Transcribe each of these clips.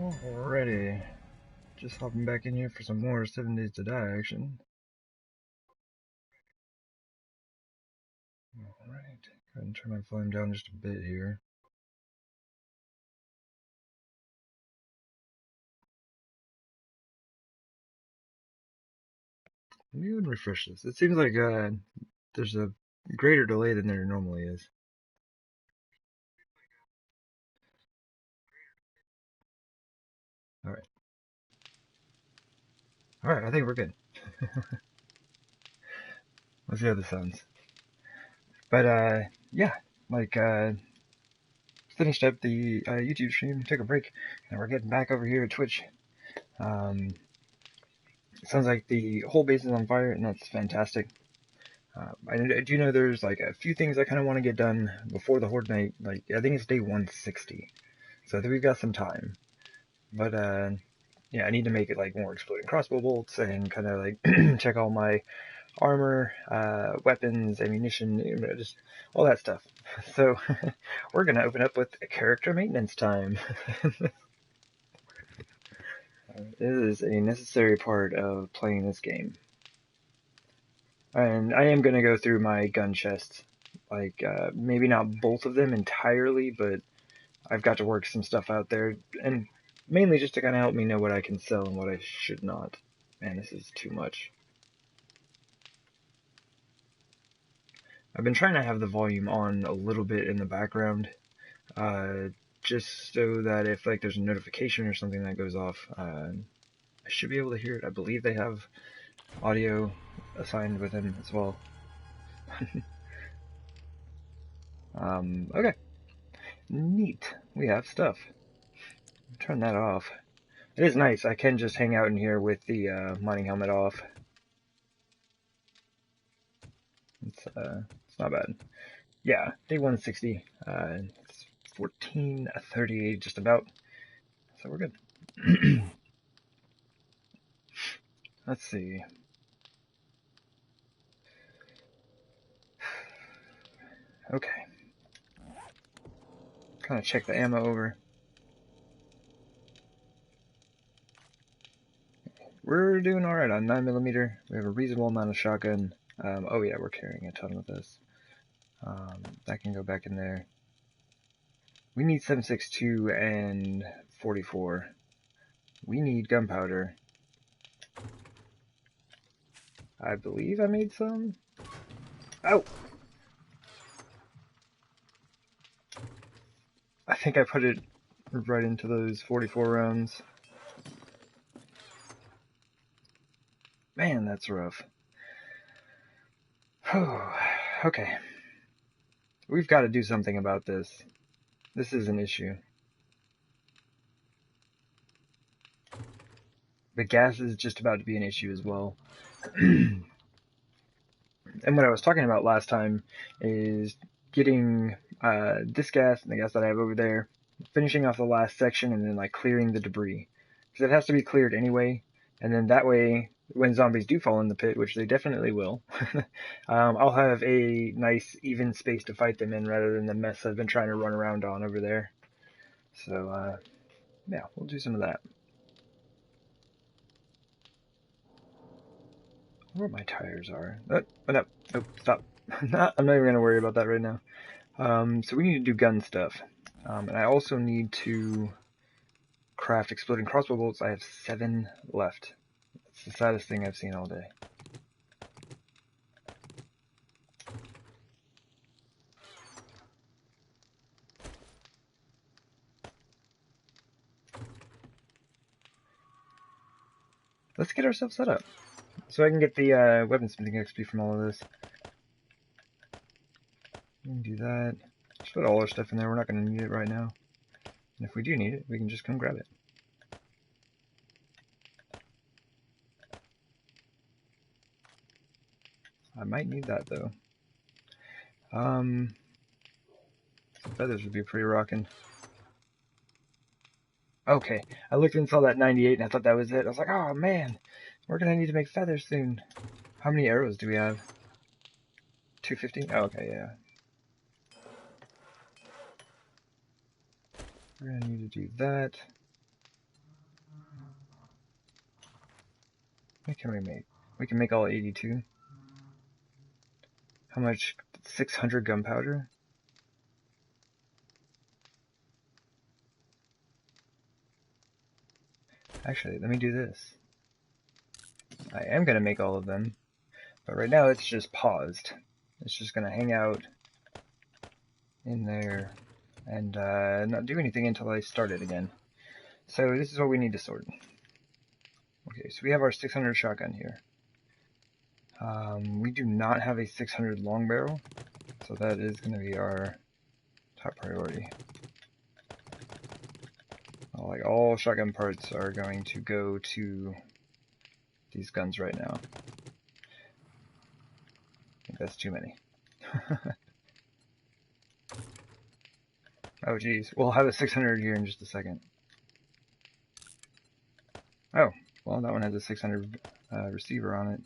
Alrighty, just hopping back in here for some more 7 Days to Die action. Alright, go ahead and turn my volume down just a bit here. Let me go and refresh this. It seems like there's a greater delay than there normally is. Alright. Alright, I think we're good. Let's see how this sounds. But yeah, like finished up the YouTube stream, took a break, and we're getting back over here at Twitch. It sounds like the whole base is on fire, and that's fantastic. I do know there's like a few things I kind of want to get done before the Horde night. Like, I think it's day 160. So I think we've got some time. But, yeah, I need to make it like more exploding crossbow bolts and kind of like check all my armor, weapons, ammunition, you know, just all that stuff. So we're going to open up with character maintenance time. It is a necessary part of playing this game. And I am going to go through my gun chests. Like, maybe not both of them entirely, but I've got to work some stuff out there. And mainly just to kind of help me know what I can sell and what I should not. Man, this is too much. I've been trying to have the volume on a little bit in the background. Just so that if like there's a notification or something that goes off, I should be able to hear it. I believe they have audio assigned with them as well. Okay. Neat. We have stuff. Turn that off. It is nice. I can just hang out in here with the mining helmet off. It's not bad. Yeah, day 160. It's 14:38 just about. So we're good. Let's see. Okay. Kind of check the ammo over. We're doing alright on 9mm. We have a reasonable amount of shotgun. Oh yeah, we're carrying a ton with us. That can go back in there. We need 7.62 and 44. We need gunpowder. I believe I made some. Oh! I think I put it right into those 44 rounds. Man, that's rough. Okay. We've got to do something about this. This is an issue. The gas is just about to be an issue as well. And what I was talking about last time is getting this gas and the gas that I have over there, finishing off the last section, and then like clearing the debris. Because it has to be cleared anyway, and then that way, when zombies do fall in the pit, which they definitely will, I'll have a nice even space to fight them in rather than the mess I've been trying to run around on over there. So, yeah, we'll do some of that. Where my tires are. Oh, no, oh, stop. I'm not even going to worry about that right now. So we need to do gun stuff. And I also need to craft exploding crossbow bolts. I have 7 left. It's the saddest thing I've seen all day. Let's get ourselves set up, so I can get the weaponsmithing XP from all of this. We can do that. Just put all our stuff in there. We're not going to need it right now. And if we do need it, we can just come grab it. I might need that, though. Some feathers would be pretty rocking. Okay, I looked and saw that 98 and I thought that was it. I was like, oh man, we're going to need to make feathers soon. How many arrows do we have? 250? Oh, okay, yeah. We're going to need to do that. What can we make? We can make all 82. How much? 600 gunpowder? Actually, let me do this. I am going to make all of them, but right now it's just paused. It's just going to hang out in there and not do anything until I start it again. So this is what we need to sort. Okay, so we have our 600 shotgun here. We do not have a 600 long barrel, so that is going to be our top priority. Like all shotgun parts are going to go to these guns right now. I think that's too many. Oh geez, we'll have a 600 here in just a second. Oh, well that one has a 600 receiver on it.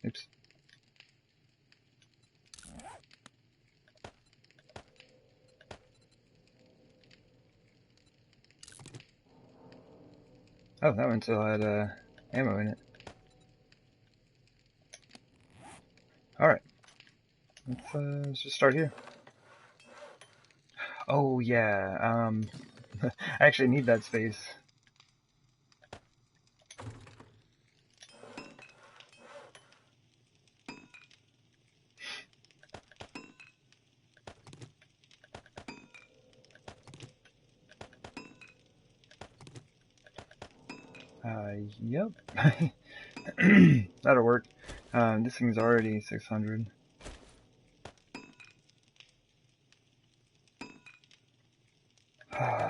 Oops. Oh, that one still had ammo in it. Alright, let's just start here. Oh yeah, I actually need that space. Yep. That'll work. This thing's already 600.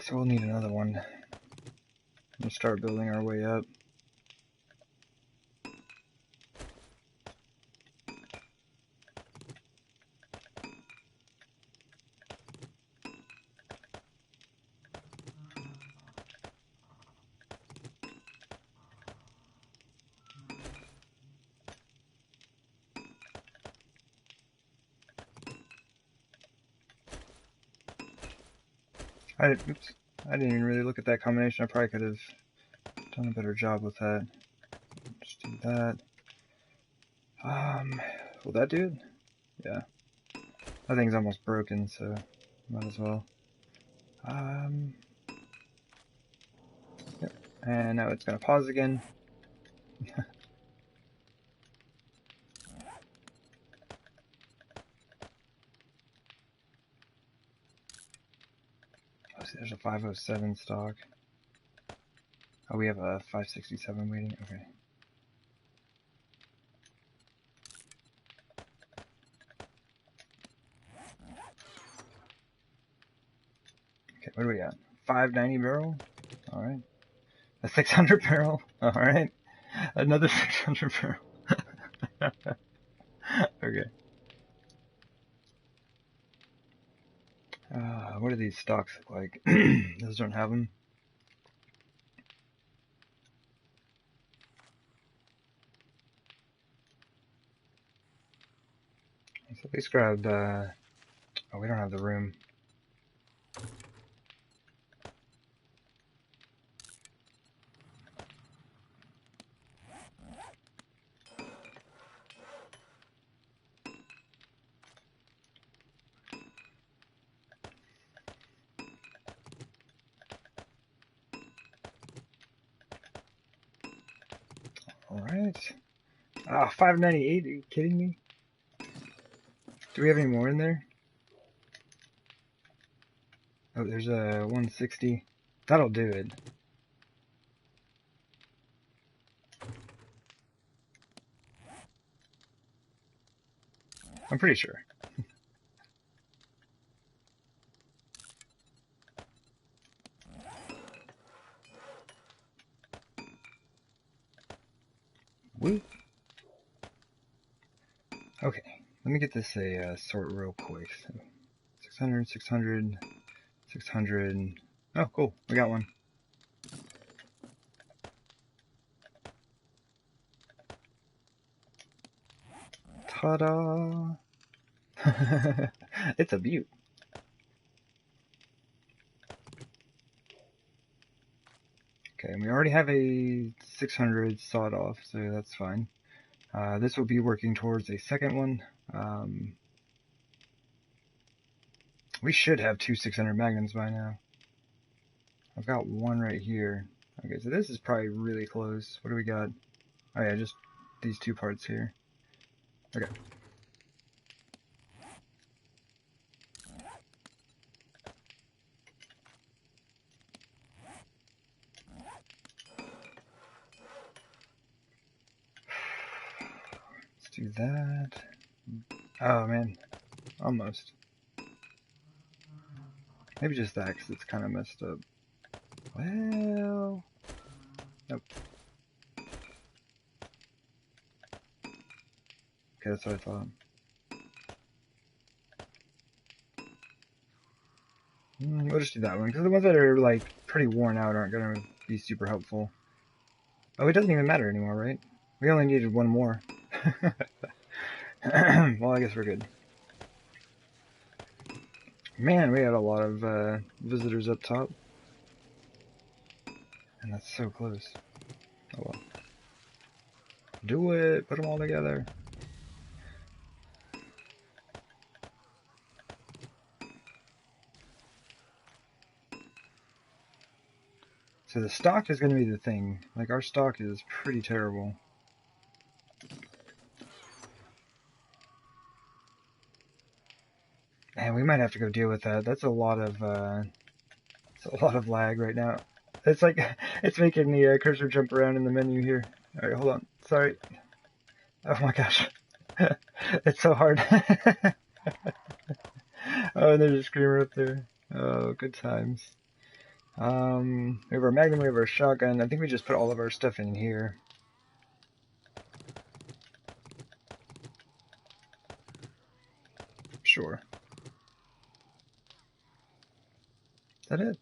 So we'll need another one. We'll start building our way up. Oops, I didn't even really look at that combination. I probably could have done a better job with that. Just do that. Will that do it? Yeah. That thing's almost broken, so might as well. Yep. And now it's gonna pause again. Oh, see, there's a 507 stock. Oh, we have a 567 waiting. Okay. Okay, what do we got? 590 barrel? Alright. A 600 barrel? Alright. Another 600 barrel. Okay. What do these stocks look like? Those don't have them. So at least grabbed, oh, we don't have the room. Alright. 598, are you kidding me? Do we have any more in there? Oh, there's a 160. That'll do it. I'm pretty sure. Woo. Okay, let me get this a sort real quick. So 600, 600, 600. Oh, cool. We got one. Ta-da! It's a beaut. Okay, we already have a 600 sawed off, so that's fine. This will be working towards a second one. We should have two 600 magnums by now. I've got one right here. Okay, so this is probably really close. What do we got? Oh yeah, just these two parts here. Okay. Let's do that. Oh man, almost. Maybe just that, because it's kind of messed up. Well, nope. Okay, that's what I thought. We'll just do that one, because the ones that are, like, pretty worn out aren't going to be super helpful. Oh, it doesn't even matter anymore, right? We only needed one more. Well, I guess we're good. Man, we had a lot of visitors up top. And that's so close. Oh well. Do it! Put them all together. So the stock is going to be the thing. Like, our stock is pretty terrible. And we might have to go deal with that. That's a lot of lag right now. It's like, it's making the cursor jump around in the menu here. Alright, hold on. Sorry. Oh my gosh. It's so hard. Oh, and there's a screamer up there. Oh, good times. We have our magnum, we have our shotgun. I think we just put all of our stuff in here. Sure. Is that it?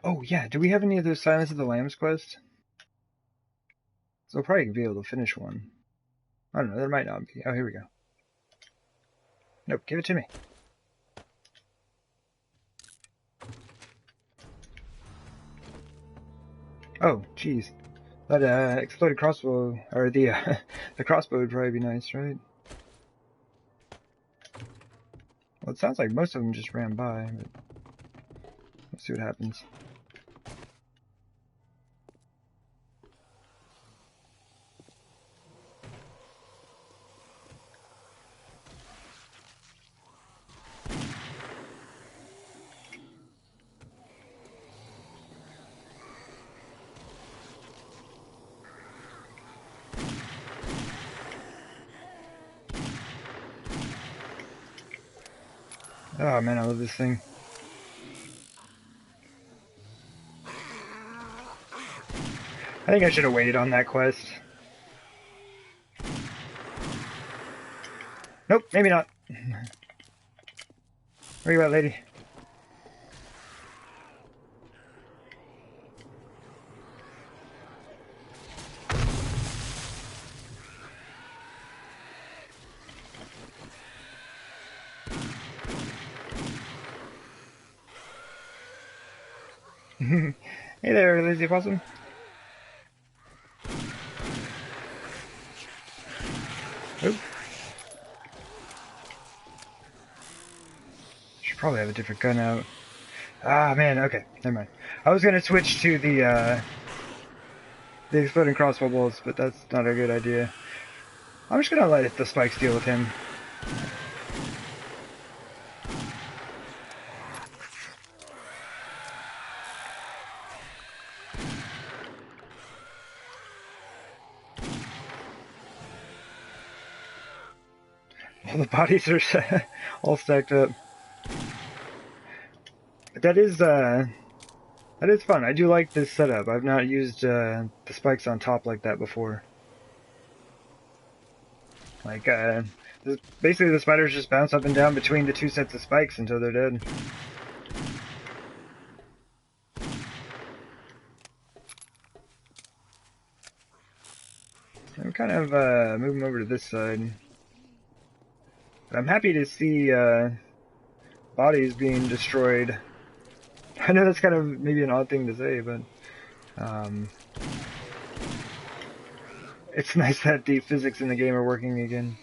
Oh yeah, do we have any of those Silence of the Lambs quests? So we'll probably be able to finish one. I don't know, there might not be. Oh, here we go. Nope, give it to me. Oh, jeez. That exploded crossbow, or the the crossbow would probably be nice, right? Well, it sounds like most of them just ran by, but let's see what happens. Oh man, I love this thing. I think I should have waited on that quest. Nope, maybe not. Where you at, lady? Hey there, lazy possum. Oop. Should probably have a different gun out. Ah, man, okay, never mind. I was gonna switch to the exploding crossbow bolts, but that's not a good idea. I'm just gonna let the spikes deal with him. All the bodies are all stacked up. That is fun. I do like this setup. I've not used the spikes on top like that before. Like, basically the spiders just bounce up and down between the two sets of spikes until they're dead. kind of moving over to this side. But I'm happy to see bodies being destroyed. I know that's kind of maybe an odd thing to say, but it's nice that the physics in the game are working again.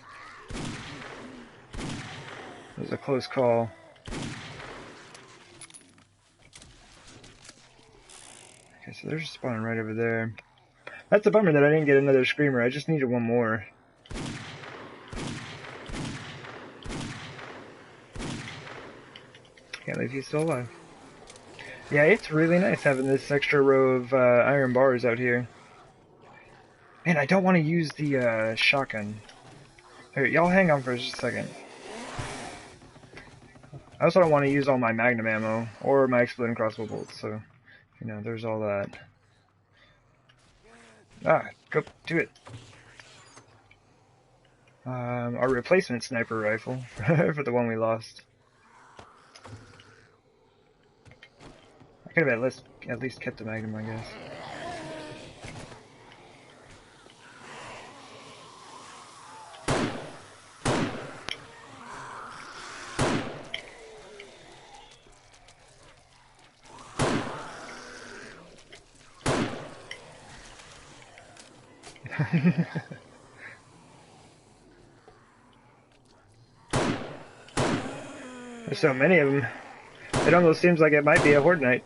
It was a close call. Okay, so they're spawning right over there. That's a bummer that I didn't get another screamer. I just needed one more. Can't believe he's still alive. Yeah, it's really nice having this extra row of iron bars out here. Man, I don't want to use the shotgun. Here, y'all hang on for just a second. I also don't want to use all my magnum ammo or my exploding crossbow bolts, so, you know, there's all that. Ah, go do it. Our replacement sniper rifle for the one we lost. I could have at least kept the magnum, I guess. There's so many of them. It almost seems like it might be a Horde night.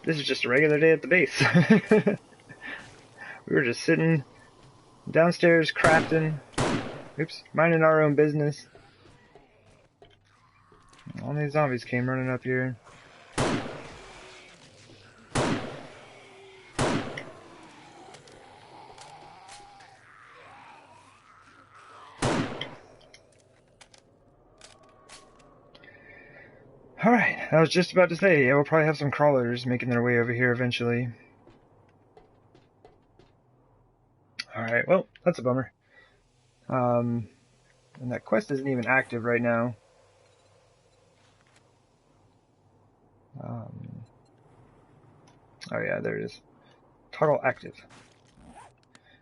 This is just a regular day at the base. We were just sitting downstairs crafting. Oops, minding our own business. All these zombies came running up here. Alright, I was just about to say, yeah, we'll probably have some crawlers making their way over here eventually. Alright, well, that's a bummer. And that quest isn't even active right now. Oh yeah, there it is. Toggle active.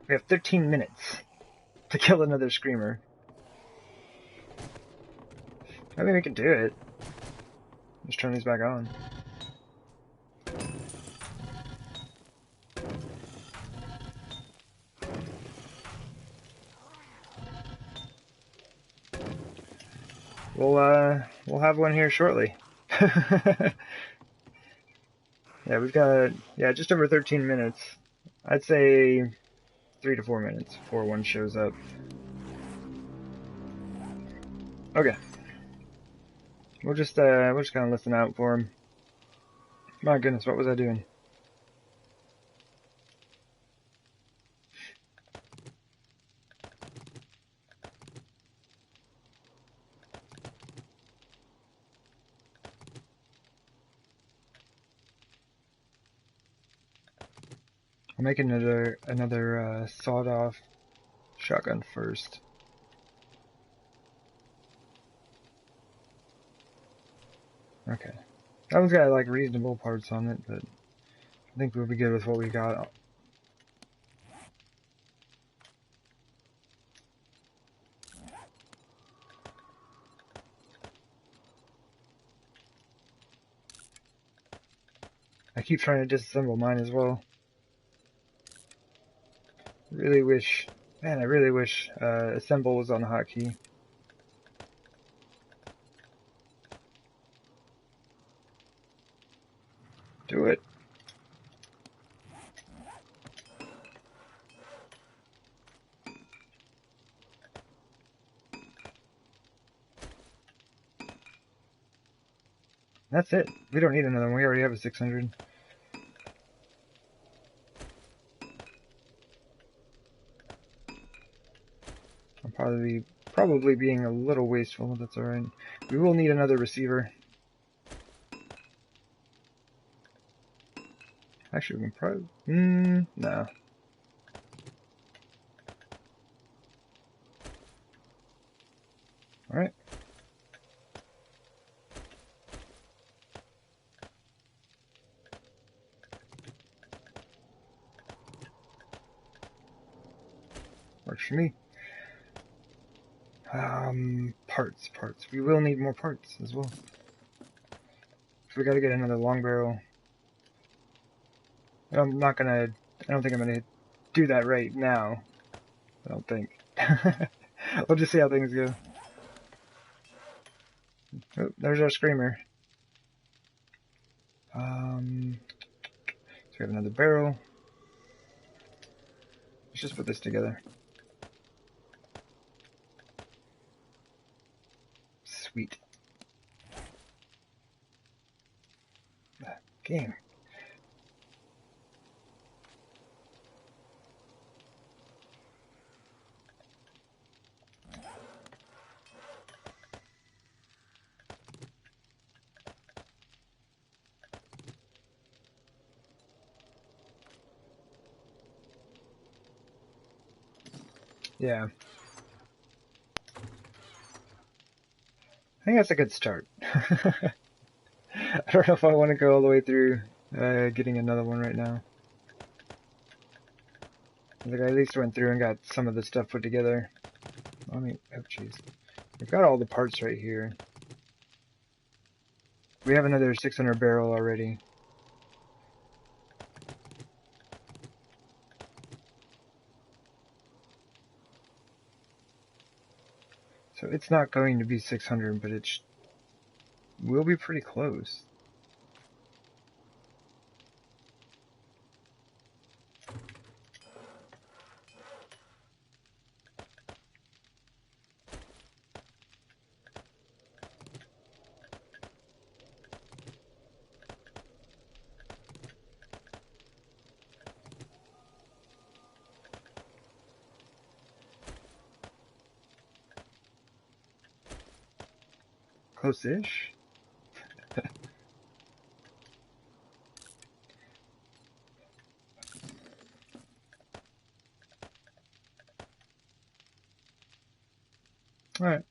We have 13 minutes to kill another screamer. I mean, we can do it. Just turn these back on. We'll have one here shortly. Yeah, we've got, just over 13 minutes. I'd say 3 to 4 minutes before one shows up. Okay. We'll just kind of listen out for him. My goodness, what was I doing? I'll make another sawed-off shotgun first. Okay. That one's got like reasonable parts on it, but I think we'll be good with what we got. I keep trying to disassemble mine as well. I really wish assemble was on the hotkey. Do it. That's it. We don't need another one. We already have a 600. I'm probably being a little wasteful, but that's alright. We will need another receiver. Actually, we can probably... no. Alright. Works for me. Parts. We will need more parts as well. So we gotta get another long barrel. I don't think I'm gonna do that right now. I don't think. We'll just see how things go. Oh, there's our screamer. So we have another barrel. Let's just put this together. Sweet. Game. Yeah. I think that's a good start. I don't know if I want to go all the way through getting another one right now. I think I at least went through and got some of the stuff put together. I mean, oh jeez. We've got all the parts right here. We have another 600 barrel already. So it's not going to be 600, but it will be pretty close. Close-ish. Alright.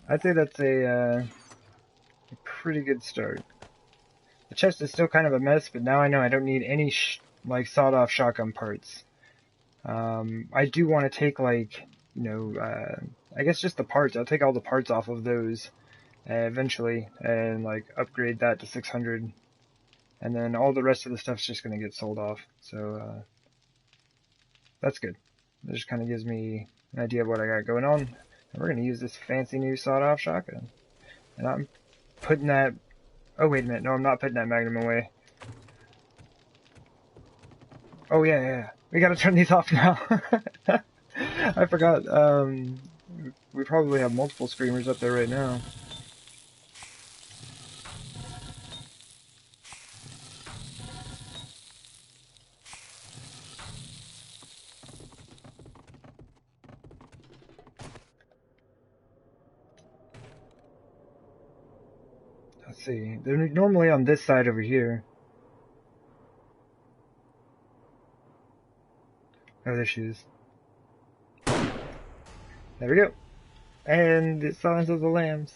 I'd say that's a pretty good start. The chest is still kind of a mess, but now I know I don't need any like sawed-off shotgun parts. I do want to take like, you know, I guess just the parts. I'll take all the parts off of those eventually and like upgrade that to 600. And then all the rest of the stuff's just going to get sold off. So that's good. It just kind of gives me an idea of what I got going on. And we're going to use this fancy new sawed-off shotgun. And I'm putting that... Oh, wait a minute. No, I'm not putting that Magnum away. Oh, yeah. We got to turn these off now. I forgot. We probably have multiple screamers up there right now. Let's see. They're normally on this side over here. Oh, there she is. There we go. And the Silence of the Lambs.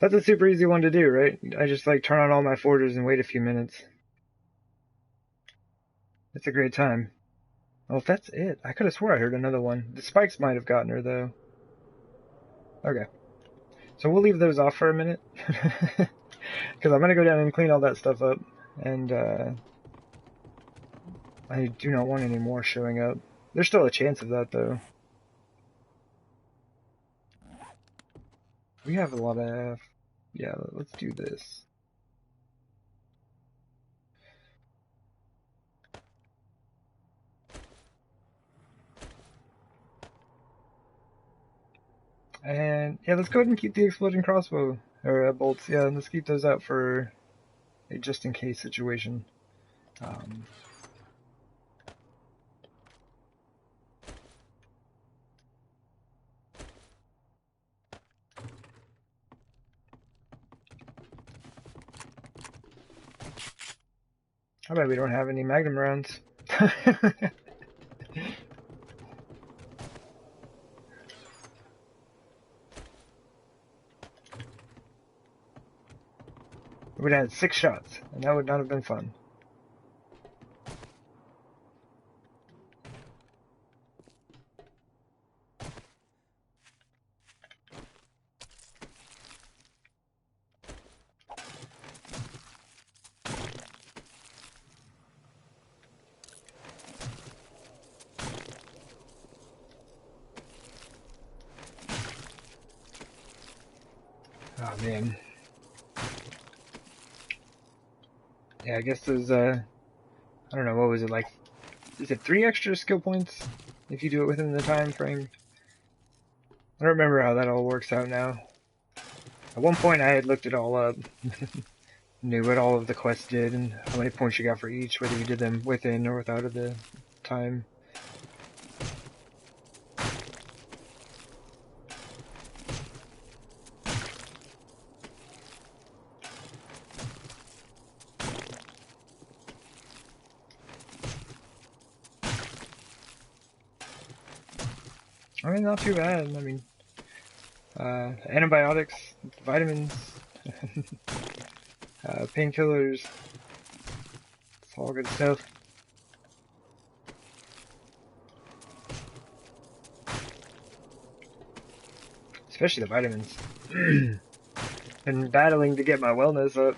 That's a super easy one to do, right? I just like turn on all my forgers and wait a few minutes. It's a great time. Oh, if that's it. I could have swore I heard another one. The spikes might have gotten her, though. Okay. So we'll leave those off for a minute. Because I'm going to go down and clean all that stuff up. And I do not want any more showing up. There's still a chance of that, though. We have a lot of... Yeah, let's do this. And yeah, let's go ahead and keep the exploding crossbow or bolts. Yeah, let's keep those out for a just in case situation. I bet we don't have any Magnum rounds. We would have had 6 shots, and that would not have been fun. Oh man. Yeah, I guess those, I don't know, what was it, like, is it 3 extra skill points if you do it within the time frame? I don't remember how that all works out now. At one point I had looked it all up, knew what all of the quests did and how many points you got for each, whether you did them within or without of the time. I mean, not too bad. I mean, antibiotics, vitamins, painkillers, it's all good stuff. Especially the vitamins. Been battling to get my wellness up.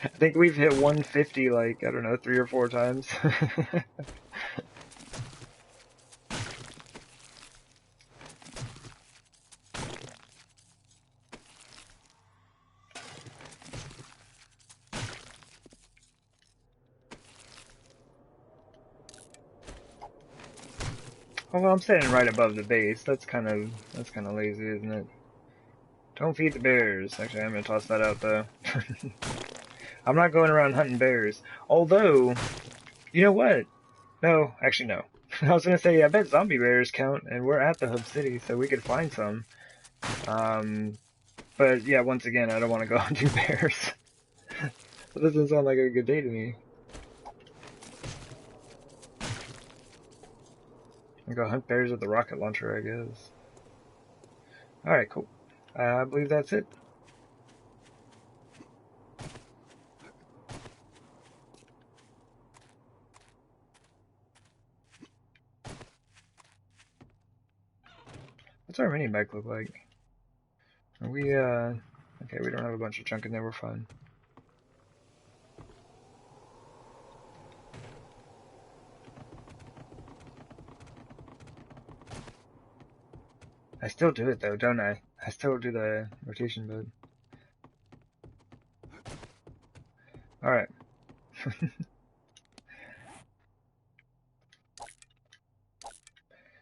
I think we've hit 150 like, I don't know, 3 or 4 times. Oh, well, I'm standing right above the base. That's kind of lazy, isn't it? Don't feed the bears. Actually, I'm gonna toss that out though. I'm not going around hunting bears. Although, you know what? No, actually no. I was gonna say I bet zombie bears count, and we're at the hub city, so we could find some. But yeah, once again, I don't want to go hunting bears. That doesn't sound like a good day to me. I'll go hunt bears with the rocket launcher, I guess. Alright, cool. I believe that's it. What's our mini bike look like? Are we, okay, we don't have a bunch of junk in there, we're fine. I still do it though, don't I? I still do the rotation build. Alright.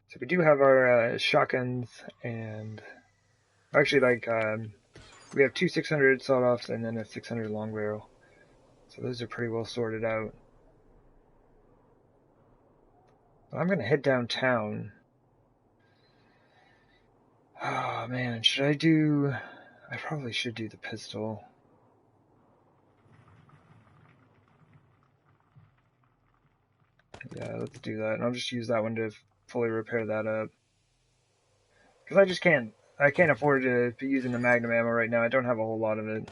So we do have our shotguns and actually like we have 2 600 sawed-offs and then a 600 long barrel. So those are pretty well sorted out. But I'm gonna head downtown. Oh man, should I do... I probably should do the pistol. Yeah, let's do that. And I'll just use that one to fully repair that up. Because I just can't... I can't afford to be using the Magnum ammo right now. I don't have a whole lot of it.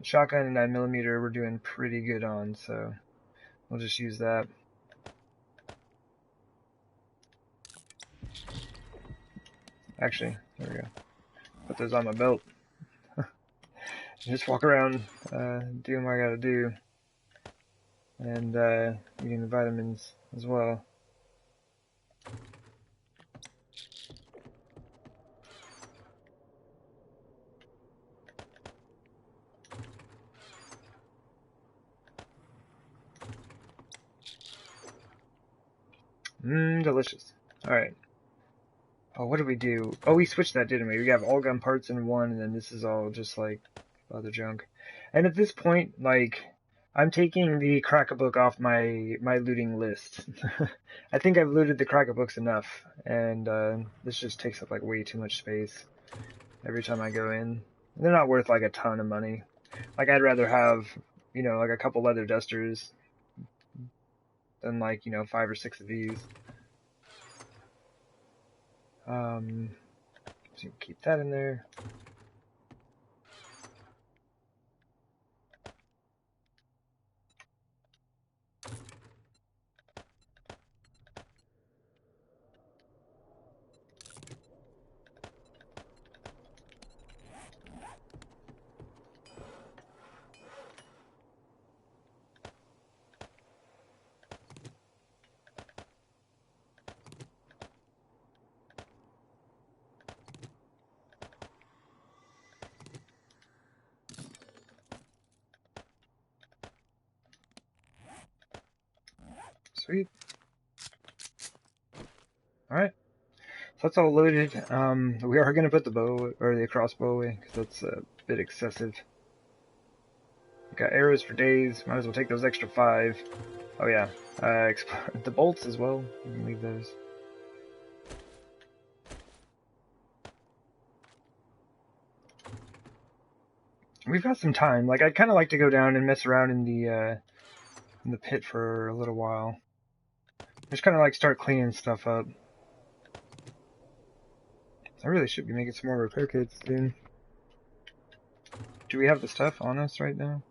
The shotgun and 9mm we're doing pretty good on, so we'll just use that. Actually, there we go. Put those on my belt. Just walk around doing what I gotta do. And eating the vitamins as well. Delicious. Alright. Oh, what did we do? Oh, we switched that, didn't we? We have all gun parts in one, and then this is all just, like, other junk. And at this point, like, I'm taking the crack-a-book off my looting list. I think I've looted the crack-a-books enough, and this just takes up, like, way too much space every time I go in. They're not worth, like, a ton of money. Like, I'd rather have, you know, like, a couple leather dusters than, like, you know, 5 or 6 of these. So keep that in there. Sweet. Alright. So that's all loaded. We are going to put the bow, or the crossbow away, because that's a bit excessive. We got arrows for days. Might as well take those extra 5. Oh yeah. The bolts as well. You can leave those. We've got some time. Like, I'd kind of like to go down and mess around in the pit for a little while. Just kind of like start cleaning stuff up. I really should be making some more repair kits soon. Do we have the stuff on us right now?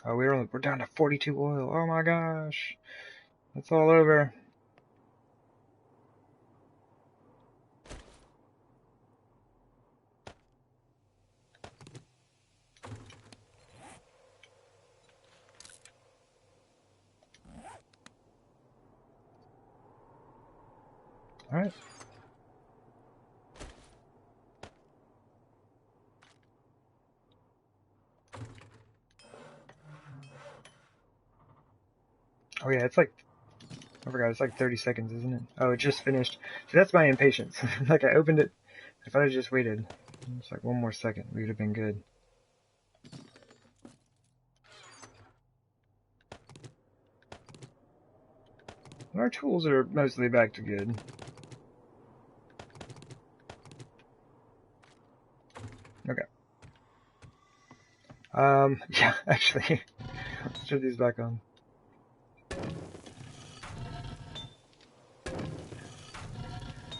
Oh, we're down to 42 oil. Oh my gosh. It's all over. Alright. Oh yeah, it's like, I forgot, it's like 30 seconds, isn't it? Oh, it just finished. See, that's my impatience. Like, I opened it. If I had just waited, it's like 1 more second, we would have been good. Our tools are mostly back to good. Okay. Yeah, actually, let's turn these back on.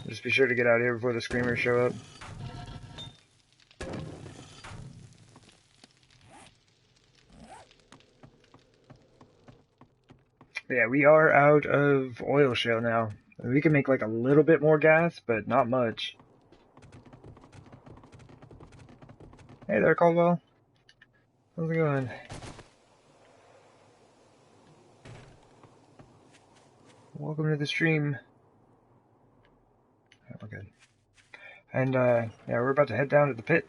Just be sure to get out of here before the screamers show up. Yeah, we are out of oil shale now. We can make like a little bit more gas, but not much. Hey there, Caldwell. How's it going? Welcome to the stream. Yeah, we're good. And, yeah, we're about to head down to the pit.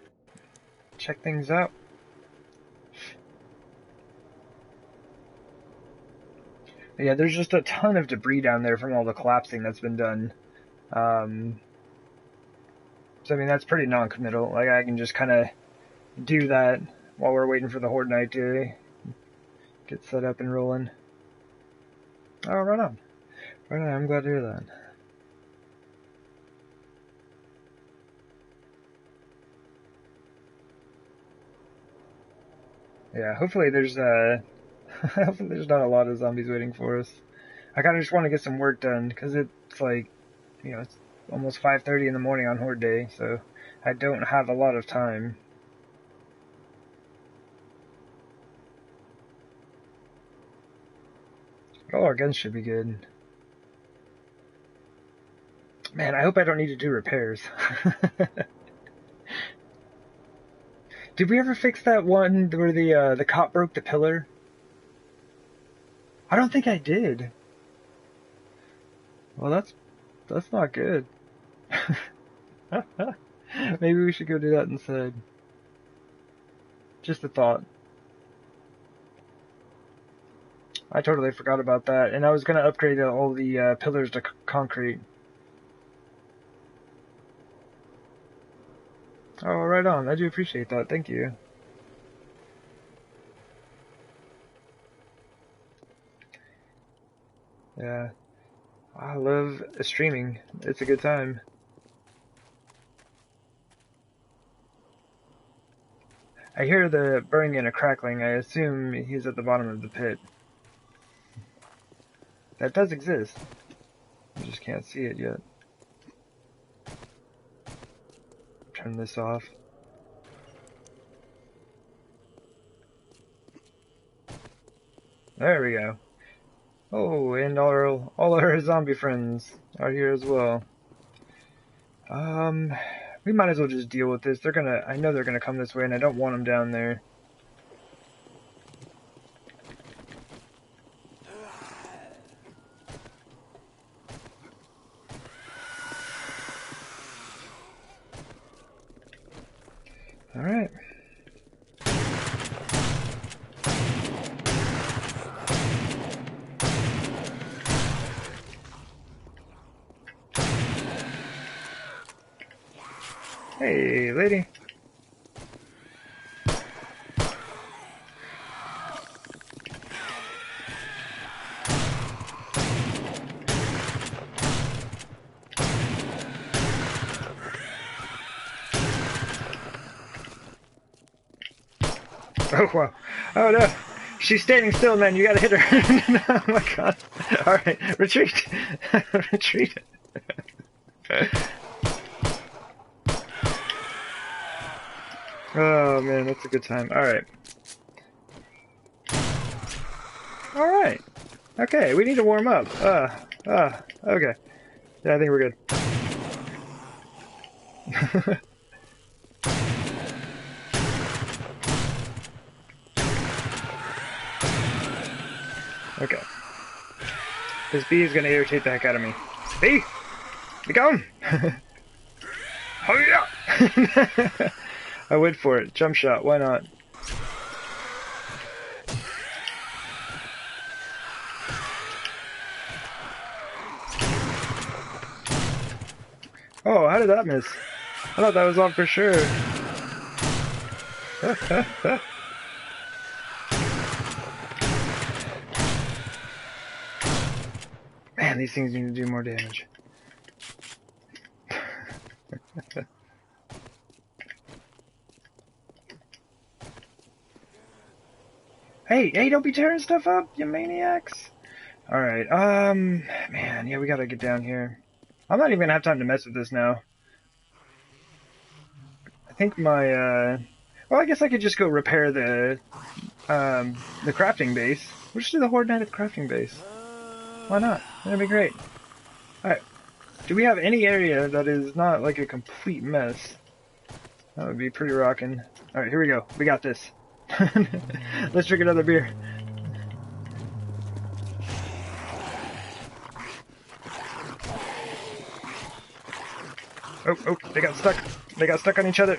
Check things out. Yeah, there's just a ton of debris down there from all the collapsing that's been done. So, I mean, that's pretty non-committal. Like, I can just kind of do that while we're waiting for the Horde night to get set up and rolling. Oh, right on. Right on, I'm glad to hear that. Yeah, hopefully there's hopefully there's not a lot of zombies waiting for us. I kind of just want to get some work done, because it's like, you know, it's almost 5:30 in the morning on Horde Day, so I don't have a lot of time. But all our guns should be good. Man, I hope I don't need to do repairs. Did we ever fix that one where the cop broke the pillar? I don't think I did. Well, that's not good. Maybe we should go do that instead. Just a thought. I totally forgot about that, and I was gonna upgrade all the pillars to concrete. Oh, right on. I do appreciate that. Thank you. Yeah. I love streaming. It's a good time. I hear the burning and a crackling. I assume he's at the bottom of the pit. That does exist. I just can't see it yet. Turn this off. There we go. Oh, and all our zombie friends are here as well. We might as well just deal with this. I know they're gonna come this way, and I don't want them down there. Alright. Hey, lady. Oh, wow. Oh, no. She's standing still, man. You gotta hit her. Oh, my God. Alright, retreat. Retreat. Oh, man, that's a good time. Alright. Alright. Okay, we need to warm up. Okay. Yeah, I think we're good. Okay. This bee is gonna irritate the heck out of me. Bee! Be gone! Oh yeah! I went for it. Jump shot, why not? Oh, how did that miss? I thought that was on for sure. Man, these things need to do more damage. Hey, don't be tearing stuff up, you maniacs! Alright, man, yeah, we gotta get down here. I'm not even gonna have time to mess with this now. I think my, well, I guess I could just go repair the crafting base. We'll just do the Horde Night at the crafting base. Why not? That'd be great. Alright. Do we have any area that is not like a complete mess? That would be pretty rockin'. Alright, here we go. We got this. Let's drink another beer. Oh, they got stuck. They got stuck on each other.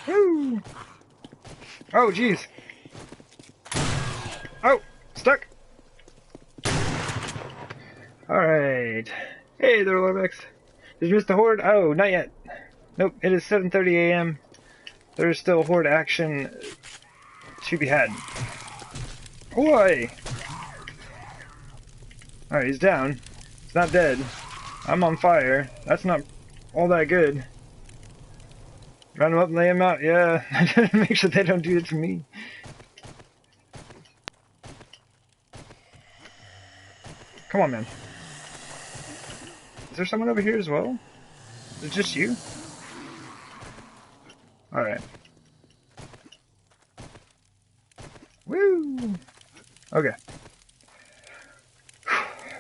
Woo! Oh, jeez. Oh, stuck. Alright. Hey there, Lorbex. Did you miss the Horde? Oh, not yet. Nope, it is 7:30 a.m. There is still Horde action to be had. Boy! Alright, he's down. He's not dead. I'm on fire. That's not all that good. Round him up and lay him out. Yeah, make sure they don't do it to me. Come on, man. Is there someone over here as well? Is it just you? Alright. Woo! Okay.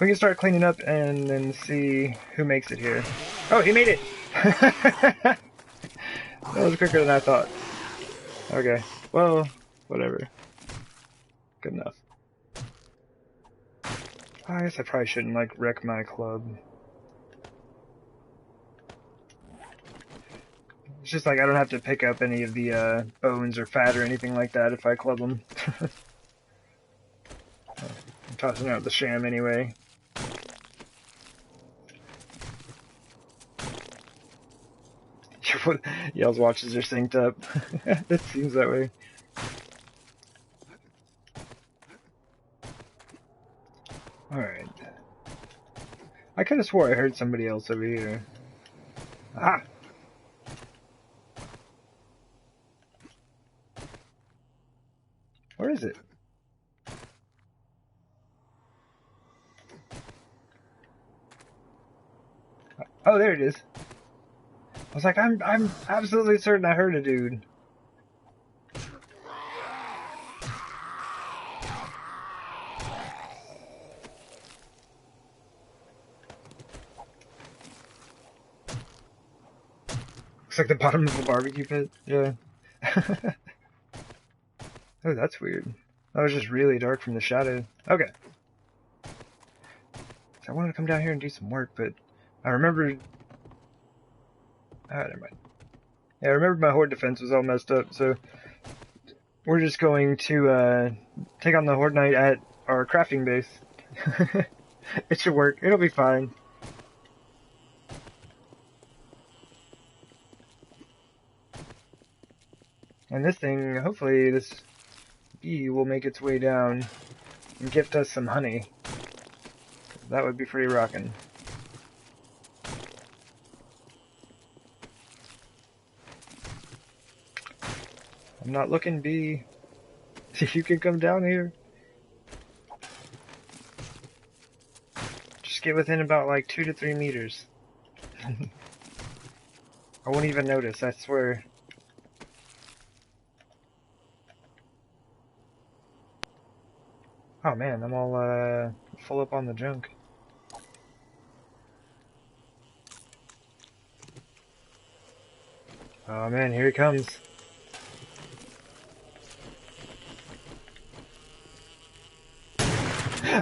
We can start cleaning up and then see who makes it here. Oh, he made it! That was quicker than I thought. Okay. Well, whatever. Good enough. I guess I probably shouldn't, like, wreck my club. It's just like I don't have to pick up any of the bones or fat or anything like that if I club them. I'm tossing out the sham anyway. Y'all's watches are synced up. It seems that way. Alright. I could have swore I heard somebody else over here. Ah! Where is it? Oh, there it is. I was like, I'm absolutely certain I heard a dude. Looks like the bottom of a barbecue pit. Yeah. Oh, that's weird. That was just really dark from the shadow. Okay. So I wanted to come down here and do some work, but I remembered... Ah, never mind. Yeah, I remembered my Horde defense was all messed up, so... We're just going to, take on the Horde Knight at our crafting base. It should work. It'll be fine. And this thing, hopefully this bee will make its way down and gift us some honey. That would be pretty rockin'. I'm not looking, bee. You can come down here. Just get within about like 2 to 3 meters. I won't even notice, I swear. Oh man, I'm all full up on the junk. Oh man, here he comes.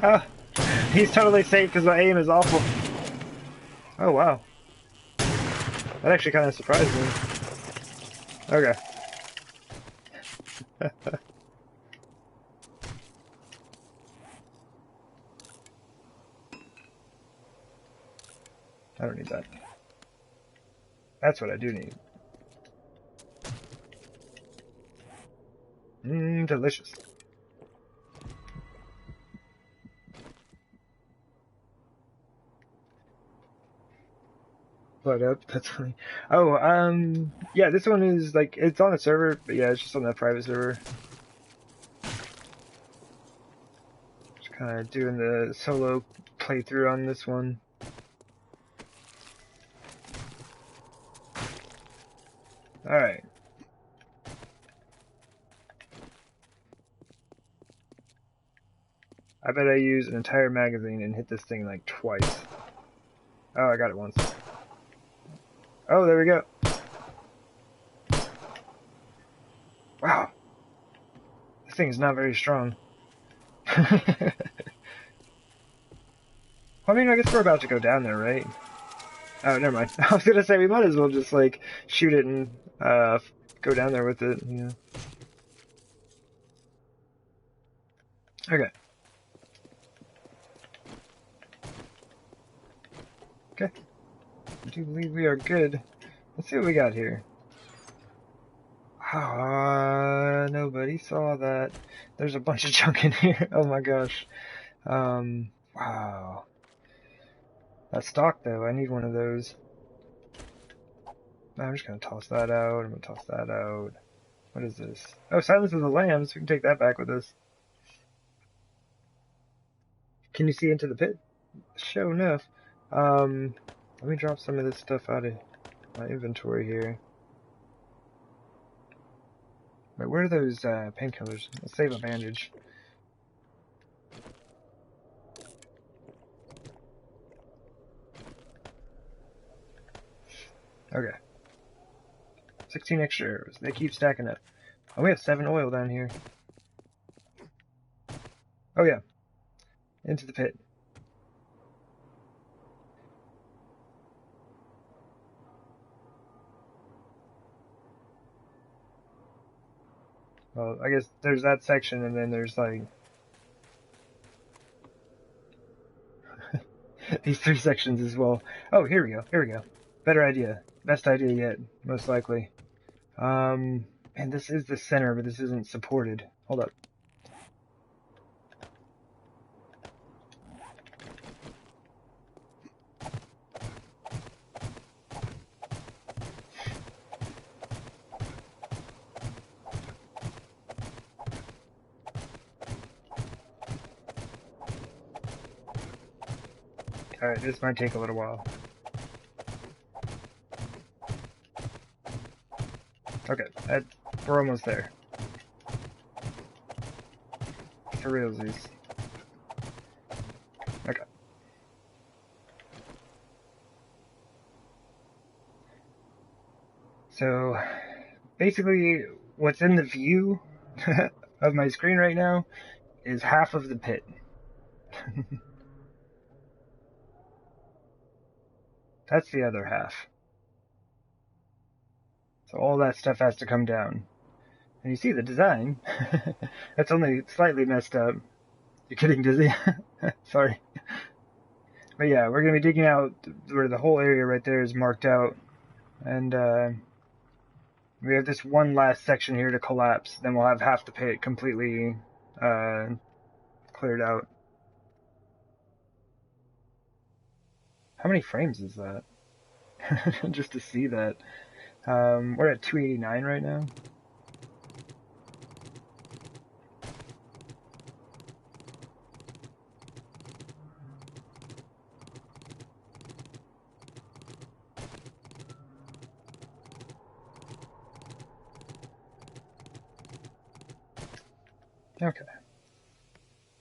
Oh, he's totally safe because my aim is awful. Oh wow. That actually kind of surprised me. Okay. I don't need that. That's what I do need. Mmm, delicious. Blood up, that's funny. Oh, yeah, this one is like, it's on a server, but yeah, it's just on that private server. Just kind of doing the solo playthrough on this one. Alright. I bet I use an entire magazine and hit this thing like twice. Oh, I got it once. Oh, there we go. Wow. This thing is not very strong. I mean, I guess we're about to go down there, right? Oh, never mind. I was gonna say, we might as well just, like, shoot it and, go down there with it, you know. Okay. Okay. I do believe we are good. Let's see what we got here. Nobody saw that. There's a bunch of junk in here. Oh my gosh. Wow. That stock, though, I need one of those. I'm just gonna toss that out. I'm gonna toss that out. What is this? Oh, Silence of the Lambs. We can take that back with us. Can you see into the pit? Sure enough. Let me drop some of this stuff out of my inventory here. Wait, where are those painkillers? Let's save a bandage. Okay. 16 extra arrows. They keep stacking up. Oh, we have 7 oil down here. Oh yeah. Into the pit. Well, I guess there's that section, and then there's like these 3 sections as well. Oh, here we go. Here we go. Better idea. Best idea yet, most likely. And this is the center, but this isn't supported. Hold up. Alright, this might take a little while. Okay, we're almost there. For realsies. Okay. So, basically, what's in the view of my screen right now is half of the pit. That's the other half. So all that stuff has to come down. And you see the design. That's only slightly messed up. You're kidding, Dizzy? Sorry. But yeah, we're going to be digging out where the whole area right there is marked out. And We have this one last section here to collapse, then we'll have half the pit completely cleared out. How many frames is that? Just to see that. We're at 289 right now. Okay.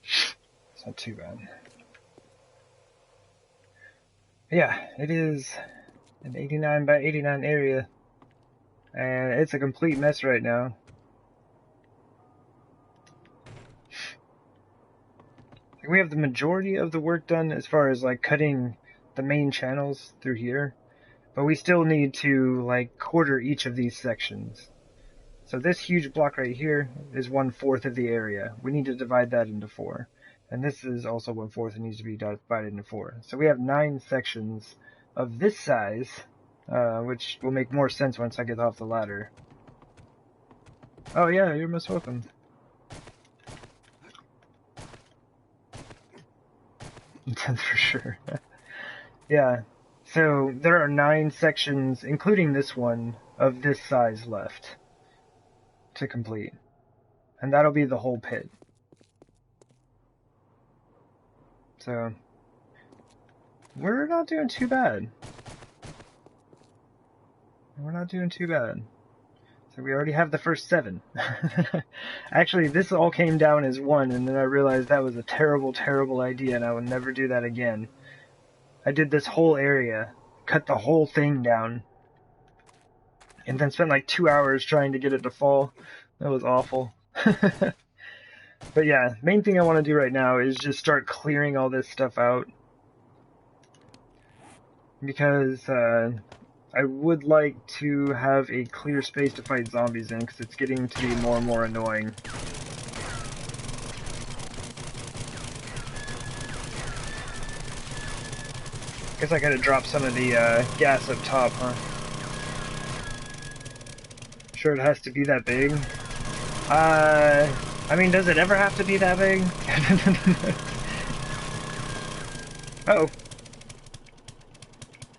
It's not too bad. Yeah, it is an 89 by 89 area. And it's a complete mess right now. We have the majority of the work done as far as like cutting the main channels through here. But we still need to like quarter each of these sections. So this huge block right here is 1/4 of the area. We need to divide that into 4. And this is also 1/4 and needs to be divided into 4. So we have 9 sections of this size, which will make more sense once I get off the ladder. Oh yeah, you're most welcome. That's for sure. Yeah. So there are 9 sections, including this one, of this size left to complete. And that'll be the whole pit. So we're not doing too bad. We're not doing too bad. So we already have the first 7. Actually, this all came down as 1, and then I realized that was a terrible, terrible idea, and I would never do that again. I did this whole area, cut the whole thing down, and then spent like 2 hours trying to get it to fall. That was awful. But yeah, main thing I want to do right now is just start clearing all this stuff out. Because I would like to have a clear space to fight zombies in, because it's getting to be more and more annoying. Guess I gotta drop some of the gas up top, huh? Sure it has to be that big? I mean, does it ever have to be that big? Uh-oh.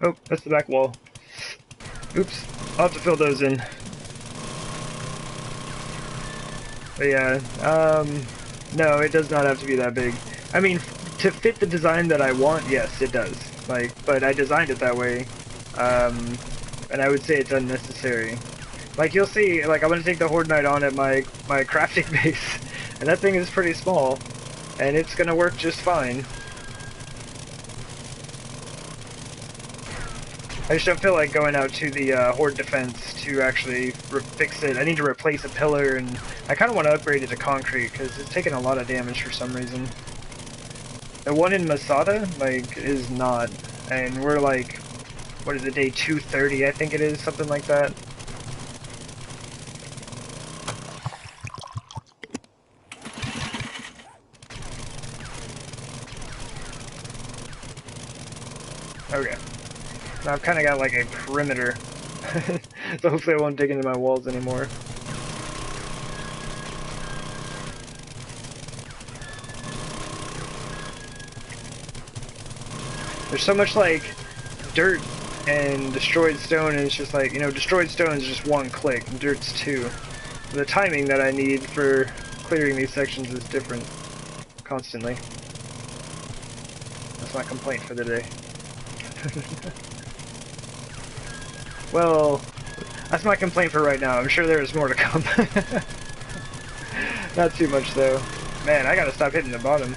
Oh, that's the back wall. Oops. I'll have to fill those in. But yeah, no, it does not have to be that big. I mean, to fit the design that I want, yes, it does. Like, but I designed it that way, and I would say it's unnecessary. Like, you'll see, like, I'm gonna take the Horde Knight on at my crafting base, and that thing is pretty small, and it's gonna work just fine. I just don't feel like going out to the Horde defense to actually fix it. I need to replace a pillar, and I kind of want to upgrade it to concrete, because it's taking a lot of damage for some reason. The one in Masada, like, is not, and we're like, what is it, day 230, I think it is, something like that. Okay. Now I've kind of got like a perimeter, so hopefully I won't dig into my walls anymore. There's so much like dirt and destroyed stone, and it's just like, you know, destroyed stone is just 1 click, and dirt's 2. The timing that I need for clearing these sections is different constantly. That's my complaint for the day. Well, that's my complaint for right now. I'm sure there is more to come. Not too much though. Man, I gotta stop hitting the bottom.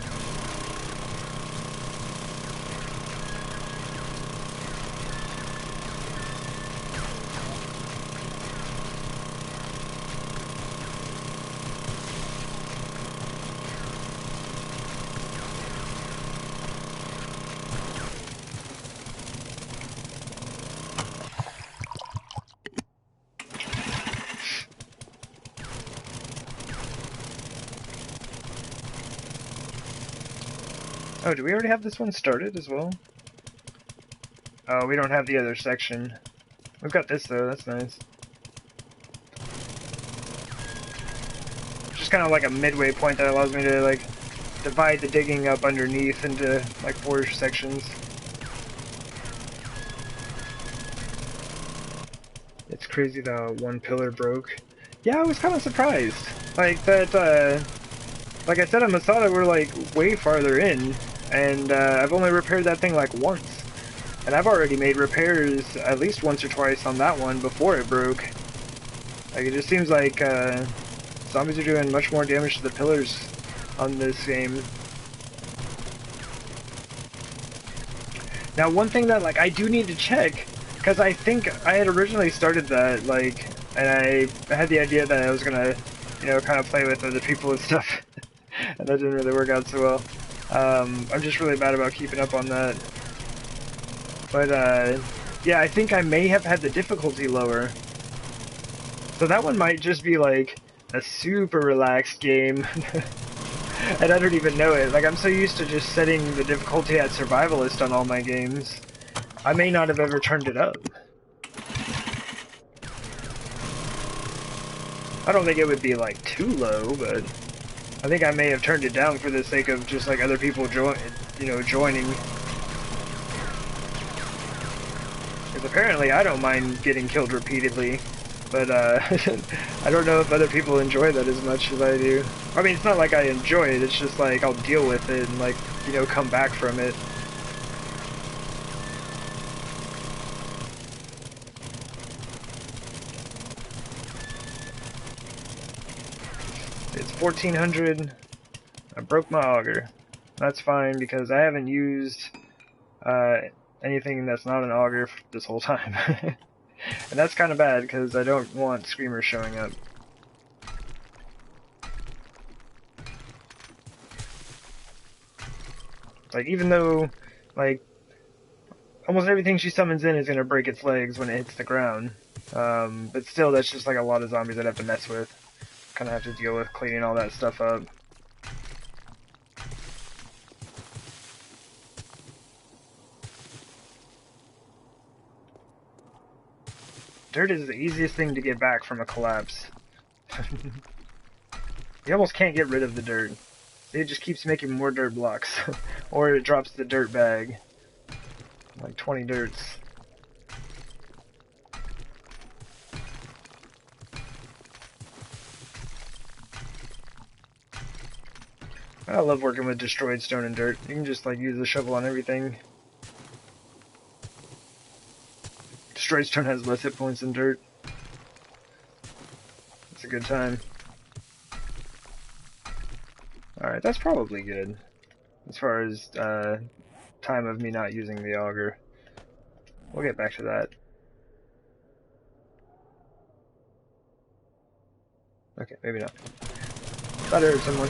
Oh, do we already have this one started as well? Oh, we don't have the other section. We've got this though, that's nice. kind of like a midway point that allows me to like divide the digging up underneath into like 4 sections. It's crazy the one pillar broke. Yeah, I was kind of surprised. Like that, like I said, I must thought we're like way farther in, and I've only repaired that thing like once. And I've already made repairs at least once or twice on that one before it broke. Like, it just seems like zombies are doing much more damage to the pillars on this game. Now, one thing that, like, I do need to check, because I think I had originally started that, like, and I had the idea that I was gonna, you know, kind of play with other people and stuff, and that didn't really work out so well. I'm just really bad about keeping up on that. But, yeah, I think I may have had the difficulty lower. So that one might just be, like, a super relaxed game. And I don't even know it. Like, I'm so used to just setting the difficulty at survivalist on all my games. I may not have ever turned it up. I don't think it would be, like, too low, but I think I may have turned it down for the sake of just, like, other people joining. Because apparently I don't mind getting killed repeatedly, but I don't know if other people enjoy that as much as I do. I mean, it's not like I enjoy it, it's just like I'll deal with it and, like, you know, come back from it. It's 1400. I broke my auger. That's fine because I haven't used anything that's not an auger this whole time. And that's kind of bad because I don't want screamers showing up. Like, even though, like, almost everything she summons in is going to break its legs when it hits the ground. But still, that's just like a lot of zombies I'd have to mess with. Kind of have to deal with cleaning all that stuff up. Dirt is the easiest thing to get back from a collapse. You almost can't get rid of the dirt. It just keeps making more dirt blocks. Or it drops the dirt bag. Like 20 dirts. I love working with destroyed stone and dirt. You can just like use the shovel on everything. Destroyed stone has less hit points than dirt. It's a good time. Alright, that's probably good. As far as time of me not using the auger. We'll get back to that. Okay, maybe not. Thought I heard someone.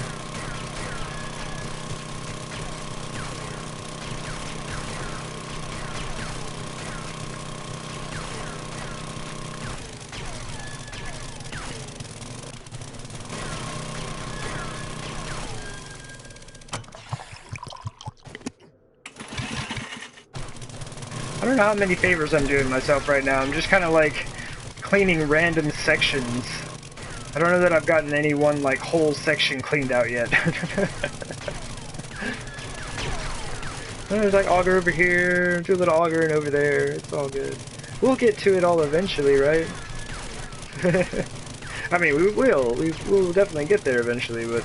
I don't know how many favors I'm doing myself right now. I'm just kind of like cleaning random sections. I don't know that I've gotten any one like whole section cleaned out yet. There's like auger over here, do a little augering over there. It's all good. We'll get to it all eventually, right? I mean, we will. We'll definitely get there eventually, but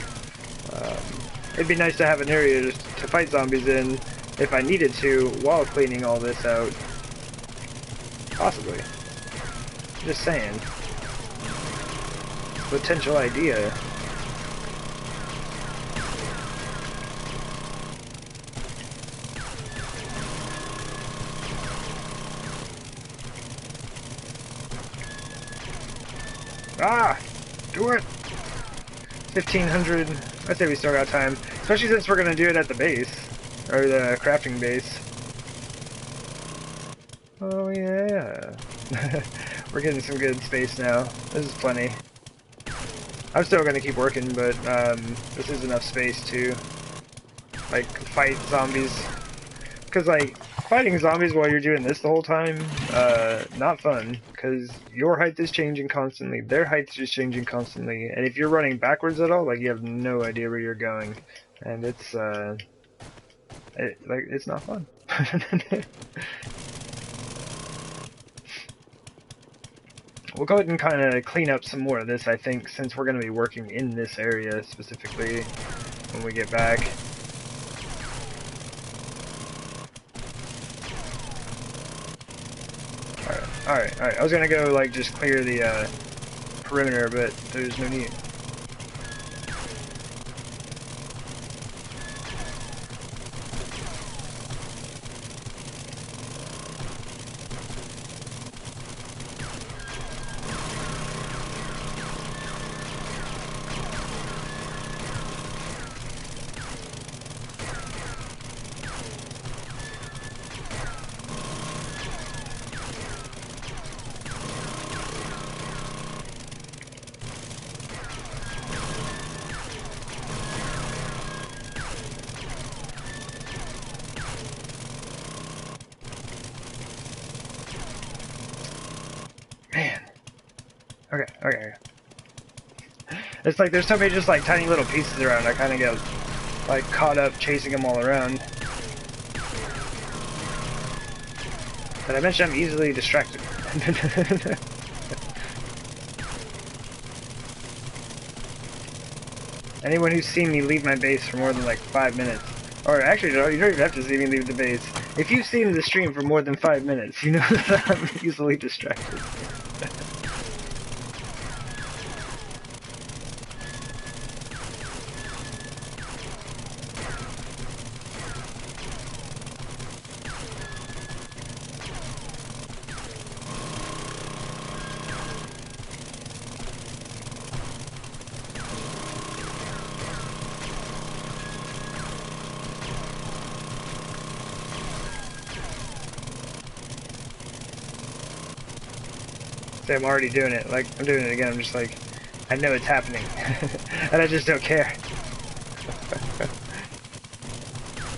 it'd be nice to have an area just to fight zombies in if I needed to while cleaning all this out. Possibly. Just saying. Potential idea. Ah! Do it! 1500. I say we still got time. Especially since we're going to do it at the base. Or the crafting base. Oh yeah. We're getting some good space now. This is plenty. I'm still going to keep working, but this is enough space to like fight zombies. Because like, fighting zombies while you're doing this the whole time, not fun, because your height is changing constantly, their height is changing constantly, and if you're running backwards at all, like, you have no idea where you're going, and it's not fun. We'll go ahead and kind of clean up some more of this, I think, since we're going to be working in this area specifically when we get back. Alright. I was gonna go, like, just clear the, perimeter, but there's no need. Man. Okay. It's like there's so many just like tiny little pieces around, I kind of get like caught up chasing them all around. But I mentioned I'm easily distracted. Anyone who's seen me leave my base for more than like 5 minutes, or actually no, you don't even have to see me leave the base. If you've seen the stream for more than 5 minutes, you know that I'm easily distracted. I'm already doing it. Like, I'm doing it again. I'm just like, I know it's happening. And I just don't care.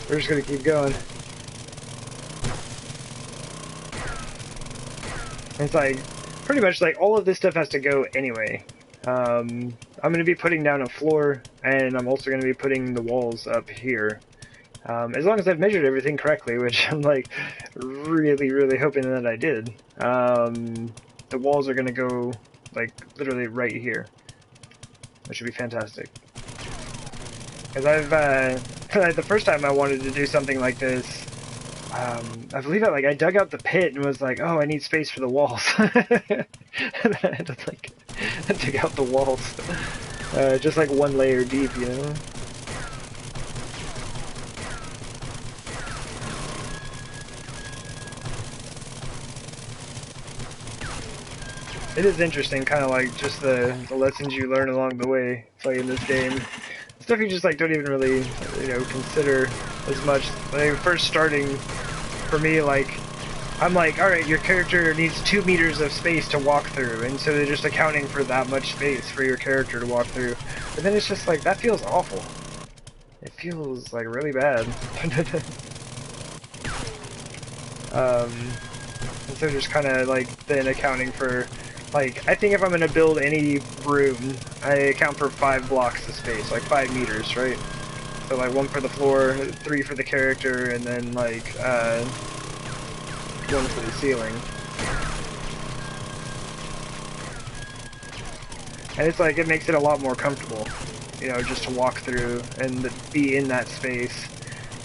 We're just gonna keep going. It's like, pretty much like all of this stuff has to go anyway. I'm gonna be putting down a floor, and I'm also gonna be putting the walls up here. As long as I've measured everything correctly, which I'm like, really hoping that I did. The walls are gonna go, like, literally right here. Which should be fantastic. Because the first time I wanted to do something like this, I believe I dug out the pit and was like, oh, I need space for the walls. And then I had to, like, dig out the walls. Just like one layer deep, you know? It is interesting, kind of like just the lessons you learn along the way playing this game. Stuff you just like don't even really, you know, consider as much. Like first starting, for me, like I'm like, all right, your character needs 2 meters of space to walk through, and so they're just accounting for that much space for your character to walk through. But then it's just like that feels awful. It feels like really bad. And so just kind of like then accounting for. Like, I think if I'm going to build any room, I account for 5 blocks of space, like 5 meters, right? So, like, 1 for the floor, 3 for the character, and then, like, 1 for the ceiling. And it's like, it makes it a lot more comfortable, you know, just to walk through and be in that space.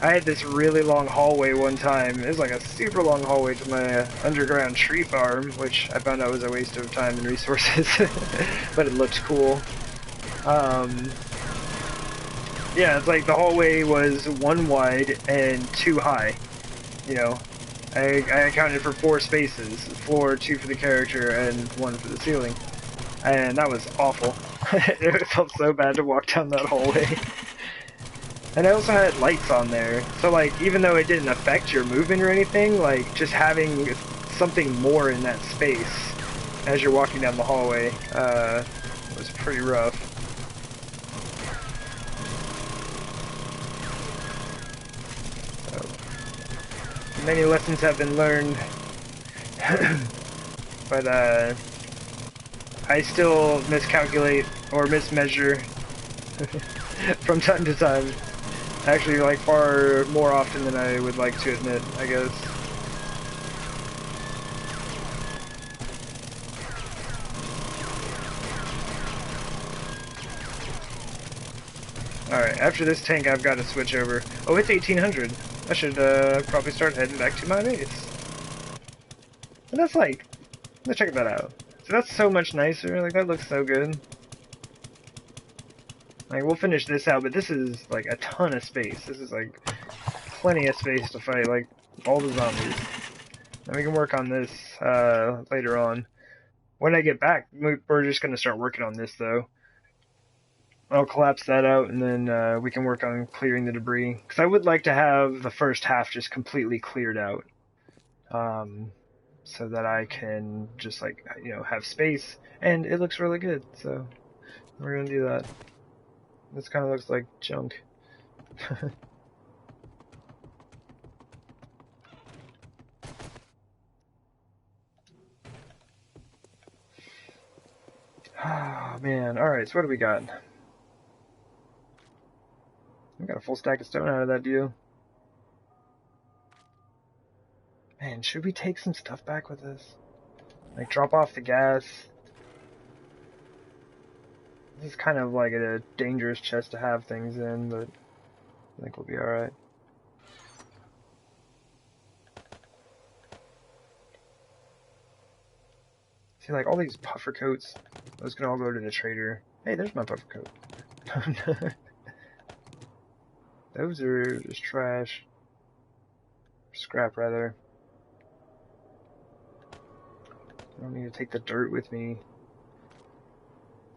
I had this really long hallway one time. It was like a super long hallway to my underground tree farm, which I found out was a waste of time and resources, but it looked cool. Yeah, it's like the hallway was 1 wide and 2 high. You know, I accounted for 4 spaces, floor, 2 for the character, and 1 for the ceiling. And that was awful. It felt so bad to walk down that hallway. And I also had lights on there, so like, even though it didn't affect your movement or anything, like, just having something more in that space as you're walking down the hallway, was pretty rough. So, Many lessons have been learned, but I still miscalculate or mismeasure from time to time. Actually, like far more often than I would like to admit, I guess. Alright, after this tank I've got to switch over. Oh, it's 1800. I should probably start heading back to my base. And that's like, let's check that out. So that's so much nicer, like that looks so good. Like, we'll finish this out, but this is like a ton of space. This is like plenty of space to fight, like, all the zombies. And we can work on this later on. When I get back, we're just going to start working on this, though. I'll collapse that out, and then we can work on clearing the debris. Because I would like to have the first half just completely cleared out. So that I can just, like, you know, have space. And it looks really good, so we're going to do that. This kind of looks like junk. Oh, man. Alright, so what do we got? We got a full stack of stone out of that deal. Man, should we take some stuff back with us? Like, drop off the gas. This is kind of like a dangerous chest to have things in, but I think we'll be alright. See, like, all these puffer coats, those can all go to the trader. Hey, there's my puffer coat. Those are just trash. Scrap, rather. I don't need to take the dirt with me.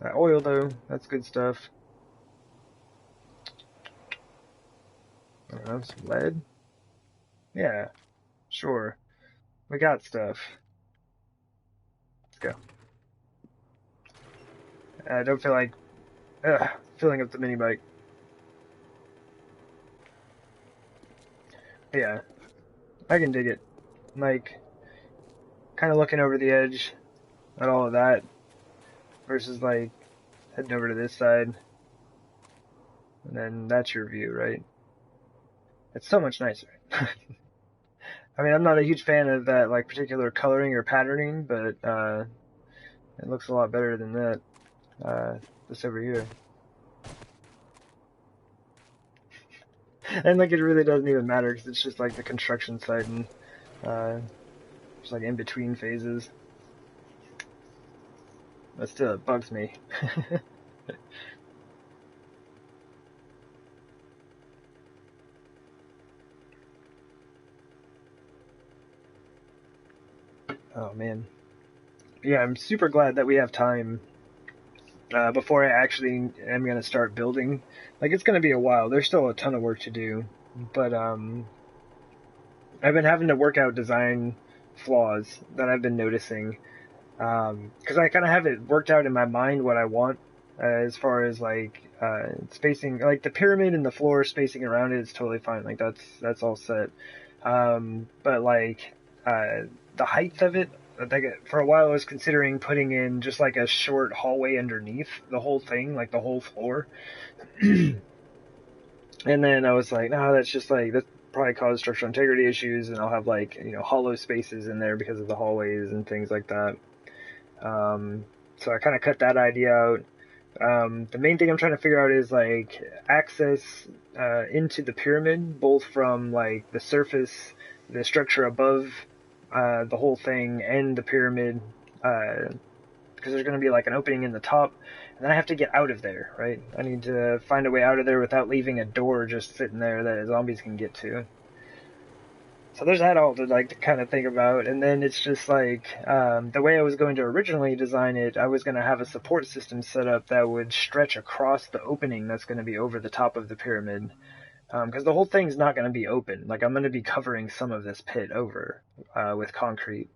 That oil, though, that's good stuff. I don't know, some lead? Yeah, sure. We got stuff. Let's go. I don't feel like filling up the mini bike. Yeah, I can dig it. Like, kind of looking over the edge at all of that versus like heading over to this side. And then that's your view, right? It's so much nicer. I mean, I'm not a huge fan of that like particular coloring or patterning, but it looks a lot better than that. This over here. And like it really doesn't even matter because it's just like the construction site and just like in between phases. But still, it bugs me. Oh man. Yeah, I'm super glad that we have time before I actually am going to start building. Like, it's going to be a while. There's still a ton of work to do. But I've been having to work out design flaws that I've been noticing. Because I kind of have it worked out in my mind what I want as far as, like, spacing. Like, the pyramid and the floor spacing around it is totally fine. Like, that's all set. But, like, the height of it, for a while I was considering putting in just like a short hallway underneath the whole thing, like the whole floor. And then I was like, no, that's just like, that probably cause structural integrity issues, and I'll have like, you know, hollow spaces in there because of the hallways and things like that. So I kind of cut that idea out. The main thing I'm trying to figure out is like access into the pyramid, both from like the surface, the structure above the whole thing, and the pyramid, because there's going to be like an opening in the top, and then I have to get out of there, right? I need to find a way out of there without leaving a door just sitting there that zombies can get to. So there's that all to like to kind of think about, and then it's just like the way I was going to originally design it, I was going to have a support system set up that would stretch across the opening that's going to be over the top of the pyramid. Because the whole thing's not going to be open. Like, I'm going to be covering some of this pit over with concrete.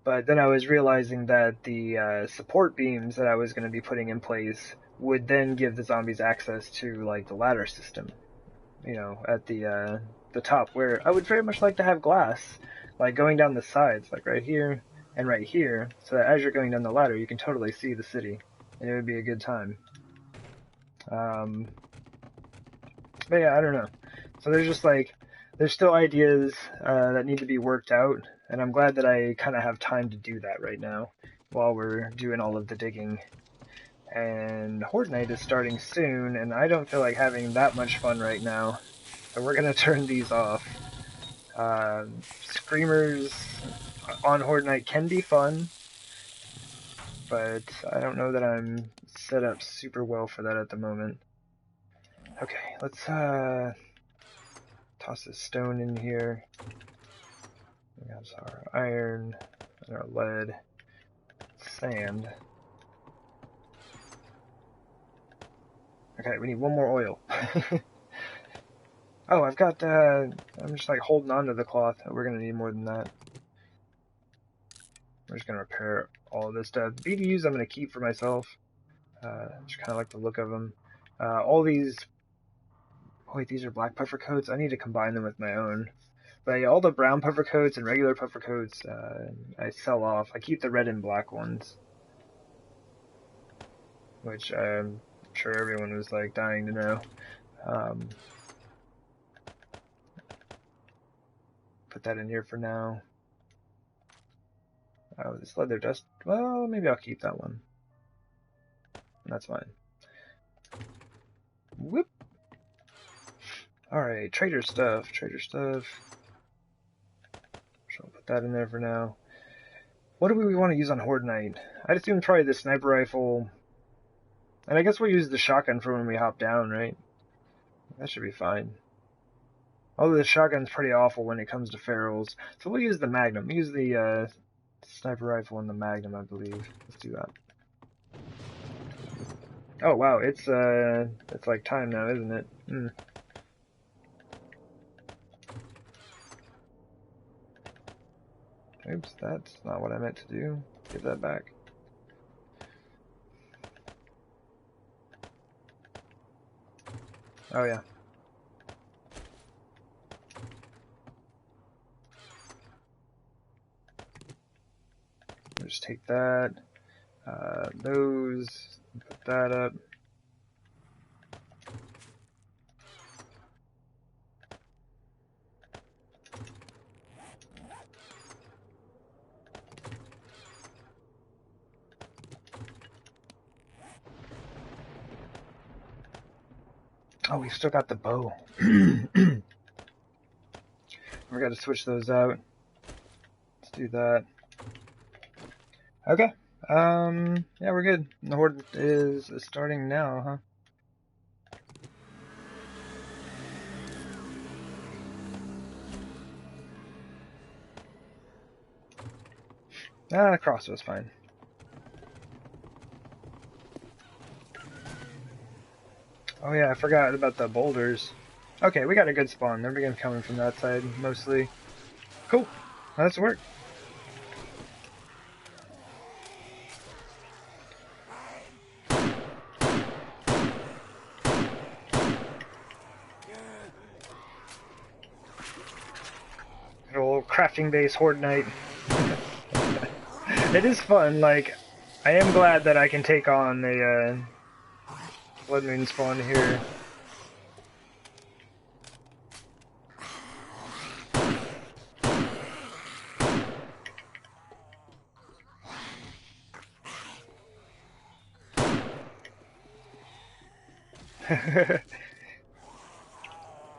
But then I was realizing that the support beams that I was going to be putting in place would then give the zombies access to, like, the ladder system. You know, at the the top, where I would very much like to have glass, like going down the sides, like right here and right here, so that as you're going down the ladder, you can totally see the city, and it would be a good time. But yeah, I don't know. So there's just like, there's still ideas that need to be worked out, and I'm glad that I kind of have time to do that right now while we're doing all of the digging. And Horde Night is starting soon, and I don't feel like having that much fun right now, so we're gonna turn these off. Screamers on Horde Night can be fun, but I don't know that I'm set up super well for that at the moment. Okay, let's toss this stone in here. We got our iron and our lead, sand. Okay, we need one more oil. Oh, I've got, I'm just like holding on to the cloth. We're gonna need more than that. We're just gonna repair all of this stuff. BDUs I'm gonna keep for myself. Just kind of like the look of them. All these, oh wait, these are black puffer coats. I need to combine them with my own. But yeah, all the brown puffer coats and regular puffer coats, I sell off. I keep the red and black ones, which I'm sure everyone was like dying to know. Put that in here for now. Oh, this leather dust. Well, maybe I'll keep that one. That's fine. Whoop. Alright, trader stuff. Trader stuff. So I'll put that in there for now. What do we want to use on Horde Night? I'd assume probably the sniper rifle. And I guess we'll use the shotgun for when we hop down, right? That should be fine. Although the shotgun's pretty awful when it comes to ferals. So we'll use the Magnum. We'll use the sniper rifle and the Magnum, I believe. Let's do that. Oh wow, it's like time now, isn't it? Oops, that's not what I meant to do. Give that back. Oh yeah. Just take that, those, put that up. Oh, we've still got the bow. We got to switch those out. Let's do that. Okay. Yeah, we're good. The Horde is starting now, huh? Ah, the crossbow's fine. Oh yeah, I forgot about the boulders. Okay, we got a good spawn. They're begin coming from that side, mostly. Cool. Let's work. Good old crafting base Horde Night. It is fun, like, I am glad that I can take on a Blood Moon spawn here.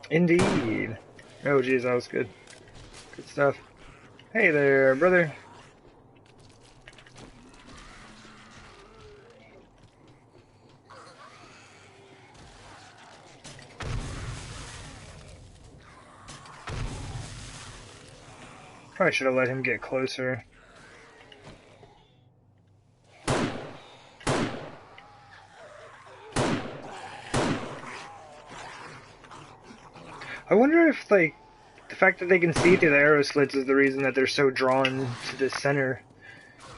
Indeed. Oh geez, that was good. Good stuff. Hey there, brother. Probably should have let him get closer. I wonder if, like, the fact that they can see through the arrow slits is the reason that they're so drawn to the center.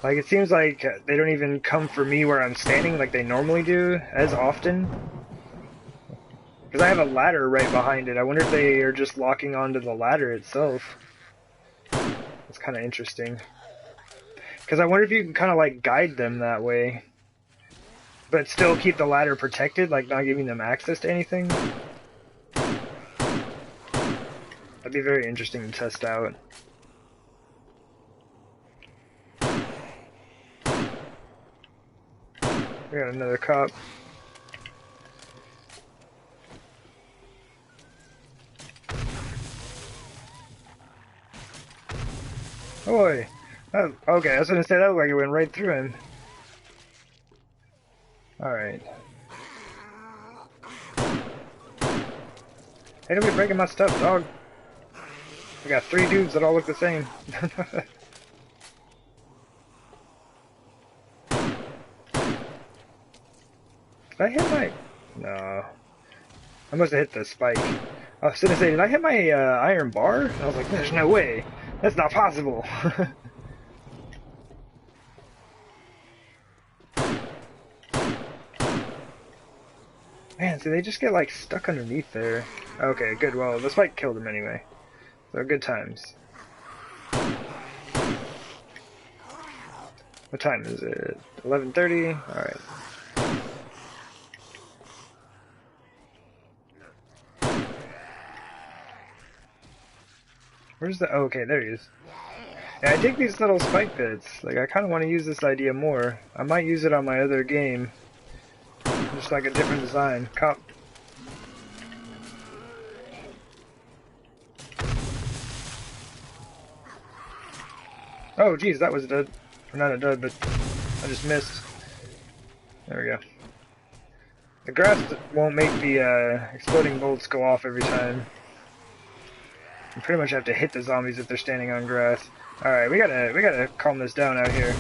Like, it seems like they don't even come for me where I'm standing like they normally do as often. Because I have a ladder right behind it. I wonder if they are just locking onto the ladder itself. That's kind of interesting. Because I wonder if you can kind of like guide them that way. But still keep the ladder protected, like not giving them access to anything. That'd be very interesting to test out. We got another cop. Oh boy. Oh, okay, I was gonna say that looked like it went right through him. Alright. Hey, don't be breaking my stuff, dog. I got 3 dudes that all look the same. Did I hit my... No. I must have hit the spike. I was gonna say, did I hit my iron bar? And I was like, there's no way. That's not possible. Man, so they just get like stuck underneath there. Okay, good. Well, the spike killed him anyway. So good times. What time is it? 11:30? Alright. Where's the... Oh, okay, there he is. Yeah, I dig these little spike pits. Like, I kind of want to use this idea more. I might use it on my other game. Just like a different design. Cop. Oh, geez, that was a dud. Or not a dud, but I just missed. There we go. The grass won't make the exploding bolts go off every time. You pretty much have to hit the zombies if they're standing on grass. Alright, we gotta calm this down out here.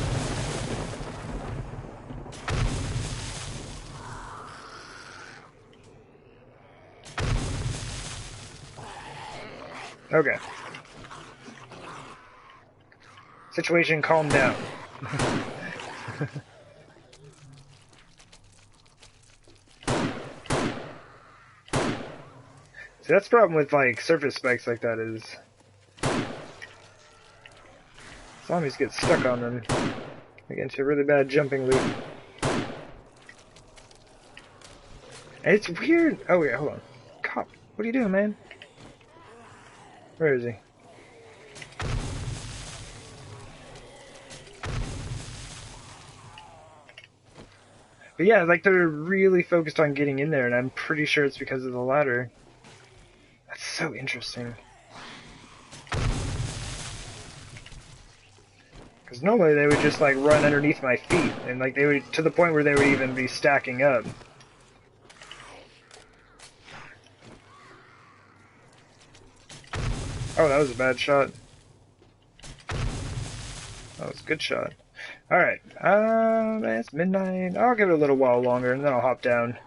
Okay. Situation calm down. See, that's the problem with like surface spikes like that is zombies get stuck on them. They get into a really bad jumping loop. And it's weird. Oh yeah, hold on. Cop, what are you doing, man? Where is he? But yeah, like they're really focused on getting in there, and I'm pretty sure it's because of the ladder. That's so interesting. Because normally they would just like run underneath my feet, and like they would, to the point where they would even be stacking up. Oh, that was a bad shot. That was a good shot. Alright, it's midnight. I'll give it a little while longer, and then I'll hop down.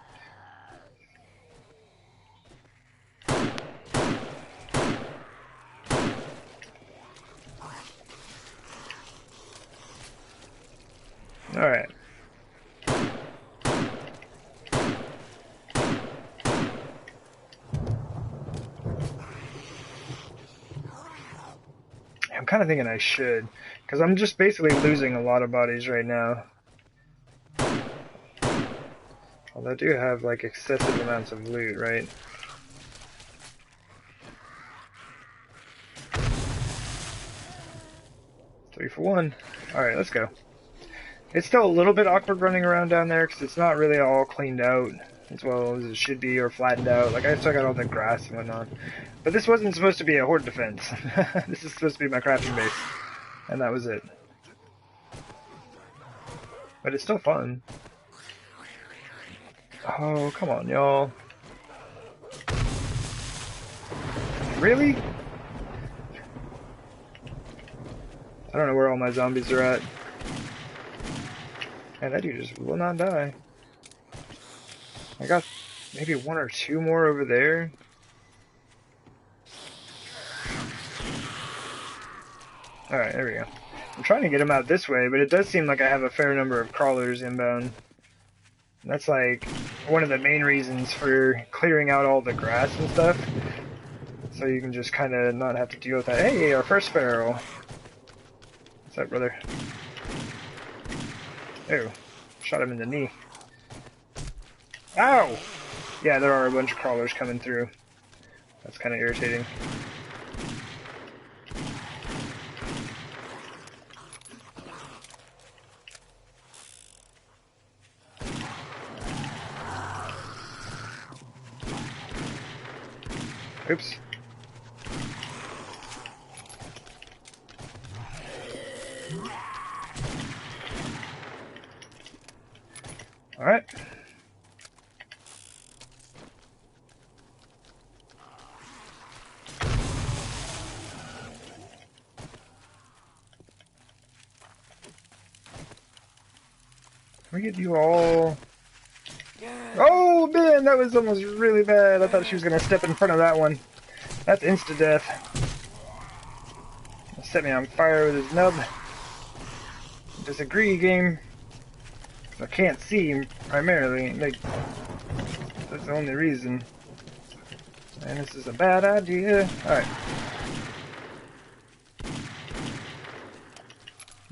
Alright. I'm kind of thinking I should, because I'm just basically losing a lot of bodies right now. Although I do have like excessive amounts of loot, right? Three for one. Alright, let's go. It's still a little bit awkward running around down there because it's not really all cleaned out as well as it should be or flattened out. Like, I still got all the grass and whatnot. But this wasn't supposed to be a horde defense. This is supposed to be my crafting base. And that was it. But it's still fun. Oh, come on, y'all. Really? I don't know where all my zombies are at. And that dude just will not die. I got maybe 1 or 2 more over there. Alright, there we go. I'm trying to get him out this way, but it does seem like I have a fair number of crawlers inbound. And that's like one of the main reasons for clearing out all the grass and stuff. So you can just kind of not have to deal with that. Hey, our first sparrow. What's up, brother? Ew. Shot him in the knee. Ow! Yeah, there are a bunch of crawlers coming through. That's kind of irritating. Oops. Alright. Can we get you all... Oh man, that was almost really bad. I thought she was going to step in front of that one. That's insta-death. Set me on fire with his nub. Disagree, game. I can't see, primarily. Like, that's the only reason. And this is a bad idea. Alright.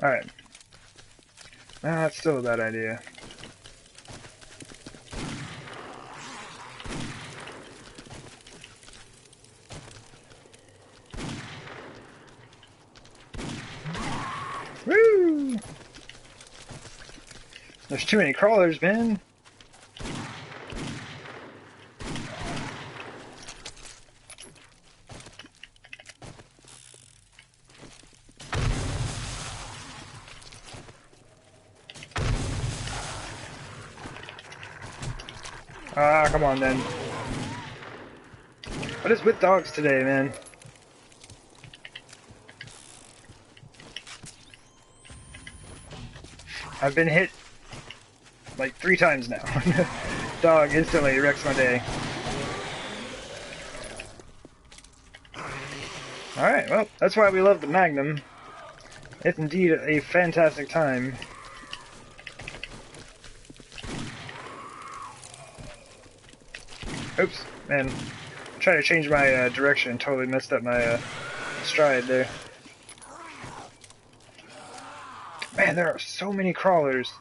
Alright. Nah, that's still a bad idea. Woo! There's too many crawlers, man. Ah, come on then. What is with dogs today, man? I've been hit like 3 times now. Dog instantly wrecks my day. Alright, well, that's why we love the Magnum. It's indeed a fantastic time. Oops, man. I tried to change my direction and totally messed up my stride there. Man, there are so many crawlers.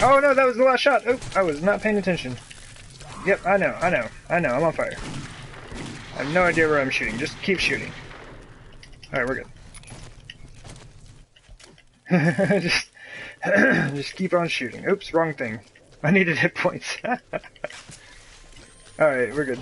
Oh no, that was the last shot! Oop, I was not paying attention. Yep, I know, I'm on fire. I have no idea where I'm shooting, just keep shooting. Alright, we're good. just keep on shooting. Oops, wrong thing. I needed hit points. Alright, we're good.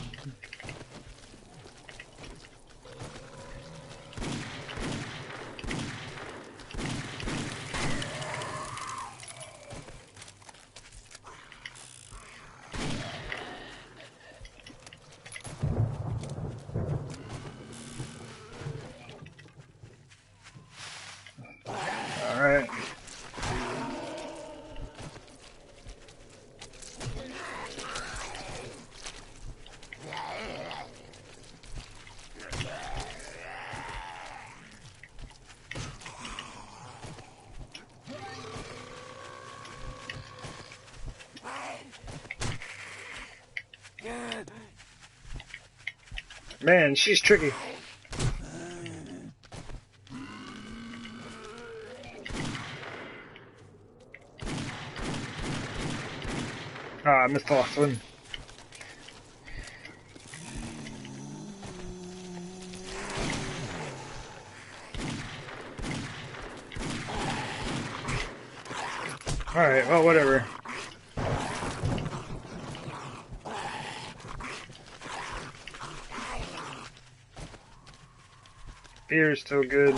Alright. Man, she's tricky. Ah, I missed the last one. Alright, well, whatever. Beer's still good.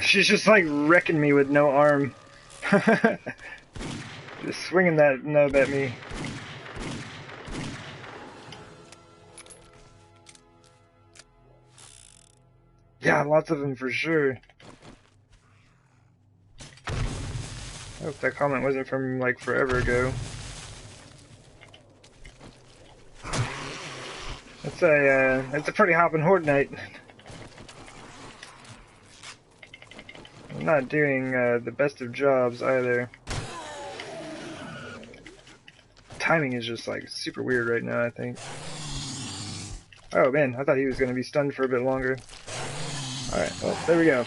She's just like wrecking me with no arm. Just Just swinging that nub at me. Yeah, lots of them for sure. I hope that comment wasn't from like forever ago. It's a pretty hopping Horde night. I'm not doing the best of jobs either. Timing is just like super weird right now, I think. Oh man, I thought he was going to be stunned for a bit longer. Alright, well, there we go.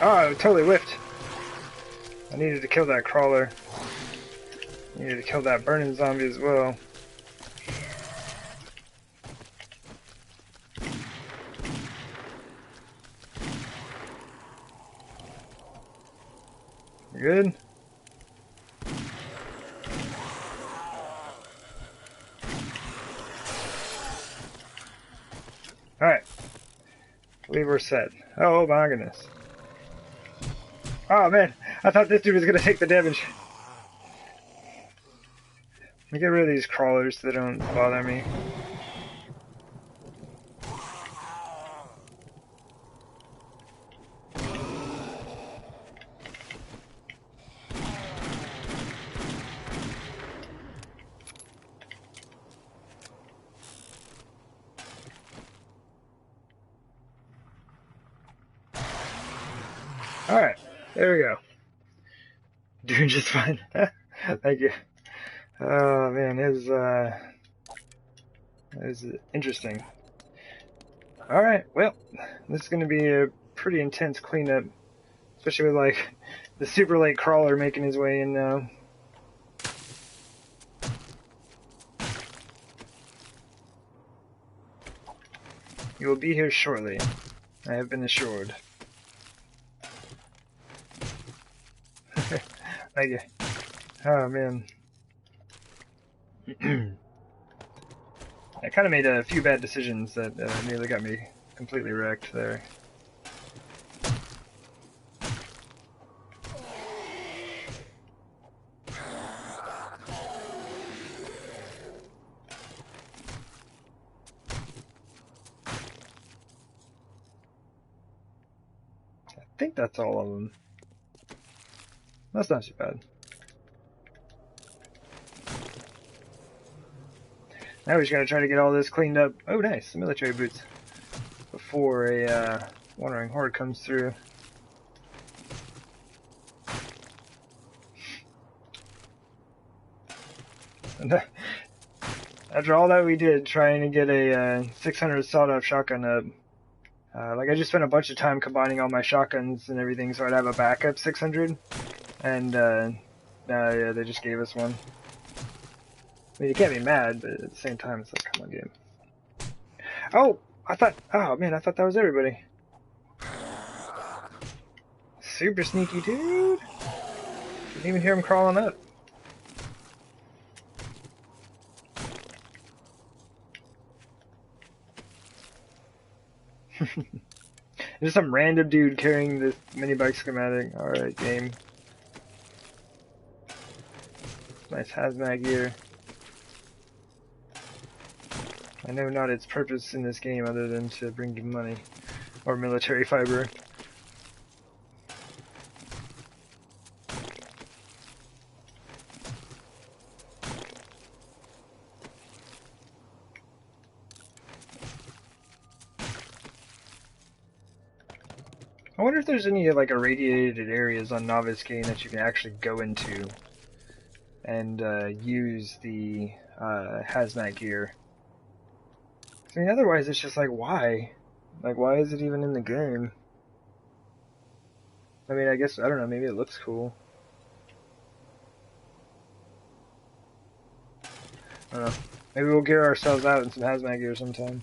Oh, I totally whiffed. I needed to kill that crawler. I needed to kill that burning zombie as well. You good? Alright. I believe we're set. Oh my goodness. Oh man, I thought this dude was gonna take the damage. Let me get rid of these crawlers so they don't bother me. Alright, there we go. Doing just fine. Thank you. Oh man, it was interesting. Alright, well, this is going to be a pretty intense cleanup. Especially with like the super late crawler making his way in now. You will be here shortly. I have been assured. Thank you. Oh man. I kind of made a few bad decisions that nearly got me completely wrecked there. I think that's all of them. That's not too bad. Now we're just gonna try to get all this cleaned up. Oh, nice, the military boots. Before a wandering horde comes through. And after all that we did trying to get a 600 sawed-off shotgun up, like I just spent a bunch of time combining all my shotguns and everything so I'd have a backup 600, and yeah, they just gave us one. I mean, you can't be mad, but at the same time, it's like, come on, game. Oh, oh man, I thought that was everybody. Super sneaky dude. Didn't even hear him crawling up. Just some random dude carrying this mini bike schematic. Alright, game. Nice hazmat gear. I know not its purpose in this game other than to bring you money or military fiber. I wonder if there's any like irradiated areas on Novice game that you can actually go into and use the hazmat gear. I mean, otherwise it's just like, why? Like, why is it even in the game? I mean, I guess, I don't know, maybe it looks cool. I don't know. Maybe we'll gear ourselves out in some hazmat gear sometime.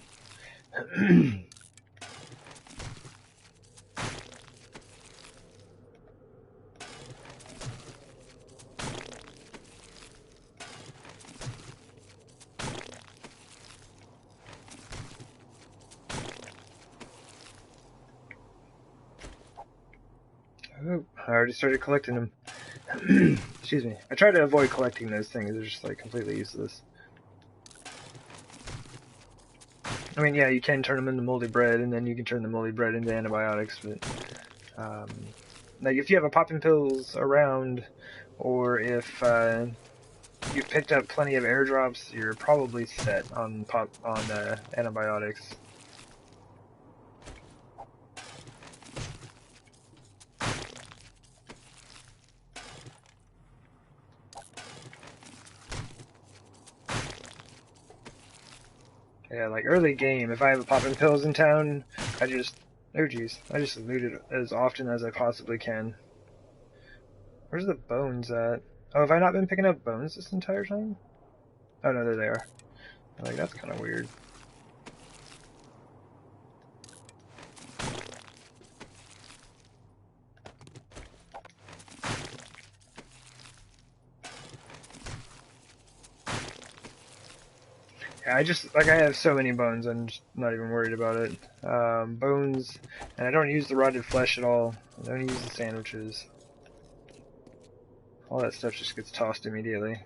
I already started collecting them. Excuse me. I try to avoid collecting those things. They're just like completely useless. I mean, yeah, you can turn them into moldy bread, and then you can turn the moldy bread into antibiotics, but like if you have a popping pills around, or if you've picked up plenty of airdrops, you're probably set on antibiotics. Yeah, like early game, if I have a popping pills in town, I just loot it as often as I possibly can. Where's the bones at? Oh, have I not been picking up bones this entire time? Oh no, there they are. Like, that's kind of weird. Yeah, I have so many bones, I'm just not even worried about it. Bones, and I don't use the rotted flesh at all. I don't use the sandwiches. All that stuff just gets tossed immediately.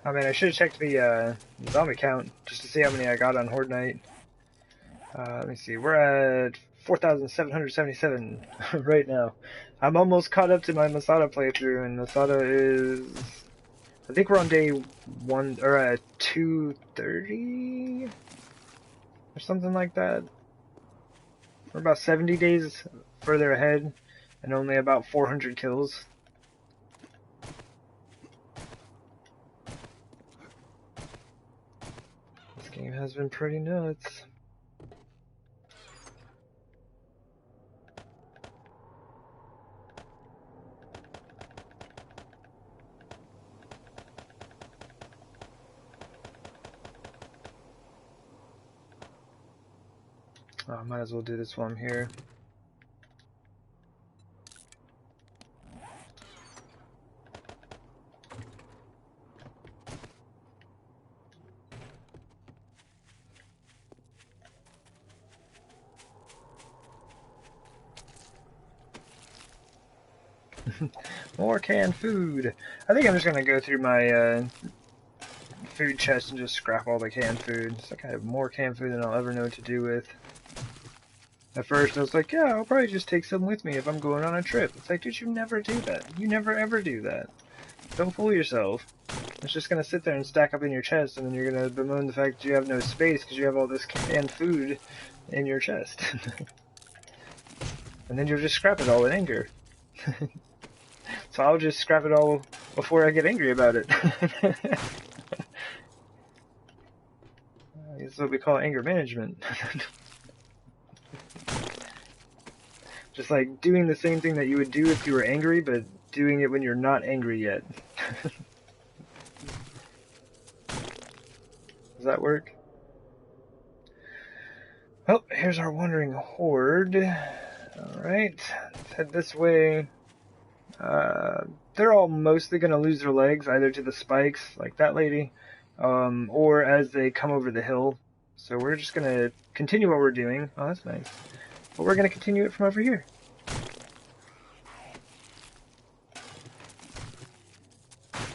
I mean, I should have checked the zombie count just to see how many I got on Horde Night. Let me see, we're at 4,777 right now. I'm almost caught up to my Masada playthrough, and Masada is... I think we're on day 1, or 230? Or something like that. We're about 70 days further ahead, and only about 400 kills. This game has been pretty nuts. Oh, I might as well do this while I'm here. More canned food. I think I'm just gonna go through my food chest and just scrap all the canned food. It's like I have more canned food than I'll ever know what to do with. At first I was like, yeah, I'll probably just take some with me if I'm going on a trip. It's like, dude, you never do that. You never ever do that. Don't fool yourself. It's just gonna sit there and stack up in your chest, and then you're gonna bemoan the fact that you have no space because you have all this canned food in your chest. And then you'll just scrap it all in anger. So I'll just scrap it all before I get angry about it. It's what we call anger management. Just like doing the same thing that you would do if you were angry, but doing it when you're not angry yet. Does that work? Well, here's our wandering horde. Alright, let's head this way. They're all mostly going to lose their legs, either to the spikes, like that lady, or as they come over the hill. So we're just going to continue what we're doing. Oh, that's nice. But we're going to continue it from over here.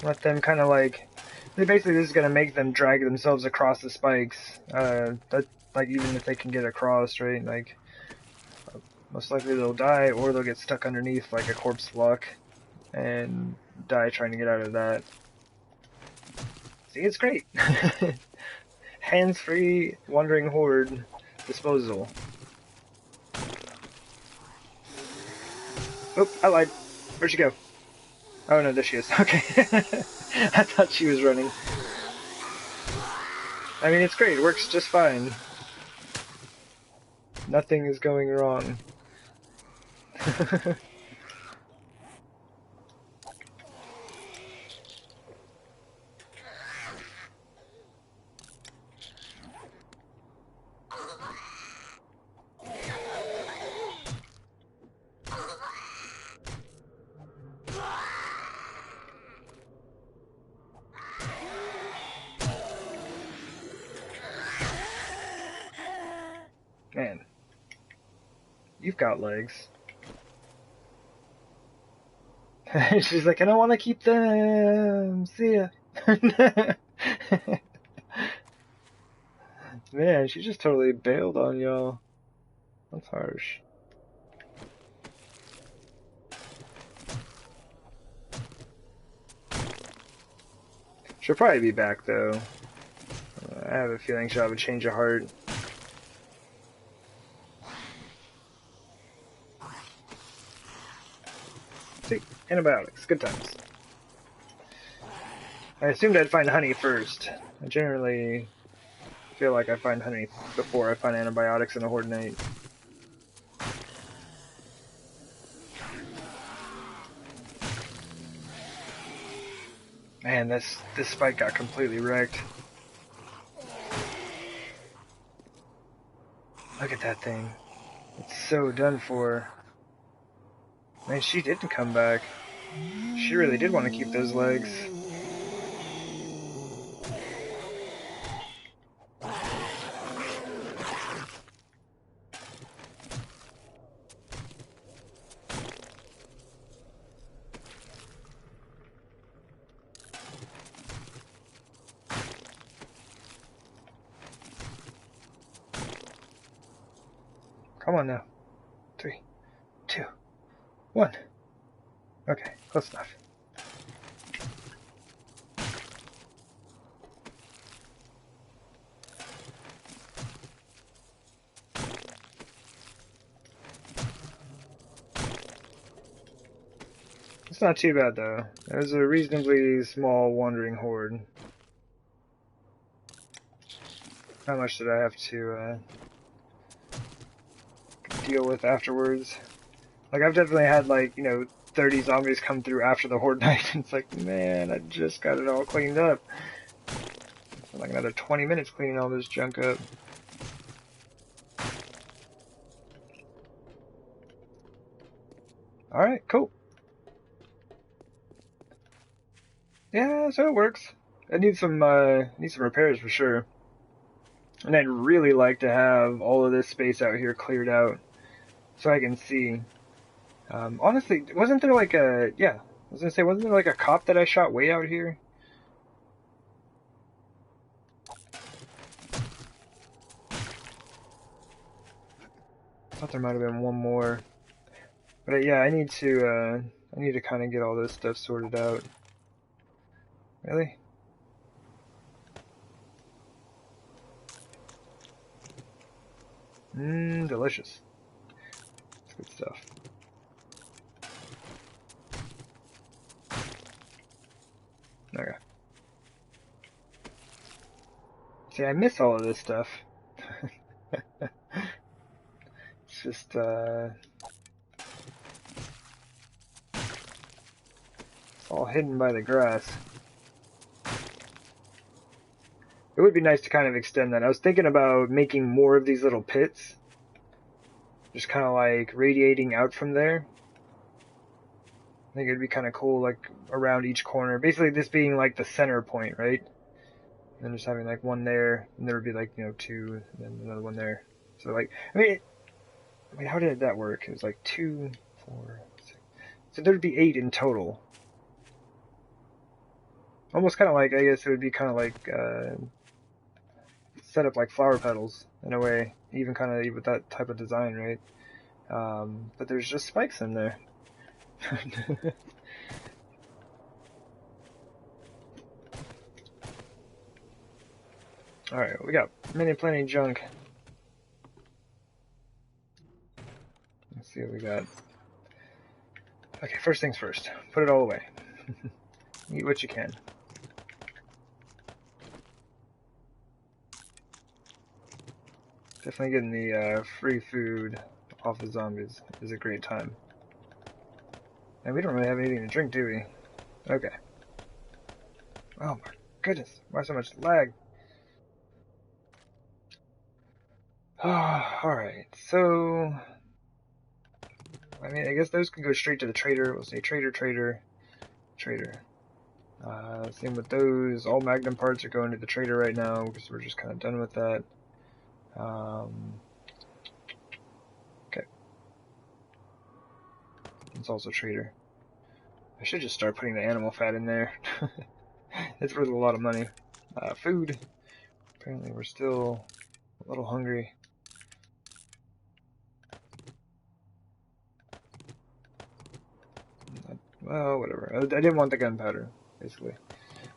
Let them kind of like... Basically, this is going to make them drag themselves across the spikes. Like, even if they can get across, right? Like, most likely they'll die, or they'll get stuck underneath like a corpse block and die trying to get out of that. See, it's great. Hands-free wandering horde disposal. Oop, I lied. Where'd she go? Oh no, there she is. Okay. I thought she was running. I mean, it's great. It works just fine. Nothing is going wrong. Man, you've got legs. She's like, I don't want to keep them. See ya. Man, she just totally bailed on y'all. That's harsh. She'll probably be back, though. I have a feeling she'll have a change of heart. See, antibiotics. Good times. I assumed I'd find honey first. I generally feel like I find honey before I find antibiotics in a Horde night. Man, this spike got completely wrecked. Look at that thing. It's so done for. Man, she didn't come back. She really did want to keep those legs. Come on now. 3, 2, 1. Okay, close enough. It's not too bad though. It was a reasonably small wandering horde. How much did I have to deal with afterwards? Like, I've definitely had, like, 30 zombies come through after the horde night, and it's like, man, I just got it all cleaned up. It's like another 20 minutes cleaning all this junk up. Alright, cool. Yeah, so it works. I need some repairs for sure. And I'd really like to have all of this space out here cleared out so I can see. Honestly, wasn't there like a, yeah, I was gonna say, wasn't there like a cop that I shot way out here? I thought there might have been one more. But yeah, I need to kind of get all this stuff sorted out. Really? Delicious. That's good stuff. Okay. See, I miss all of this stuff. It's just, it's all hidden by the grass. It would be nice to kind of extend that. I was thinking about making more of these little pits. Just kind of like radiating out from there. I think it'd be kind of cool, like, around each corner. Basically, this being like the center point, right? And then just having like one there, and there would be like, 2, and then another one there. So like, I mean, how did that work? It was like 2, 4, 6. So there'd be 8 in total. Almost kind of like, I guess it would be kind of like, set up like flower petals in a way, even kind of with that type of design, right? But there's just spikes in there. Alright, we got plenty junk. Let's see what we got. Okay, first things first. Put it all away. Eat what you can. Definitely getting the free food off the zombies is a great time. And we don't really have anything to drink, do we? Okay. Oh my goodness, why so much lag? Alright, so... I mean, I guess those can go straight to the trader. We'll say trader. Same with those. All Magnum parts are going to the trader right now because we're just kind of done with that. It's also trader. I should just start putting the animal fat in there. It's worth a lot of money. Food. Apparently we're still a little hungry. Well, whatever. I didn't want the gunpowder, basically.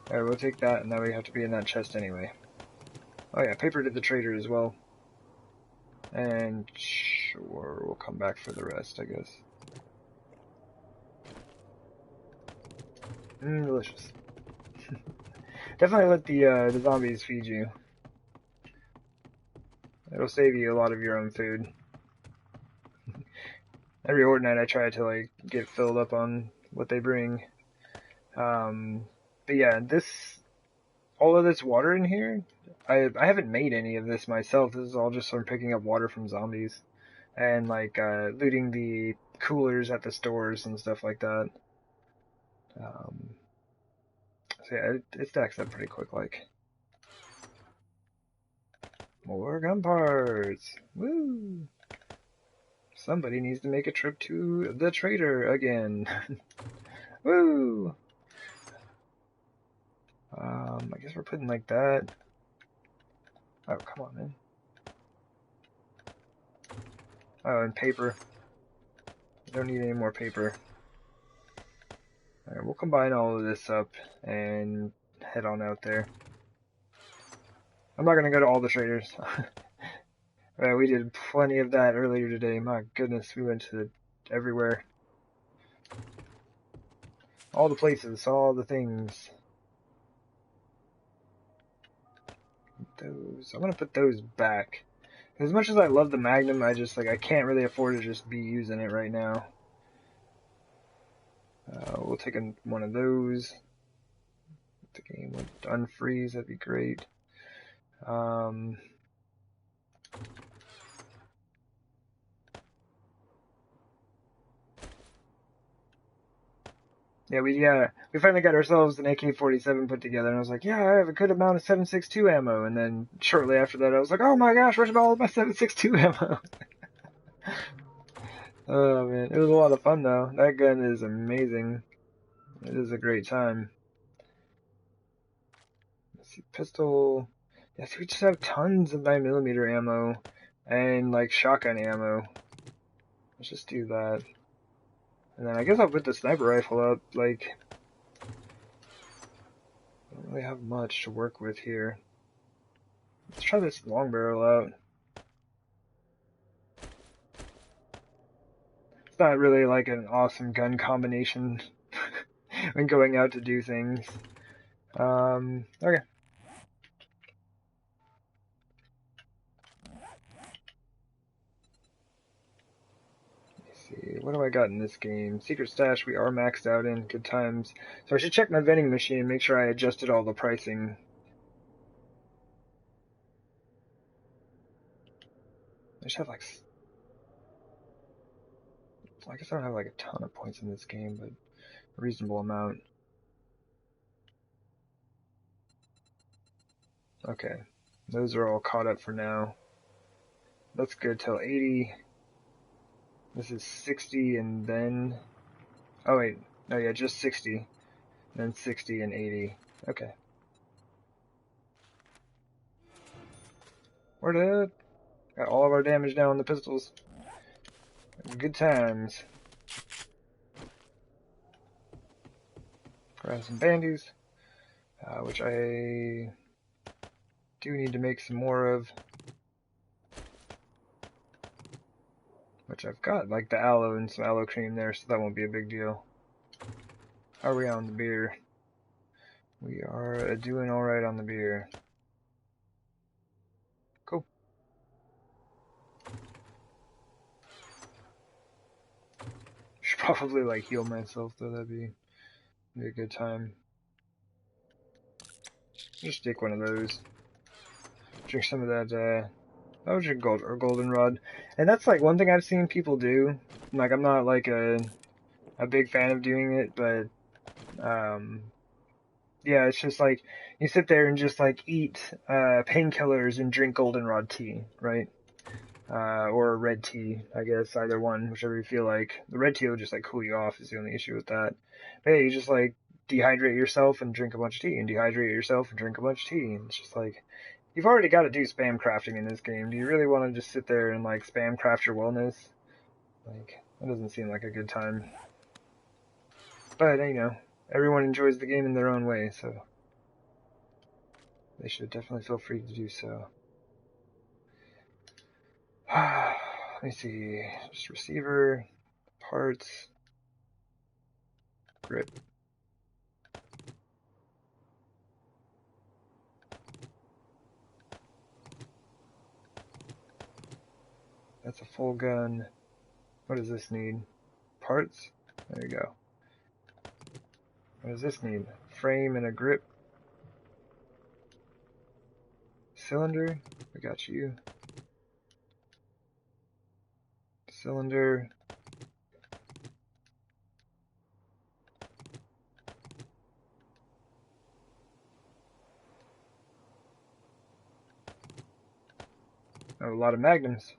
Alright, we'll take that, and now we have to be in that chest anyway. Oh yeah, paper to the trader as well. And sure, we'll come back for the rest, I guess. Delicious. Definitely let the zombies feed you. It'll save you a lot of your own food. Every Horde night I try to like get filled up on what they bring. But yeah, all of this water in here, I haven't made any of this myself. This is all just from picking up water from zombies and like looting the coolers at the stores and stuff like that. So yeah, it stacks up pretty quick. Like more gun parts. Woo! Somebody needs to make a trip to the trader again. Woo! I guess we're putting like that. Oh, come on, man. Oh, and paper. Don't need any more paper. Alright, we'll combine all of this up and head on out there. I'm not gonna go to all the traders. We did plenty of that earlier today. My goodness, we went to everywhere. All the places, all the things. Those, I'm gonna put those back. As much as I love the Magnum, I can't really afford to just be using it right now. We'll take one of those. If the game would unfreeze, that'd be great. Yeah, we finally got ourselves an AK-47 put together, and I was like, yeah, I have a good amount of 7.62 ammo. And then shortly after that, I was like, oh my gosh, where's all of my 7.62 ammo? Oh man, it was a lot of fun though. That gun is amazing. It is a great time. Let's see, pistol. Yes, we just have tons of 9mm ammo and like shotgun ammo. Let's just do that. And then I guess I'll put the sniper rifle up. Like, I don't really have much to work with here. Let's try this long barrel out. It's not really like an awesome gun combination when going out to do things. Okay. See, what do I got in this game? Secret stash we are maxed out in. Good times. So I should check my vending machine and make sure I adjusted all the pricing. I just have like, I guess I don't have like a ton of points in this game, but a reasonable amount. Okay, those are all caught up for now. That's good till 80. This is 60 and then, oh wait, no, yeah, just 60, then 60 and 80. Okay. We're dead. Got all of our damage now on the pistols. Good times. Grab some bandies, which I do need to make some more of. Which I've got, like the aloe and some aloe cream there, so that won't be a big deal. How are we on the beer? We are doing alright on the beer. Cool. Should probably like heal myself though, that'd be a good time. Just take one of those. Drink some of that, I would drink goldenrod. And that's like one thing I've seen people do. Like I'm not like a big fan of doing it, but yeah, it's just like you sit there and just like eat painkillers and drink goldenrod tea, right? or a red tea, I guess, either one, whichever you feel like. The red tea will just like cool you off is the only issue with that. But yeah, you just like dehydrate yourself and drink a bunch of tea, and dehydrate yourself and drink a bunch of tea, and it's just like, you've already got to do spam crafting in this game. Do you really want to just sit there and like spam craft your wellness? Like, that doesn't seem like a good time. But, you know, everyone enjoys the game in their own way, so they should definitely feel free to do so. Let me see. Just receiver, parts, grip. That's a full gun. What does this need? Parts? There you go. What does this need? Frame and a grip. Cylinder. I got you. Cylinder. Oh, a lot of magnums.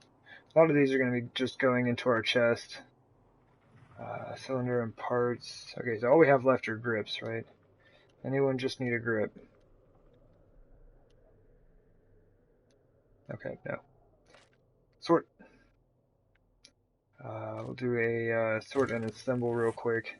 A lot of these are going to be just going into our chest. Cylinder and parts. Okay, so all we have left are grips, right? Anyone just need a grip? Okay, no. Sort. We'll do a sort and assemble real quick.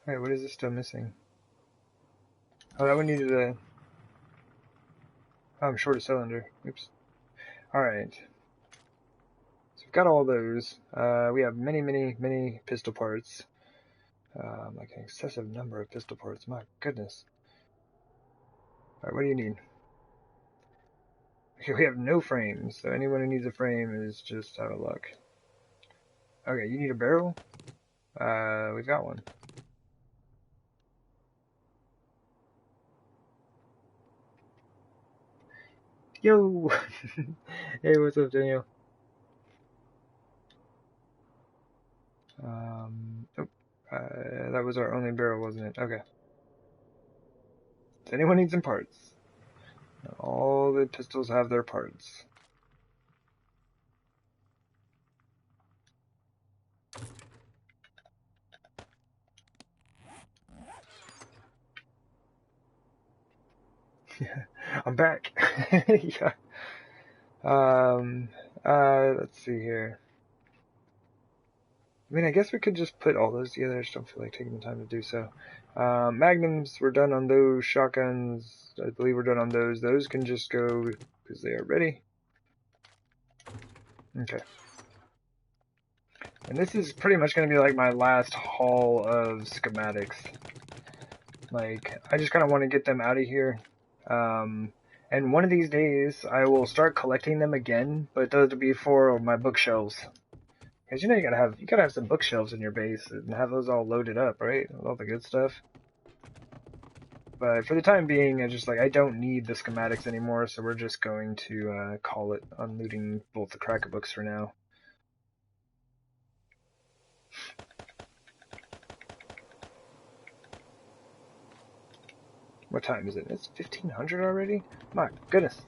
Alright, what is this still missing? Oh, that one needed a... Oh, I'm short a cylinder. Oops. Alright. So we've got all those. We have many pistol parts. Like an excessive number of pistol parts. My goodness. Alright, what do you need? Okay, we have no frames, so anyone who needs a frame is just out of luck. Okay, you need a barrel? We've got one. Yo! Hey, what's up, Daniel? That was our only barrel, wasn't it? Okay. Does anyone need some parts? All the pistols have their parts. I'm back. Yeah. Let's see here. I mean, I guess we could just put all those together. I just don't feel like taking the time to do so. Magnums, we're done on those. Shotguns, I believe we're done on those. Those can just go because they are ready. Okay. And this is pretty much going to be like my last haul of schematics. Like, I just kind of want to get them out of here. And one of these days, I will start collecting them again, but those will be for my bookshelves. Because you know you gotta have some bookshelves in your base and have those all loaded up, right? With all the good stuff. But for the time being, I don't need the schematics anymore, so we're just going to call it on looting both the Cracker books for now. What time is it? It's 1500 already? My goodness.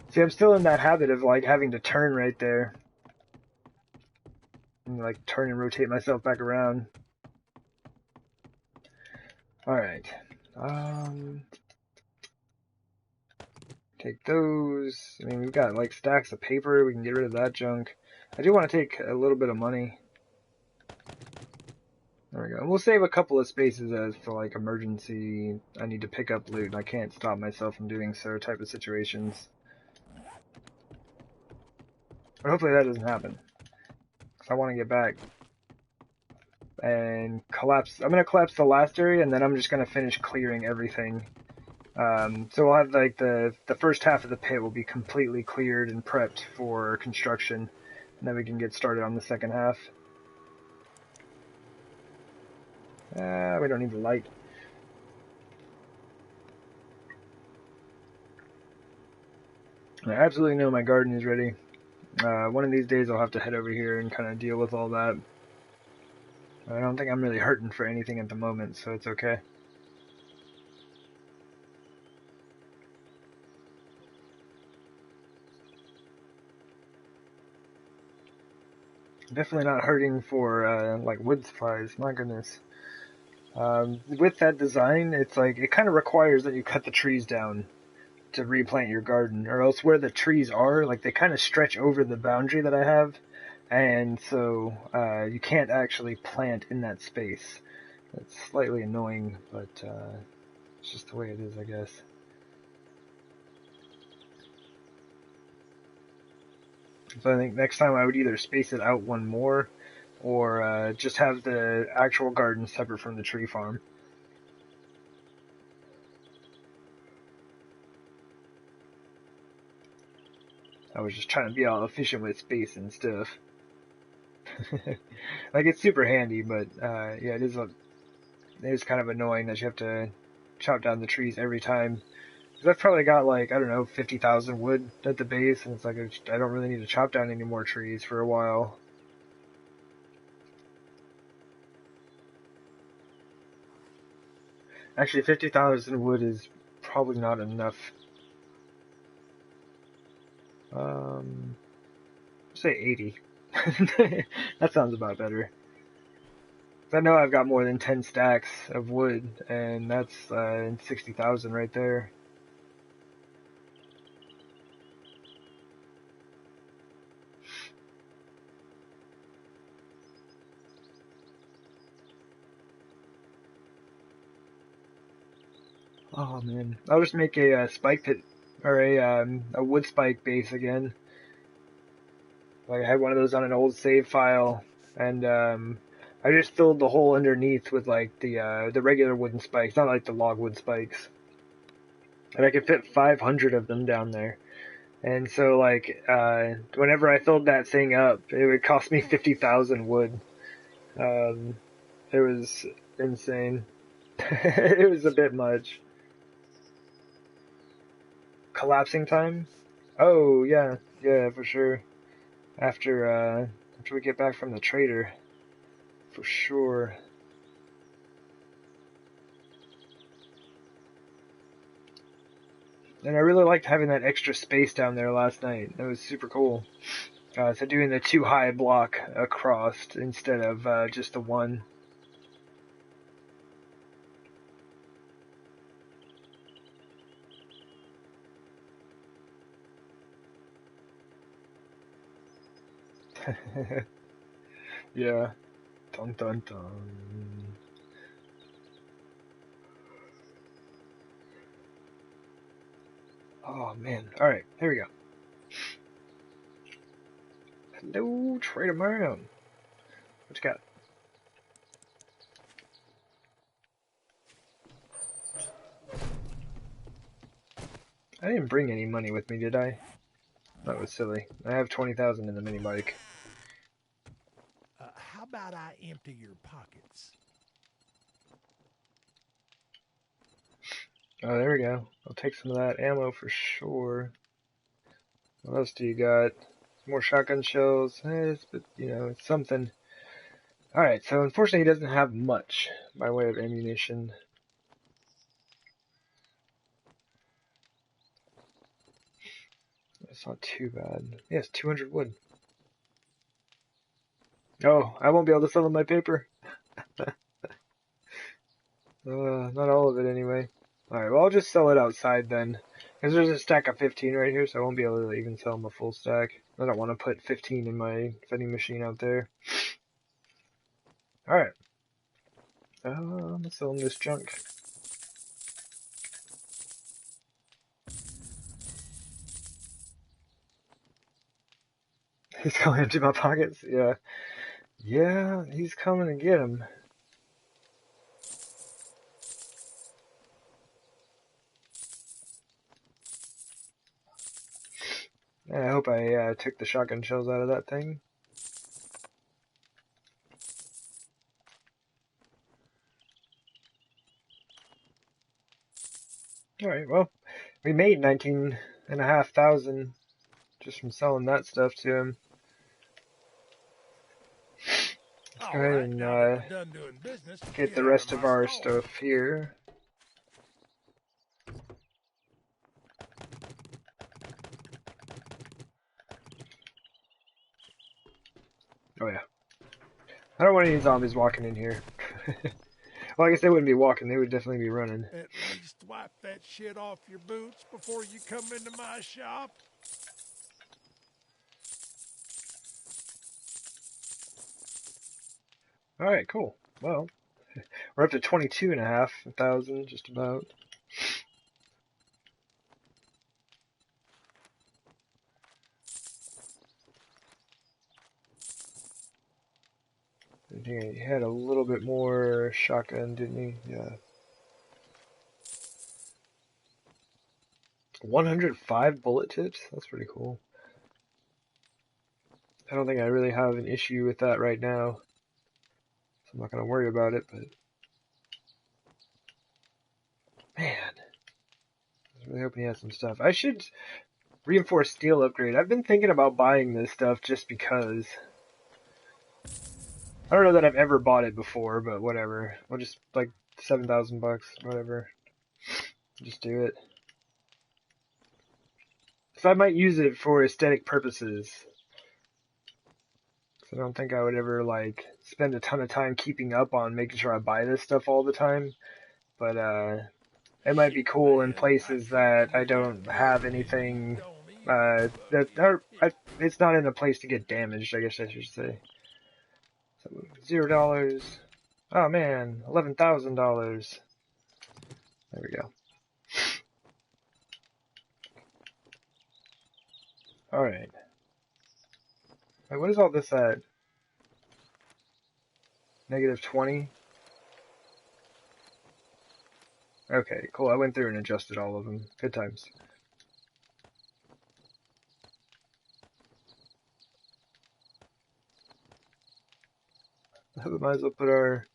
See, I'm still in that habit of like having to turn right there. And like turn and rotate myself back around. Alright. Take those. I mean, we've got like stacks of paper. We can get rid of that junk. I do want to take a little bit of money. There we go. And we'll save a couple of spaces as for like emergency, I need to pick up loot and I can't stop myself from doing so type of situations. But hopefully that doesn't happen. Because I want to get back and collapse. I'm going to collapse the last area and then I'm just going to finish clearing everything. So we'll have like the first half of the pit will be completely cleared and prepped for construction. and then we can get started on the second half. We don't need the light. I absolutely know my garden is ready. One of these days I'll have to head over here and kind of deal with all that. I don't think I'm really hurting for anything at the moment, so it's okay. Definitely not hurting for like wood supplies, my goodness. With that design, it's like it kind of requires that you cut the trees down to replant your garden, or else where the trees are, like they kind of stretch over the boundary that I have, and so you can't actually plant in that space. It's slightly annoying, but it's just the way it is, I guess. So I think next time I would either space it out one more, or just have the actual garden separate from the tree farm. I was just trying to be all efficient with space and stuff. Like, it's super handy, but yeah, it is kind of annoying that you have to chop down the trees every time. Because I've probably got, like, I don't know, 50,000 wood at the base, and it's like I don't really need to chop down any more trees for a while. Actually, 50,000 wood is probably not enough. Say 80. That sounds about better. I know I've got more than 10 stacks of wood, and that's 60,000 right there. Oh man, I'll just make a spike pit or a wood spike base again. Like I had one of those on an old save file, and I just filled the hole underneath with like the regular wooden spikes, not like the logwood spikes. And I could fit 500 of them down there. And so like whenever I filled that thing up, it would cost me 50,000 wood. It was insane. It was a bit much. Collapsing time? Oh yeah, yeah, for sure. After we get back from the trader, for sure. And I really liked having that extra space down there last night. That was super cool. So doing the 2 high block across instead of just the one. Yeah. Dun dun dun. Oh man. Alright, here we go. Hello, Trader Man. What you got? I didn't bring any money with me, did I? That was silly. I have 20,000 in the mini bike. How about I empty your pockets? Oh, there we go. I'll take some of that ammo for sure. What else do you got? More shotgun shells. But, you know, it's something. Alright, so unfortunately he doesn't have much by way of ammunition. It's not too bad. Yes, 200 wood. Oh, I won't be able to sell him my paper. Not all of it anyway. Alright, well I'll just sell it outside then. Because there's a stack of 15 right here, so I won't be able to even sell him a full stack. I don't want to put 15 in my vending machine out there. Alright. I'm selling this junk. He's coming empty my pockets? Yeah. Yeah, he's coming to get him. I hope I took the shotgun shells out of that thing. Alright, well, we made 19,500 just from selling that stuff to him. Let's go All ahead right, and now that we're done doing business, get the get out of rest my of our store. stuff here. Oh yeah. I don't want any zombies walking in here. Well, I guess they wouldn't be walking, they would definitely be running. At least wipe that shit off your boots before you come into my shop. Alright, cool. Well, we're up to 22,500, just about. He had a little bit more shotgun, didn't he? Yeah. 105 bullet tips? That's pretty cool. I don't think I really have an issue with that right now. So I'm not going to worry about it, but... Man. I was really hoping he had some stuff. I should reinforced steel upgrade. I've been thinking about buying this stuff just because. I don't know that I've ever bought it before, but whatever. We'll just, like, 7,000 bucks, whatever. Just do it. So I might use it for aesthetic purposes. I don't think I would ever, like, spend a ton of time keeping up on making sure I buy this stuff all the time. But, it might be Shit, cool in man, I places treat that I you that don't have good and you anything, don't even that fucking are, hit. it's not in a place to get damaged, I guess I should say. So, $0. Oh man, $11,000. There we go. Alright. Wait, what is all this at? -20? Okay, cool. I went through and adjusted all of them. Good times. We might as well put our...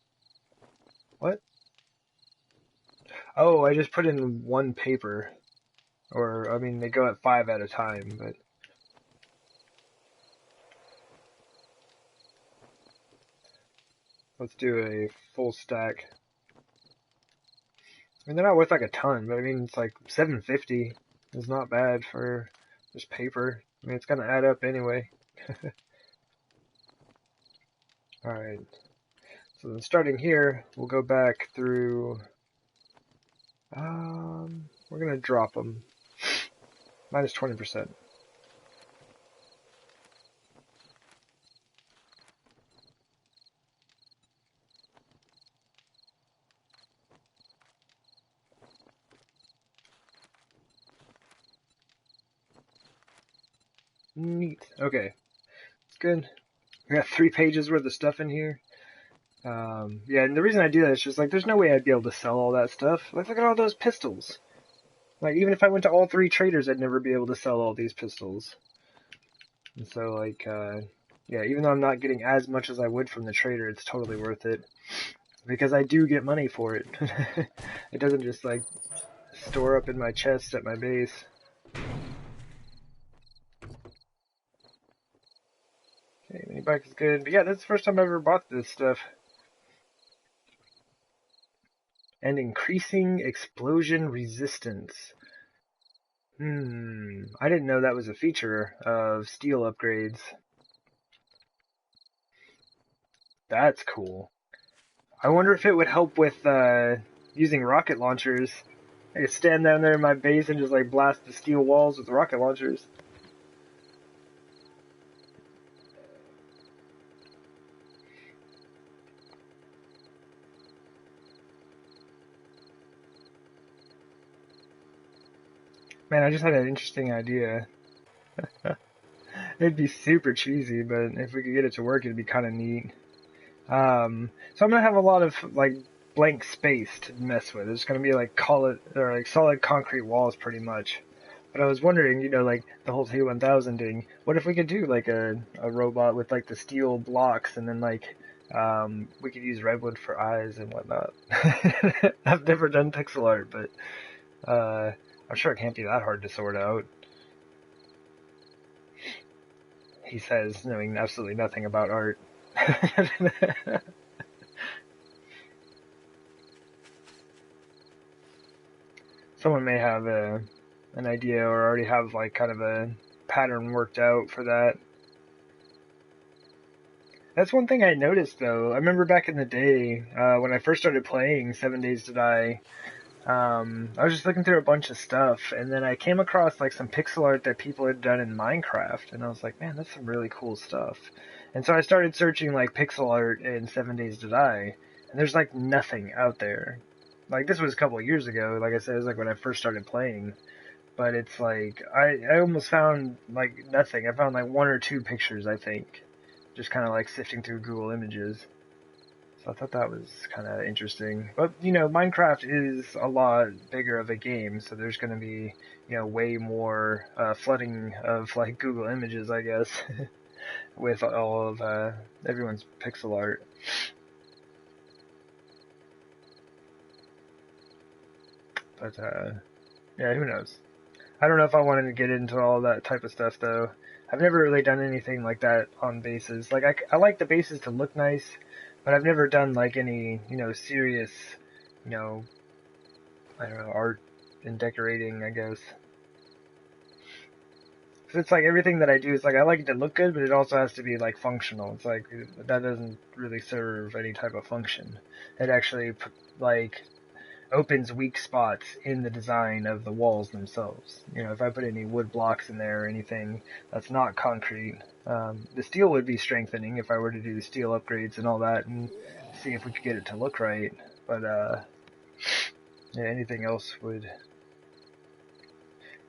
What? Oh, I just put in one paper. Or, I mean, they go at 5 at a time, but... Let's do a full stack. I mean, they're not worth like a ton, but I mean, it's like $7.50 is not bad for just paper. I mean, it's gonna add up anyway. Alright. So then starting here, we'll go back through... we're gonna drop them. Minus 20%. Neat. Okay. It's good. We got 3 pages worth of stuff in here. Yeah, and the reason I do that is just like, there's no way I'd be able to sell all that stuff. Like, look at all those pistols. Like, even if I went to all 3 traders, I'd never be able to sell all these pistols. And so, like, yeah, even though I'm not getting as much as I would from the trader, it's totally worth it. Because I do get money for it. It doesn't just, like, store up in my chest at my base. Okay, mini bike is good. But yeah, that's the first time I ever bought this stuff. And increasing explosion resistance. I didn't know that was a feature of steel upgrades. That's cool. I wonder if it would help with using rocket launchers. I could stand down there in my base and just like blast the steel walls with rocket launchers. Man, I just had an interesting idea. It'd be super cheesy, but if we could get it to work, it'd be kind of neat. So I'm gonna have a lot of like blank space to mess with. It's gonna be like solid concrete walls, pretty much. But I was wondering, you know, like the whole T1000 thing. What if we could do like a robot with like the steel blocks, and then like we could use redwood for eyes and whatnot. I've never done pixel art, but I'm sure it can't be that hard to sort out. He says, knowing absolutely nothing about art. Someone may have an idea or already have like kind of a pattern worked out for that. That's one thing I noticed though. I remember back in the day when I first started playing 7 Days to Die. I was just looking through a bunch of stuff, and then I came across like some pixel art that people had done in Minecraft, and I was like, man, that's some really cool stuff. And so I started searching like pixel art in 7 Days to Die, and there's like nothing out there. Like this was a couple of years ago. Like I said, it was like when I first started playing. But it's like I almost found like nothing. I found like one or two pictures, I think, just kind of like sifting through Google Images. So I thought that was kind of interesting. But, you know, Minecraft is a lot bigger of a game, so there's going to be, you know, way more flooding of, like, Google Images, I guess, with all of everyone's pixel art. But, yeah, who knows? I don't know if I wanted to get into all that type of stuff, though. I've never really done anything like that on bases. Like, I like the bases to look nice, but I've never done, like, any, you know, serious, you know, I don't know, art and decorating, I guess. So it's like everything that I do is like I like it to look good, but it also has to be like functional. It's like that doesn't really serve any type of function. It actually like opens weak spots in the design of the walls themselves. You know, if I put any wood blocks in there or anything that's not concrete, the steel would be strengthening if I were to do the steel upgrades and all that and see if we could get it to look right. But yeah, anything else would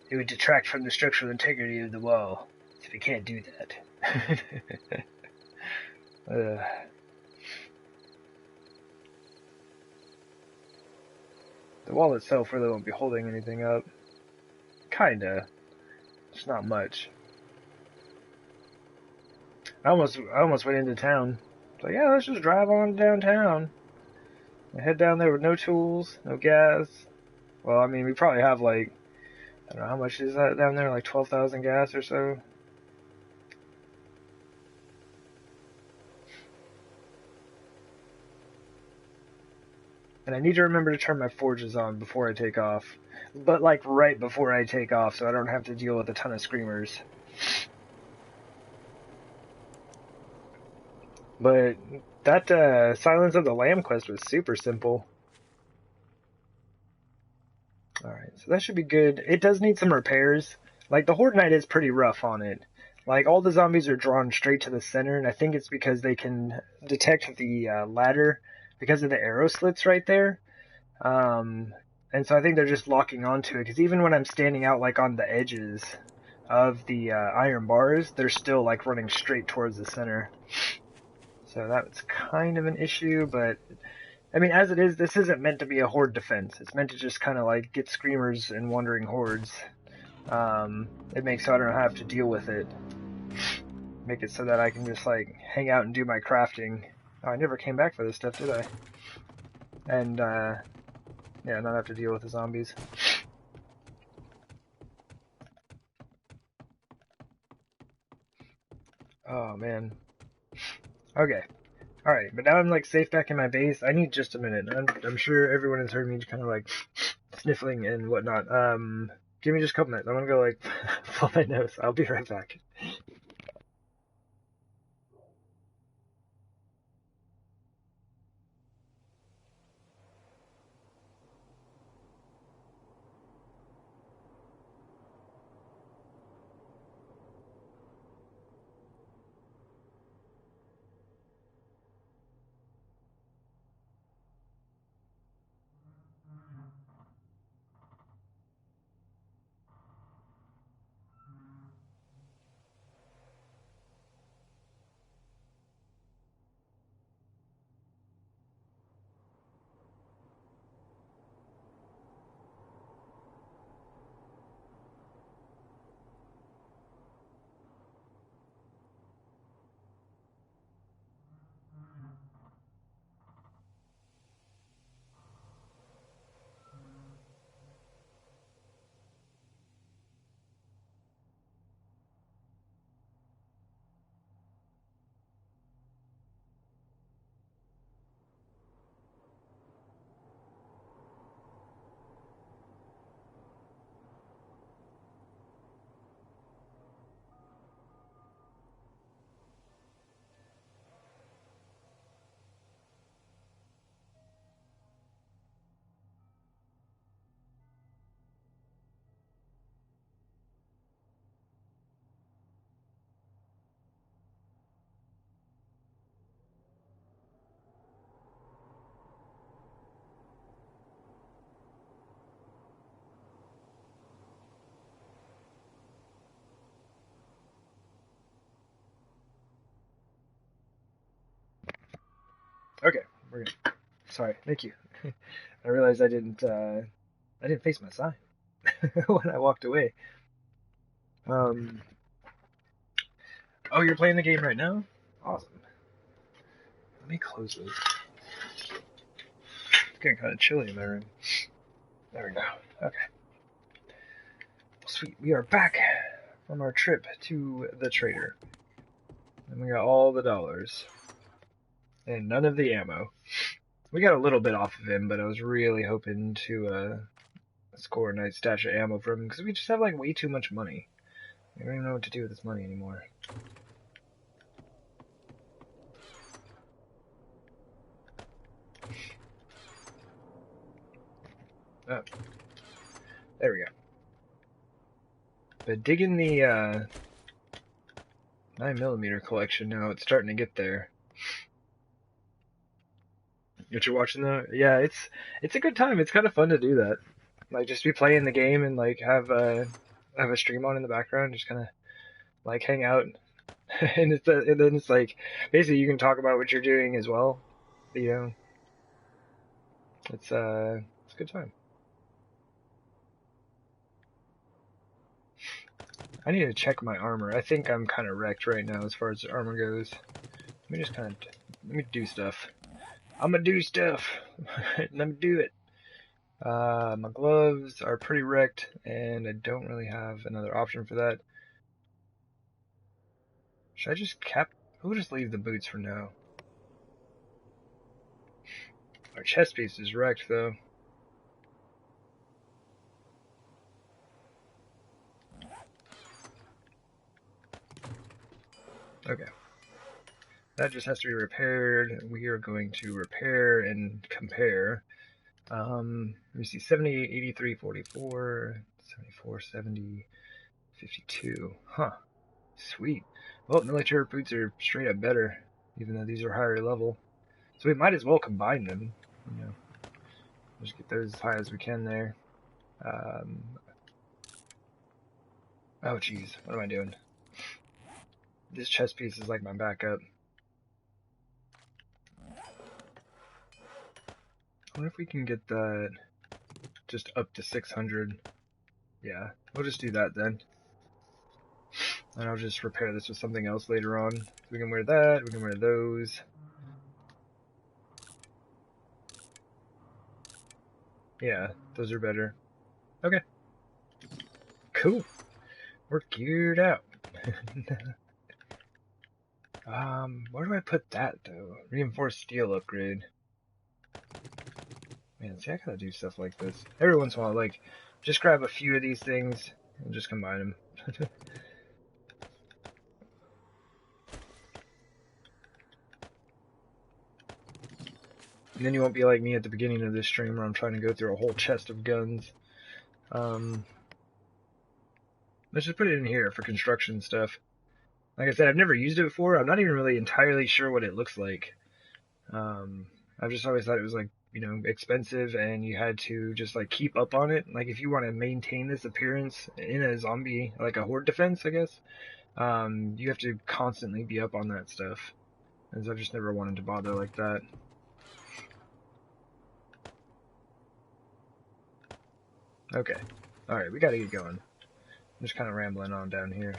it would detract from the structural integrity of the wall. So we can't do that. uh, the wall itself really won't be holding anything up. Kinda. It's not much. I almost went into town. It's like, yeah, let's just drive on downtown. I head down there with no tools, no gas. Well, I mean, we probably have like, I don't know, how much is that down there? Like 12,000 gas or so? And I need to remember to turn my forges on before I take off. But like right before I take off, so I don't have to deal with a ton of screamers. But that Silence of the Lamb quest was super simple. Alright, so that should be good. It does need some repairs. Like, the Horde Knight is pretty rough on it. Like, all the zombies are drawn straight to the center, and I think it's because they can detect the ladder because of the arrow slits right there. Um, and so I think they're just locking onto it, because even when I'm standing out, like, on the edges of the iron bars, they're still, like, running straight towards the center. So that's kind of an issue, but I mean, as it is, this isn't meant to be a horde defense. It's meant to just kind of like get screamers and wandering hordes. It makes so I don't have to deal with it. Make it so that I can just like hang out and do my crafting. Oh, I never came back for this stuff, did I? And yeah, not have to deal with the zombies. Oh man. Okay. All right, but now I'm like safe back in my base. I need just a minute. I'm sure everyone has heard me kind of like sniffling and whatnot. Give me just a couple minutes. I'm gonna go like blow my nose. I'll be right back. Okay, we're good. Sorry, thank you. I realized I didn't face my sign when I walked away. Um, oh, you're playing the game right now? Awesome. Let me close this. It's getting kind of chilly in my room. There we go. Okay. Sweet. We are back from our trip to the trader. And we got all the dollars. And none of the ammo. We got a little bit off of him, but I was really hoping to score a nice stash of ammo from him, because we just have like way too much money. I don't even know what to do with this money anymore. Oh, there we go. But digging the 9mm collection now, it's starting to get there. What you're watching though? Yeah, it's a good time. It's kind of fun to do that. Like just be playing the game and like have a stream on in the background, just kind of like hang out, and and then it's like basically you can talk about what you're doing as well. You know, it's a good time. I need to check my armor. I think I'm kind of wrecked right now as far as armor goes. Let me just kind of let me do stuff. I'm gonna do stuff. Let me do it. My gloves are pretty wrecked, and I don't really have another option for that. Should I just cap? We'll just leave the boots for now. Our chest piece is wrecked, though. Okay. That just has to be repaired. We are going to repair and compare. Let me see, 70, 83, 44, 74, 70, 52. Huh. Sweet. Well, military boots are straight up better, even though these are higher level. So we might as well combine them. You know, just get those as high as we can there. Oh, geez. What am I doing? This chest piece is like my backup. I wonder if we can get that just up to 600. Yeah, we'll just do that then. And I'll just repair this with something else later on. We can wear that, we can wear those. Yeah, those are better. Okay. Cool. We're geared out. Where do I put that though? Reinforced steel upgrade. Man, see, I gotta do stuff like this. Every once in a while, like, just grab a few of these things and just combine them. And then you won't be like me at the beginning of this stream where I'm trying to go through a whole chest of guns. Let's just put it in here for construction stuff. Like I said, I've never used it before. I'm not even really entirely sure what it looks like. I've just always thought it was like, you know, expensive and you had to just like keep up on it. Like if you want to maintain this appearance in a zombie, like a horde defense, I guess, you have to constantly be up on that stuff. And so I've just never wanted to bother like that. Okay. Alright, we gotta get going. I'm just kind of rambling on down here.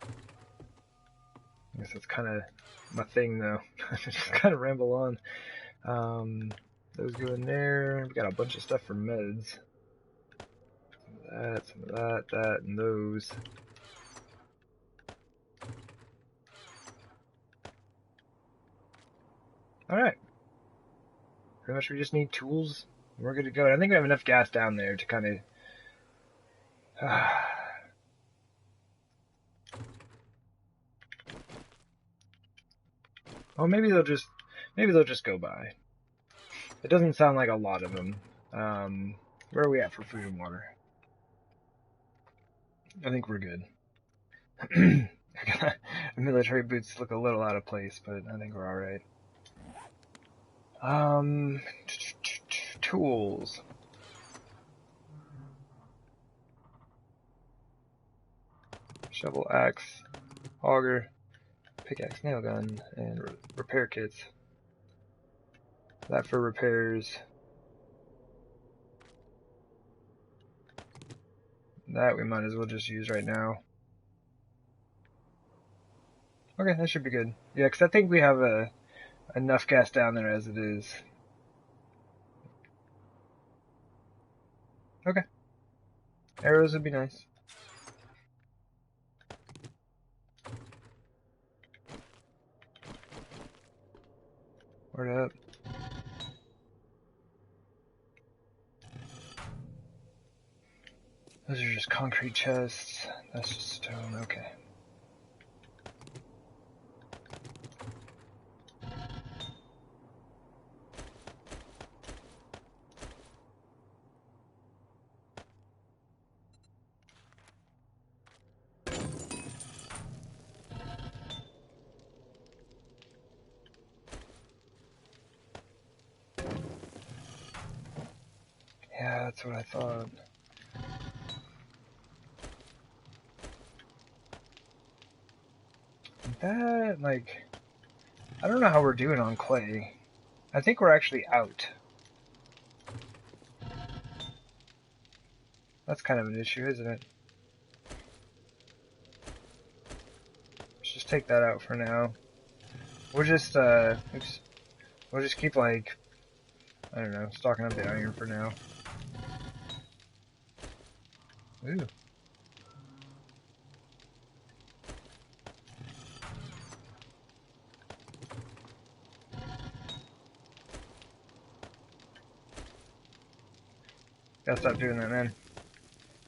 I guess that's kind of my thing, though. Just kind of ramble on. Those go in there. We got a bunch of stuff for meds. Some of that, that, and those. Alright. Pretty much we just need tools. We're good to go. And I think we have enough gas down there to kind of... Oh, maybe they'll just go by. It doesn't sound like a lot of them. Where are we at for food and water? I think we're good. The military boots look a little out of place, but I think we're alright. Tools. Shovel, axe, auger, pickaxe, nail gun, and repair kits. That for repairs. That we might as well just use right now. Okay, that should be good. Yeah, because I think we have enough gas down there as it is. Okay. Arrows would be nice. Word up. Those are just concrete chests. That's just stone. Okay. Yeah, that's what I thought. That, like, I don't know how we're doing on clay. I think we're actually out. That's kind of an issue, isn't it? Let's just take that out for now. We'll just, oops. We'll just keep, like, I don't know, stocking up the iron for now. Ooh. Gotta stop doing that, man.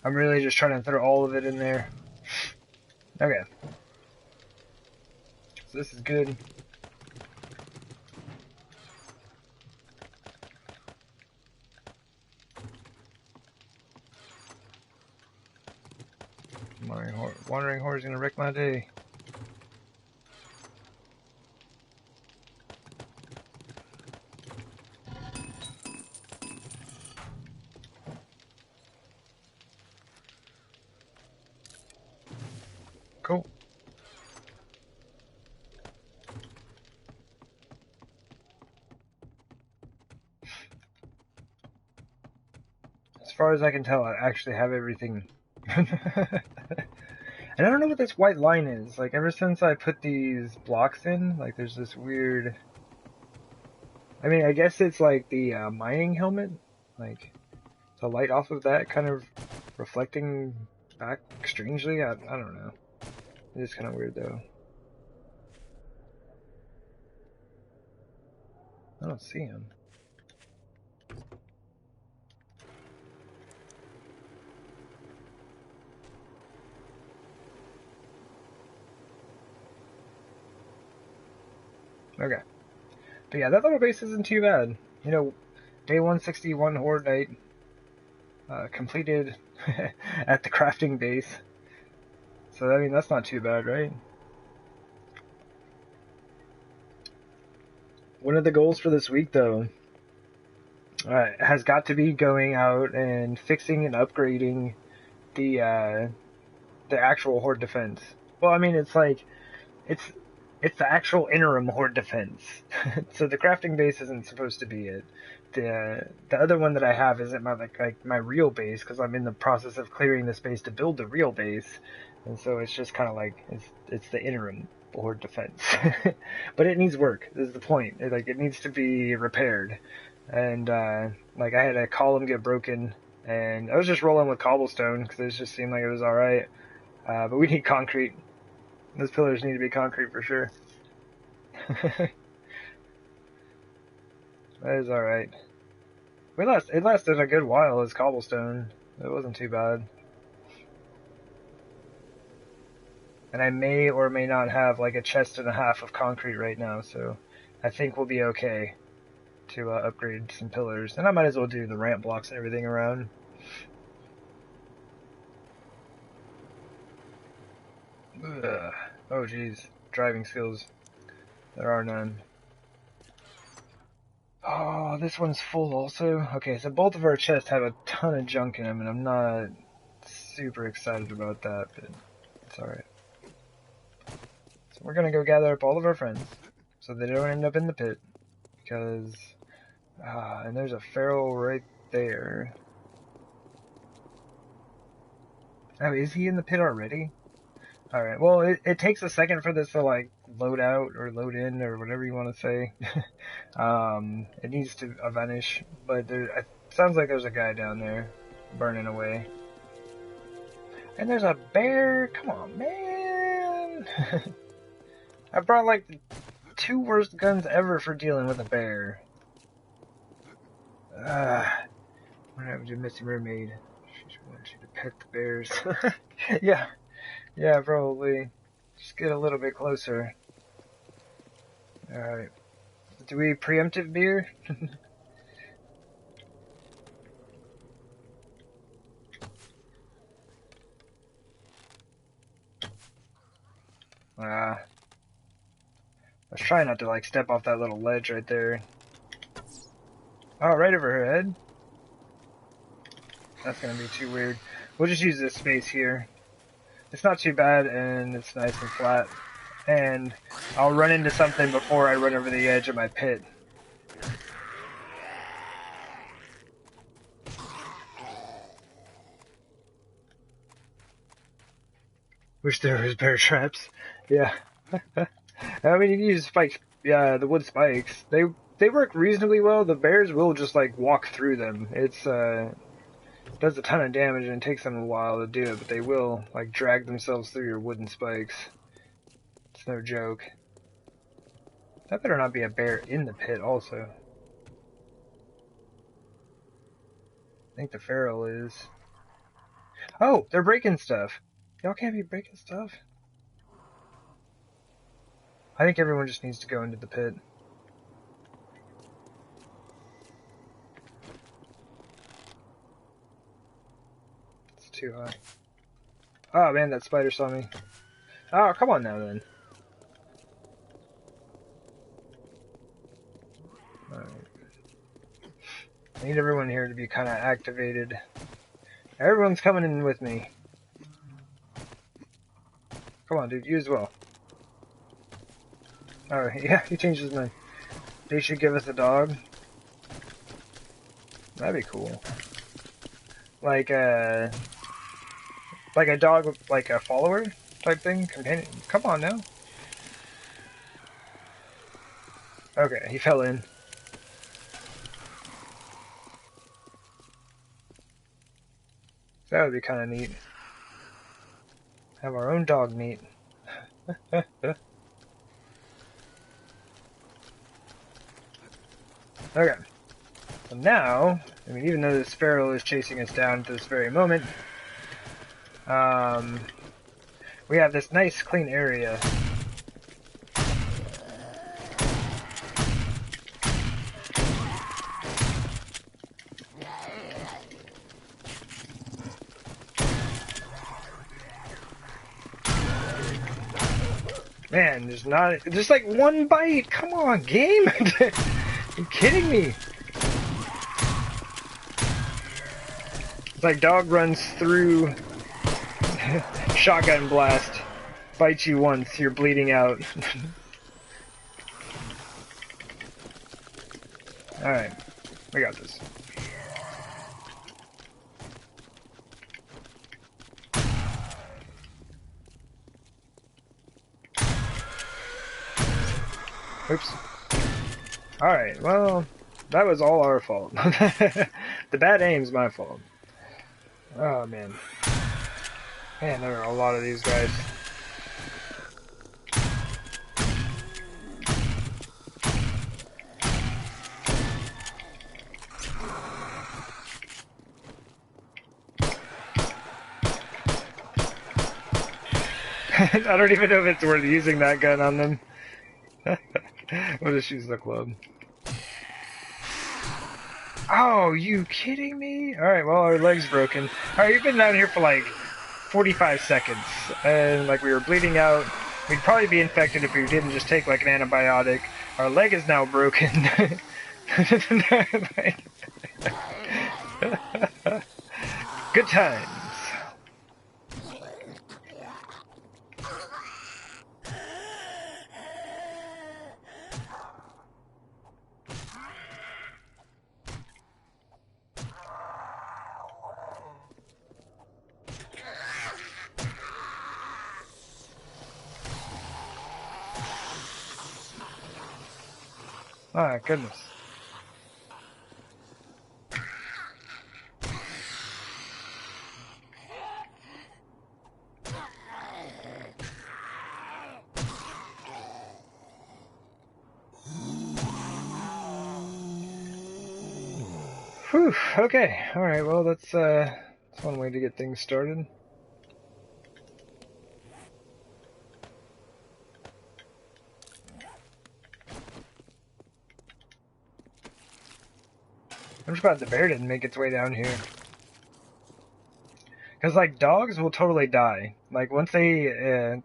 I'm really just trying to throw all of it in there. Okay. So this is good. Wandering Horde is gonna wreck my day. Cool. As far as I can tell, I actually have everything. And I don't know what this white line is. Like, ever since I put these blocks in, like, there's this weird... I mean, I guess it's like the mining helmet. Like, the light off of that kind of reflecting back strangely. I don't know. It is kind of weird, though. I don't see him. Okay. But yeah, that little base isn't too bad. You know, day 161 Horde night completed at the crafting base. So, I mean, that's not too bad, right? One of the goals for this week, though, has got to be going out and fixing and upgrading the actual Horde defense. Well, I mean, it's like, it's the actual interim Horde defense. So the crafting base isn't supposed to be it. The other one that I have isn't like my real base, because I'm in the process of clearing the space to build the real base, and so it's just kind of like it's the interim Horde defense. But it needs work. Is the point? It needs to be repaired, and like I had a column get broken, and I was just rolling with cobblestone because it just seemed like it was all right. But we need concrete. Those pillars need to be concrete for sure. That is alright. It lasted a good while as cobblestone. It wasn't too bad. And I may or may not have like a chest and a half of concrete right now, so I think we'll be okay to upgrade some pillars. And I might as well do the ramp blocks and everything around. Ugh. Oh geez, driving skills. There are none. Oh, this one's full also? Okay, so both of our chests have a ton of junk in them, and I'm not super excited about that, but it's alright. So we're gonna go gather up all of our friends, so they don't end up in the pit, because And there's a feral right there. Oh, is he in the pit already? Alright, well, it takes a second for this to, like, load out or load in or whatever you want to say. It needs to vanish, but it sounds like there's a guy down there burning away. And there's a bear! Come on, man! I brought, like, the 2 worst guns ever for dealing with a bear. What happened to Missy Mermaid? She wants you to pet the bears. Yeah, probably. Just get a little bit closer. Alright. Do we preemptive beer? Let's try not to, like, step off that little ledge right there. Oh, right over her head? That's gonna be too weird. We'll just use this space here. It's not too bad, and it's nice and flat. And I'll run into something before I run over the edge of my pit. Wish there was bear traps. Yeah. I mean, you can use spikes. Yeah, the wood spikes. They work reasonably well. The bears will just, like, walk through them. It's, does a ton of damage and it takes them a while to do it, but they will, like, drag themselves through your wooden spikes. It's no joke. That better not be a bear in the pit also. I think the feral is. Oh, they're breaking stuff. Y'all can't be breaking stuff. I think everyone just needs to go into the pit. It's too high. Oh man, that spider saw me. Oh, come on now then. Alright. I need everyone here to be kind of activated. Everyone's coming in with me. Come on, dude, you as well. Alright, yeah, he changed his mind. They should give us a dog. That'd be cool. Like a dog with, like, a follower type thing? Companion? Come on now. Okay, he fell in. That would be kind of neat. Have our own dog meat. Okay. So now, I mean, even though this feral is chasing us down at this very moment, we have this nice clean area. Man, there's not, just like one bite. Come on, game. You kidding me? It's like dog runs through shotgun blast, bites you once, you're bleeding out. Alright, we got this. Oops. Alright, well, that was all our fault. The bad aim's my fault. Oh, man. Man, there are a lot of these guys. I don't even know if it's worth using that gun on them. We'll just use the club. Oh, you kidding me? Alright, well, our leg's broken. Alright, you've been down here for like 45 seconds. And like we were bleeding out. We'd probably be infected if we didn't just take like an antibiotic. Our leg is now broken. Good times. Ah, goodness. Whew, okay. Alright, well, that's one way to get things started. I'm just glad the bear didn't make its way down here. Because, like, dogs will totally die. Like, once they,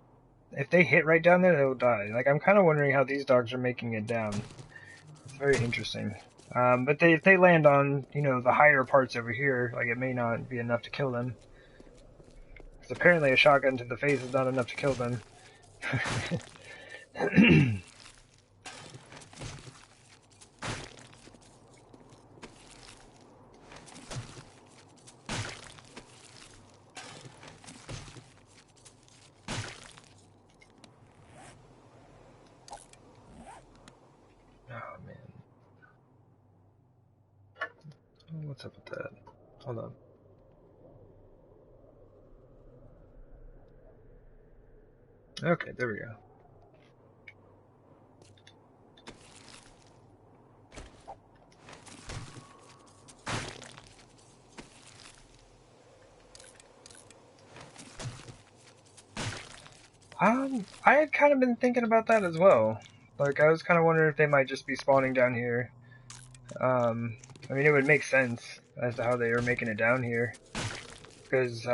if they hit right down there, they'll die. Like, I'm kind of wondering how these dogs are making it down. It's very interesting. But if they land on, you know, the higher parts over here, like, it may not be enough to kill them. Because apparently a shotgun to the face is not enough to kill them. Oh, man. What's up with that? Hold on. Okay, there we go. I had kind of been thinking about that as well. Like, I was kind of wondering if they might just be spawning down here. I mean, it would make sense as to how they are making it down here. Because,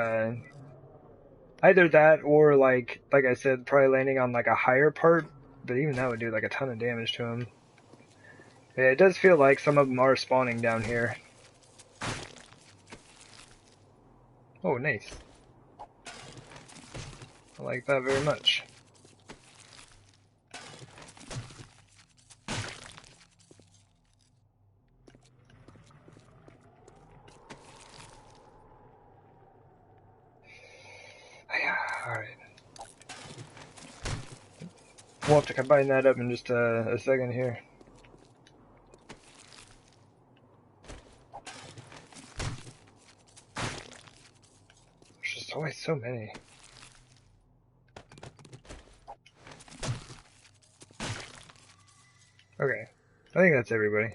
either that or, like I said, probably landing on, like, a higher part. But even that would do, like, a ton of damage to them. Yeah, it does feel like some of them are spawning down here. Oh, nice. I like that very much. Alright. We'll have to combine that up in just a second here. There's just always so many. Okay. I think that's everybody.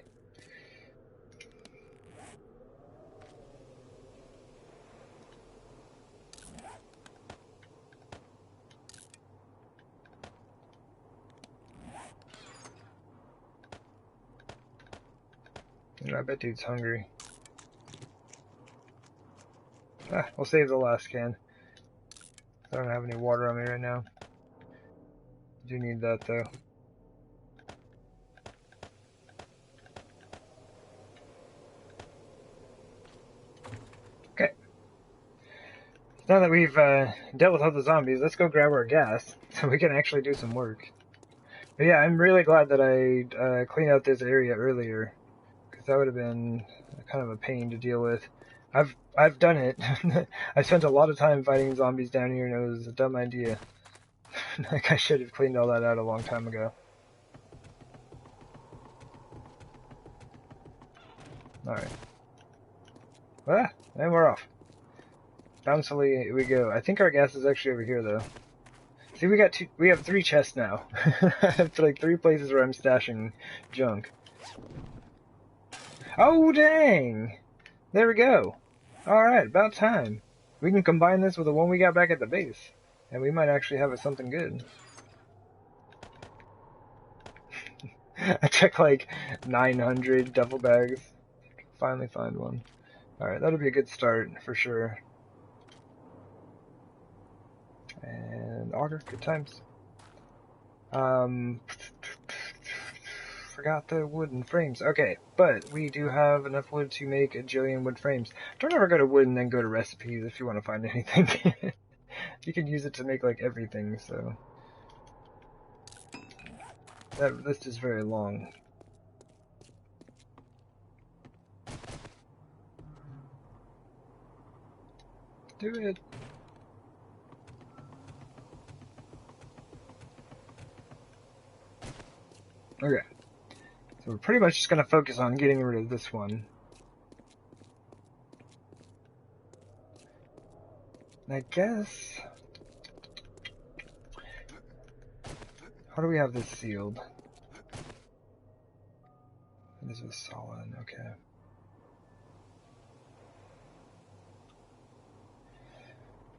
I bet dude's hungry. Ah, we'll save the last can. I don't have any water on me right now. I do need that though. Okay. Now that we've dealt with all the zombies, let's go grab our gas so we can actually do some work. But yeah, I'm really glad that I cleaned out this area earlier, because that would have been kind of a pain to deal with. I've done it. I spent a lot of time fighting zombies down here, and it was a dumb idea. Like, I should have cleaned all that out a long time ago. Alright. Ah, and we're off. Bouncily we go. I think our gas is actually over here, though. See, we have 3 chests now. It's like 3 places where I'm stashing junk. Oh, dang! There we go. Alright, about time. We can combine this with the one we got back at the base. And we might actually have something good. I took like 900 duffel bags. Finally find one. Alright, that'll be a good start for sure. And auger, good times. Forgot the wooden frames. Okay, but we do have enough wood to make a jillion wood frames. Don't ever go to wood and then go to recipes if you want to find anything. You can use it to make like everything, so that list is very long. Do it. Okay. So we're pretty much just going to focus on getting rid of this one. And I guess... How do we have this sealed? This is solid, okay.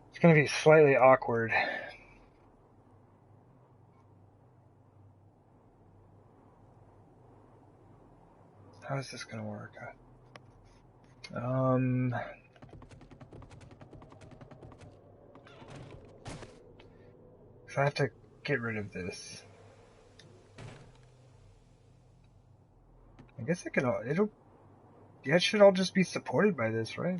It's going to be slightly awkward. How is this going to work? So I have to get rid of this. I guess it can. Yeah, it should all just be supported by this, right?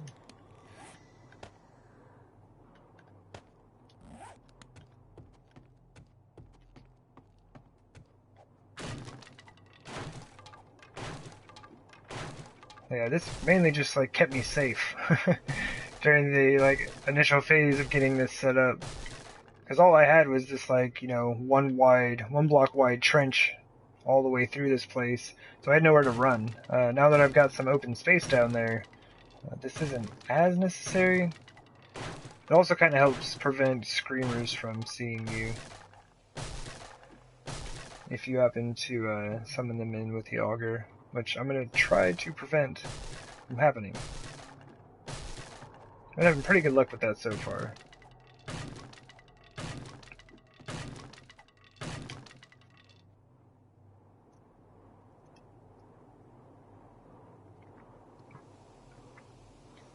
Yeah, this mainly just like kept me safe during the like initial phase of getting this set up. Because all I had was this like, you know, one block wide trench all the way through this place, so I had nowhere to run. Now that I've got some open space down there, this isn't as necessary. It also kind of helps prevent screamers from seeing you if you happen to summon them in with the auger, which I'm going to try to prevent from happening. I'm having pretty good luck with that so far.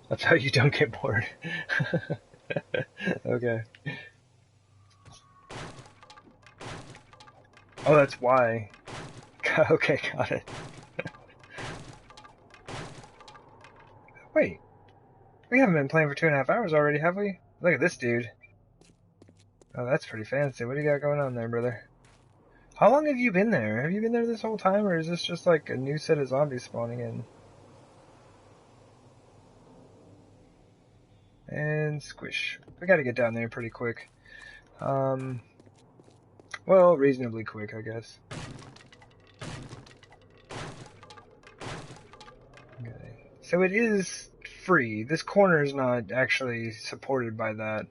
That's how you don't get bored. Okay. Oh, that's why. Okay, got it. Wait. We haven't been playing for 2.5 hours already, have we? Look at this dude. Oh, that's pretty fancy. What do you got going on there, brother? How long have you been there? Have you been there this whole time, or is this just like a new set of zombies spawning in? And squish. We gotta get down there pretty quick. Well, reasonably quick, I guess. Okay. So it is free. This corner is not actually supported by that.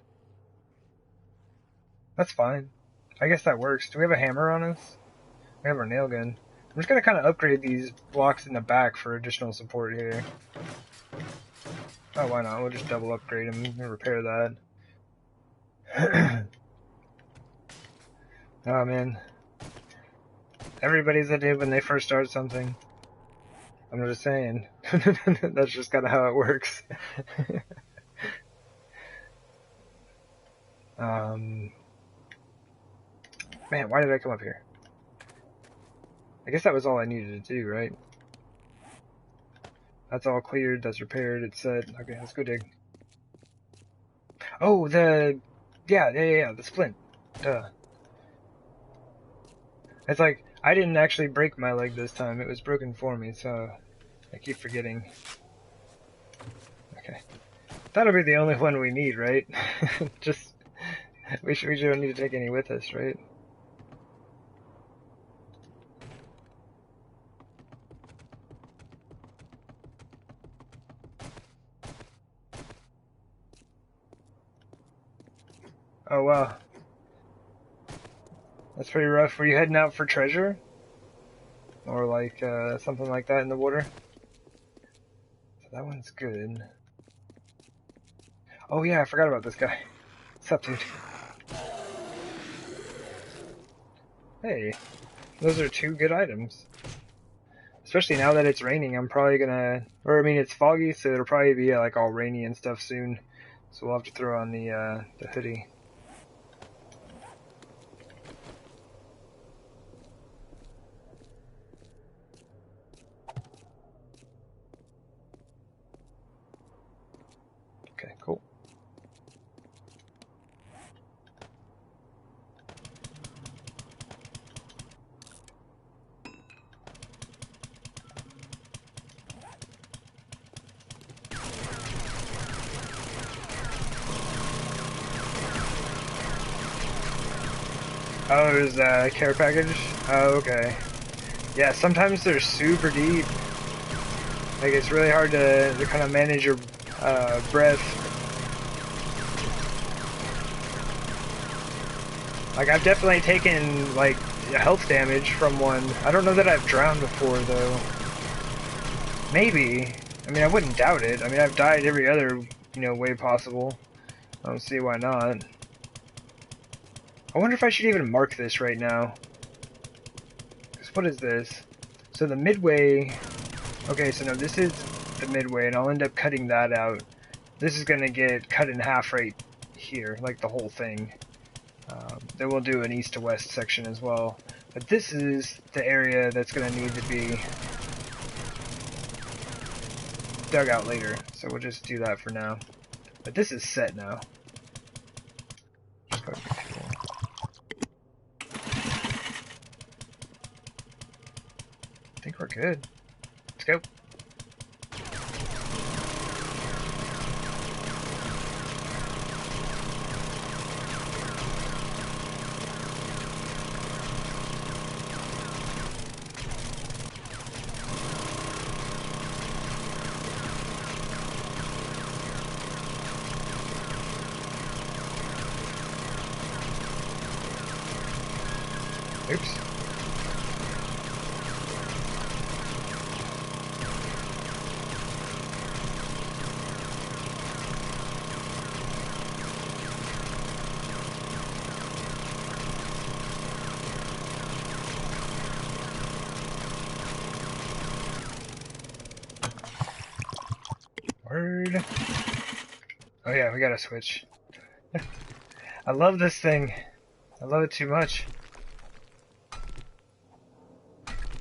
That's fine. I guess that works. Do we have a hammer on us? We have our nail gun. I'm just gonna kind of upgrade these blocks in the back for additional support here. Oh, why not? We'll just double upgrade them and repair that. Oh man. Everybody's a dude when they first start something. I'm just saying. That's just kind of how it works. Man, why did I come up here? I guess that was all I needed to do, right? That's all cleared, that's repaired, it's set. Okay, let's go dig. Oh, the splint. Duh. It's like, I didn't actually break my leg this time, it was broken for me, so I keep forgetting. Okay. That'll be the only one we need, right? Just, we don't need to take any with us, right? Oh wow. That's pretty rough. Were you heading out for treasure? Or like, something like that in the water? So that one's good. Oh yeah, I forgot about this guy. What's up, dude? Hey, those are 2 good items. Especially now that it's raining, I'm probably gonna... Or, I mean, it's foggy, so it'll probably be, like, all rainy and stuff soon. So we'll have to throw on the hoodie. Okay, cool. Oh, there's a care package? Oh, okay. Yeah, sometimes they're super deep. Like, it's really hard to kind of manage your breath. Like, I've definitely taken, like, health damage from one. I don't know that I've drowned before, though. Maybe. I mean, I wouldn't doubt it. I mean, I've died every other, way possible. I don't see why not. I wonder if I should even mark this right now. Because what is this? So the midway... Okay, so no, this is the midway, and I'll end up cutting that out. This is going to get cut in half right here, like the whole thing. Then we'll do an east to west section as well. But this is the area that's going to need to be dug out later, so we'll just do that for now. But this is set now. Just go to fuel. I think we're good. Let's go. Oops. Word. Oh yeah, we gotta switch. I love this thing. I love it too much.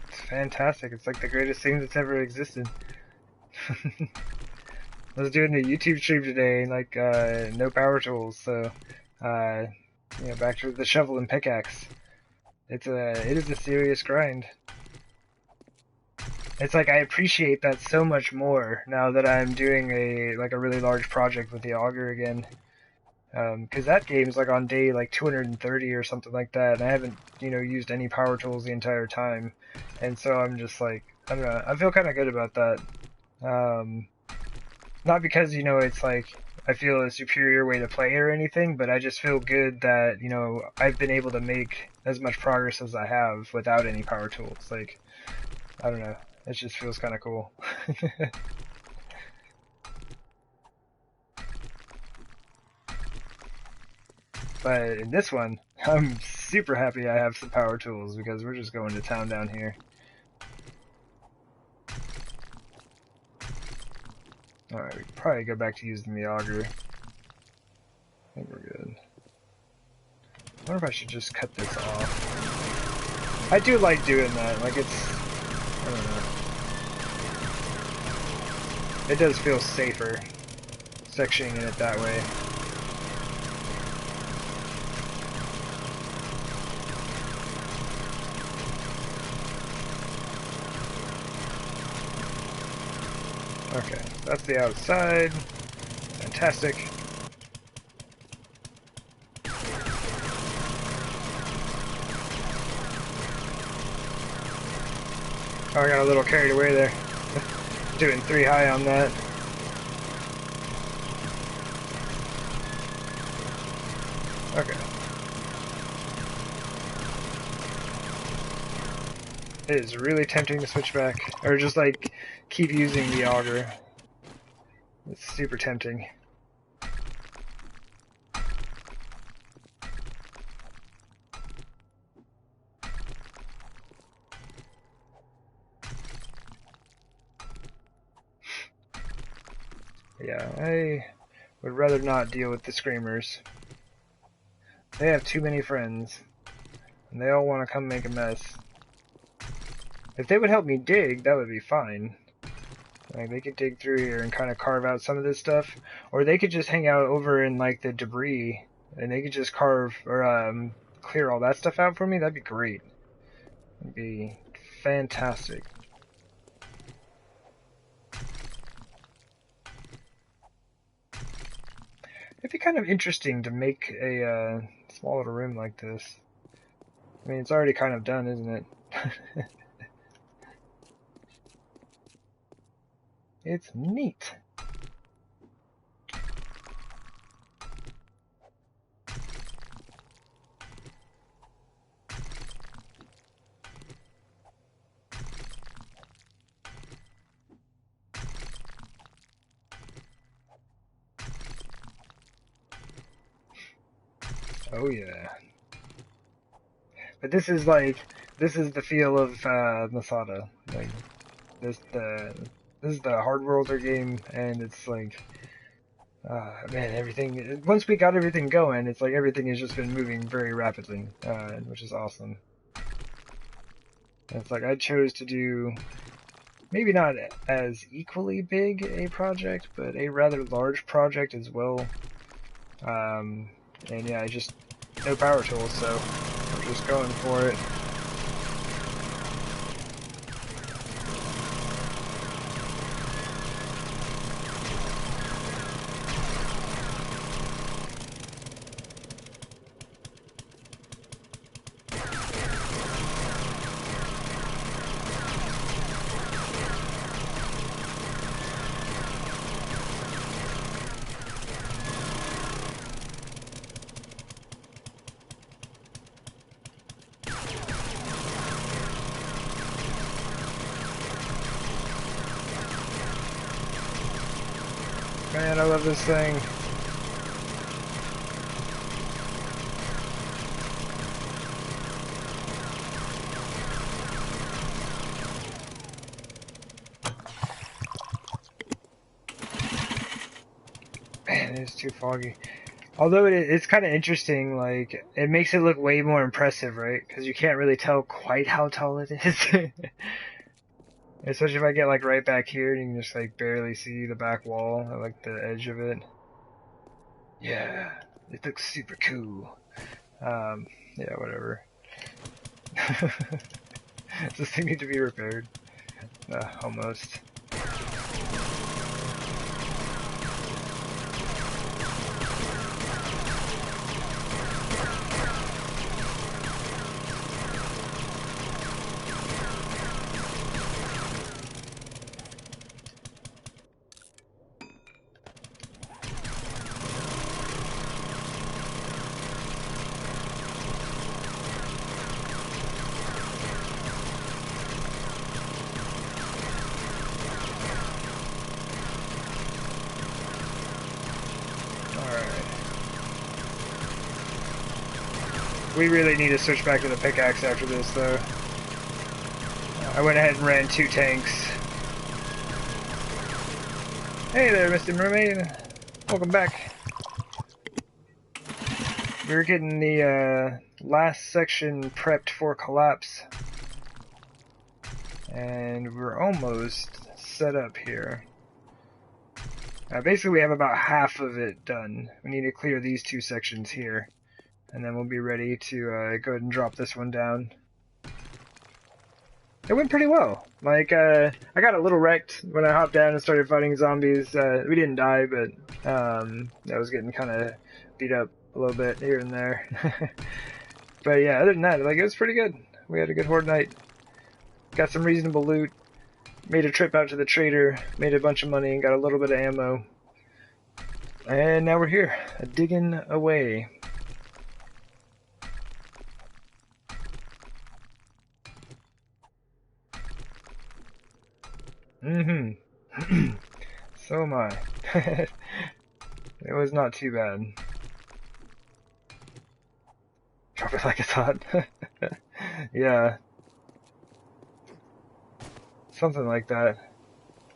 It's fantastic. It's like the greatest thing that's ever existed. I was doing a YouTube stream today, like, no power tools, so, back to the shovel and pickaxe. It is a serious grind. It's like I appreciate that so much more now that I'm doing a really large project with the auger again. Because that game's like on day like 230 or something like that, and I haven't, used any power tools the entire time. And so I'm just like, I don't know, I feel kind of good about that. Not because, it's like I feel a superior way to play or anything, but I just feel good that, I've been able to make as much progress as I have without any power tools. Like, I don't know. It just feels kind of cool. But in this one, I'm super happy I have some power tools because we're just going to town down here. Alright, we can probably go back to using the auger. I think we're good. I wonder if I should just cut this off. I do like doing that. Like, it's... I don't know. It does feel safer sectioning it that way. Okay, that's the outside. Fantastic. Oh, I got a little carried away there. Doing 3 high on that. Okay. It is really tempting to switch back. Or just like keep using the auger. It's super tempting. Yeah, I would rather not deal with the screamers. They have too many friends, and they all want to come make a mess. If they would help me dig, that would be fine. Like, they could dig through here and kind of carve out some of this stuff, or they could just hang out over in, like, the debris, and they could just carve, or, clear all that stuff out for me. That'd be great. That'd be fantastic. It'd be kind of interesting to make a small little room like this. I mean, it's already kind of done, isn't it? It's neat. Oh yeah. But this is the feel of Masada. Like this is the Hardworlder game, and it's like man, everything. Once we got everything going, it's like everything has just been moving very rapidly, which is awesome. And it's like I chose to do maybe not as equally big a project, but a rather large project as well. And yeah, I just no power tools, so I'm just going for it. Man, I love this thing. Man, it's too foggy. Although it's kind of interesting, like, it makes it look way more impressive, right? Because you can't really tell quite how tall it is. Especially if I get, like, right back here and you can just, like, barely see the back wall, or, like, the edge of it. Yeah, it looks super cool. Yeah, whatever. Does this thing need to be repaired? Almost. We really need to switch back to the pickaxe after this, though. I went ahead and ran 2 tanks. Hey there, Mr. Mermaid. Welcome back. We're getting the last section prepped for collapse. And we're almost set up here. Basically, we have about half of it done. We need to clear these 2 sections here. And then we'll be ready to go ahead and drop this one down. It went pretty well. Like, I got a little wrecked when I hopped down and started fighting zombies. We didn't die, but I was getting kind of beat up a little bit here and there. But yeah, other than that, like, it was pretty good. We had a good Horde night. Got some reasonable loot. Made a trip out to the trader. Made a bunch of money and got a little bit of ammo. And now we're here, digging away. Mm-hmm. So am I. It was not too bad. Drop it like it's hot. Yeah. Something like that.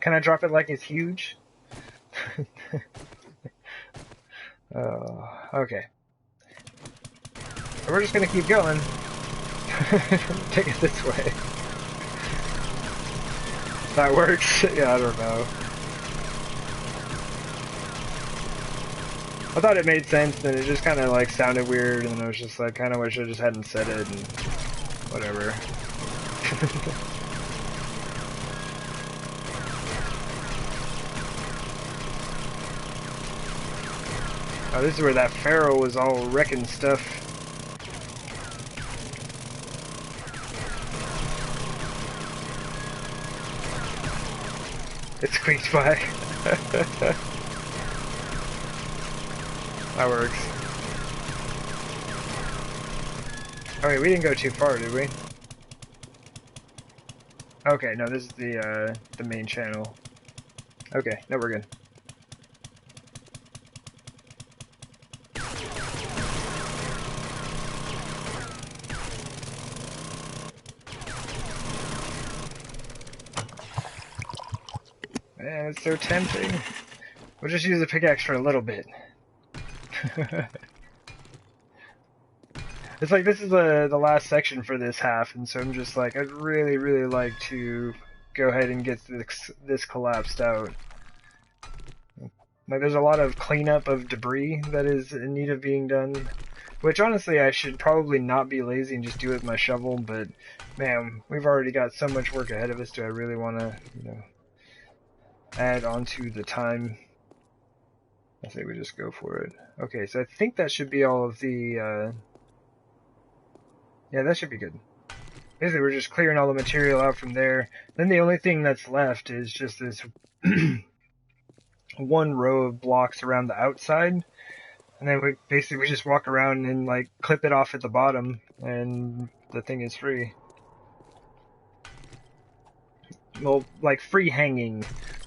Can I drop it like it's huge? Okay. We're just gonna keep going. Take it this way. That works? Yeah, I don't know. I thought it made sense, and it just kind of like sounded weird, and I was just like, kind of wish I just hadn't said it, and whatever. Oh, this is where that pharaoh was all wrecking stuff. It squeaked by. That works. Oh wait, we didn't go too far, did we? Okay, no, this is the main channel. Okay, no, we're good. Man, it's so tempting. We'll just use the pickaxe for a little bit. It's like this is the last section for this half, and so I'm just like, I'd really, really like to go ahead and get this collapsed out. Like, there's a lot of cleanup of debris that is in need of being done, which honestly I should probably not be lazy and just do it with my shovel, but man, we've already got so much work ahead of us. Do I really want to, add onto the time? I say we just go for it. Okay, so I think that should be all of the, yeah, that should be good. Basically, we're just clearing all the material out from there. Then the only thing that's left is just this one row of blocks around the outside. And then we just walk around and like clip it off at the bottom, and the thing is free. Well, like free hanging,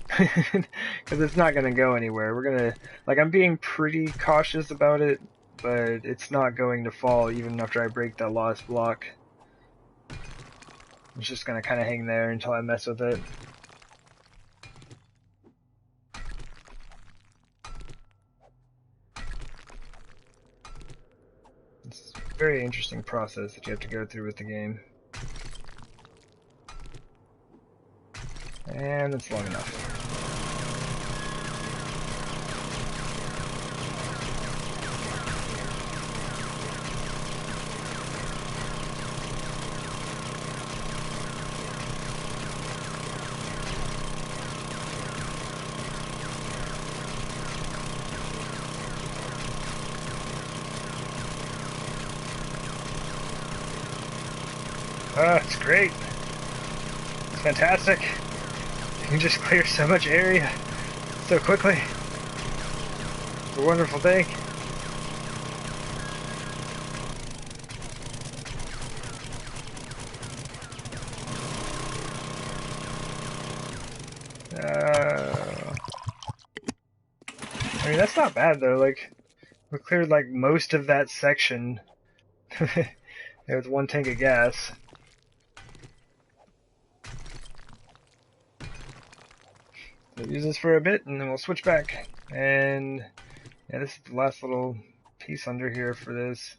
because it's not gonna go anywhere. We're gonna, like, I'm being pretty cautious about it, but it's not going to fall even after I break that last block. It's just gonna kind of hang there until I mess with it. It's a very interesting process that you have to go through with the game. And it's long enough. Oh, it's great. It's fantastic. You can just clear so much area so quickly. It's a wonderful thing. I mean, that's not bad though. Like, we cleared like most of that section with one tank of gas. So use this for a bit, and then we'll switch back. And yeah, this is the last little piece under here for this.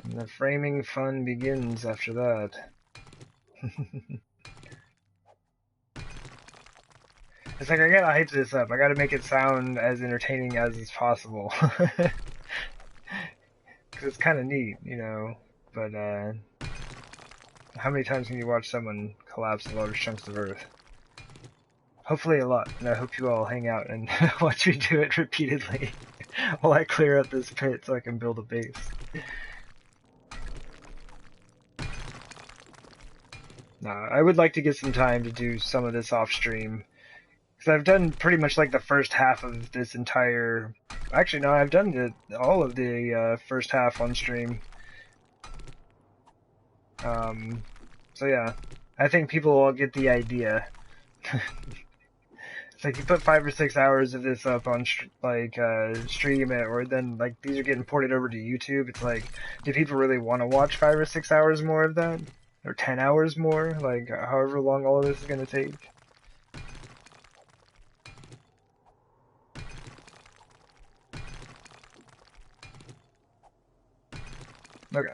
And the framing fun begins after that. It's like, I gotta hype this up. I gotta make it sound as entertaining as is possible. Because it's kind of neat, But, how many times can you watch someone collapse large chunks of earth? Hopefully a lot, and I hope you all hang out and watch me do it repeatedly while I clear up this pit so I can build a base. I would like to get some time to do some of this off stream, because I've done pretty much like the first half of this entire... Actually, no, I've done all of the first half on stream. So yeah, I think people will get the idea. It's like you put 5 or 6 hours of this up on stream it, or then like these are getting ported over to YouTube. It's like, do people really want to watch 5 or 6 hours more of that, or 10 hours more? Like however long all of this is gonna take. Okay.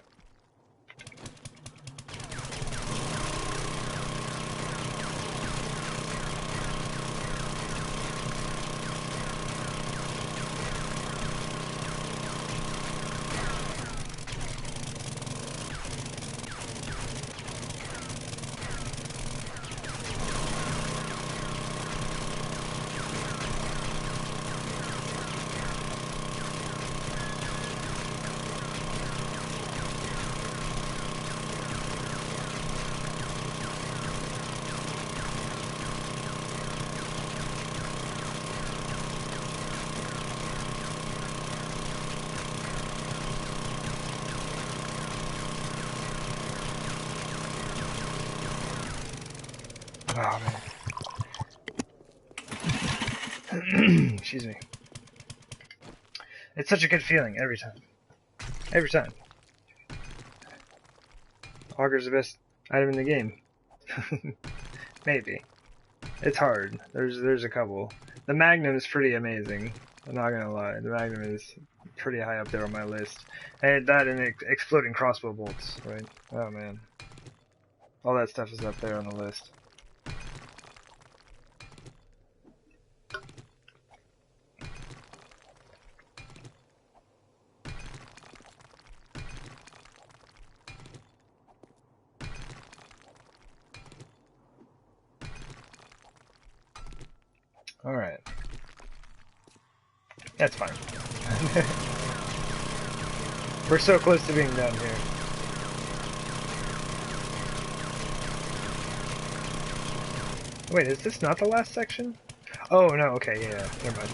Oh man. Excuse me. It's such a good feeling every time. Every time. Auger's the best item in the game. Maybe. It's hard. There's a couple. The Magnum is pretty amazing. I'm not gonna lie. The Magnum is pretty high up there on my list. And that and exploding crossbow bolts, right? Oh man. All that stuff is up there on the list. Alright. That's fine. We're so close to being done here. Wait, is this not the last section? Oh, no, okay, yeah, never mind.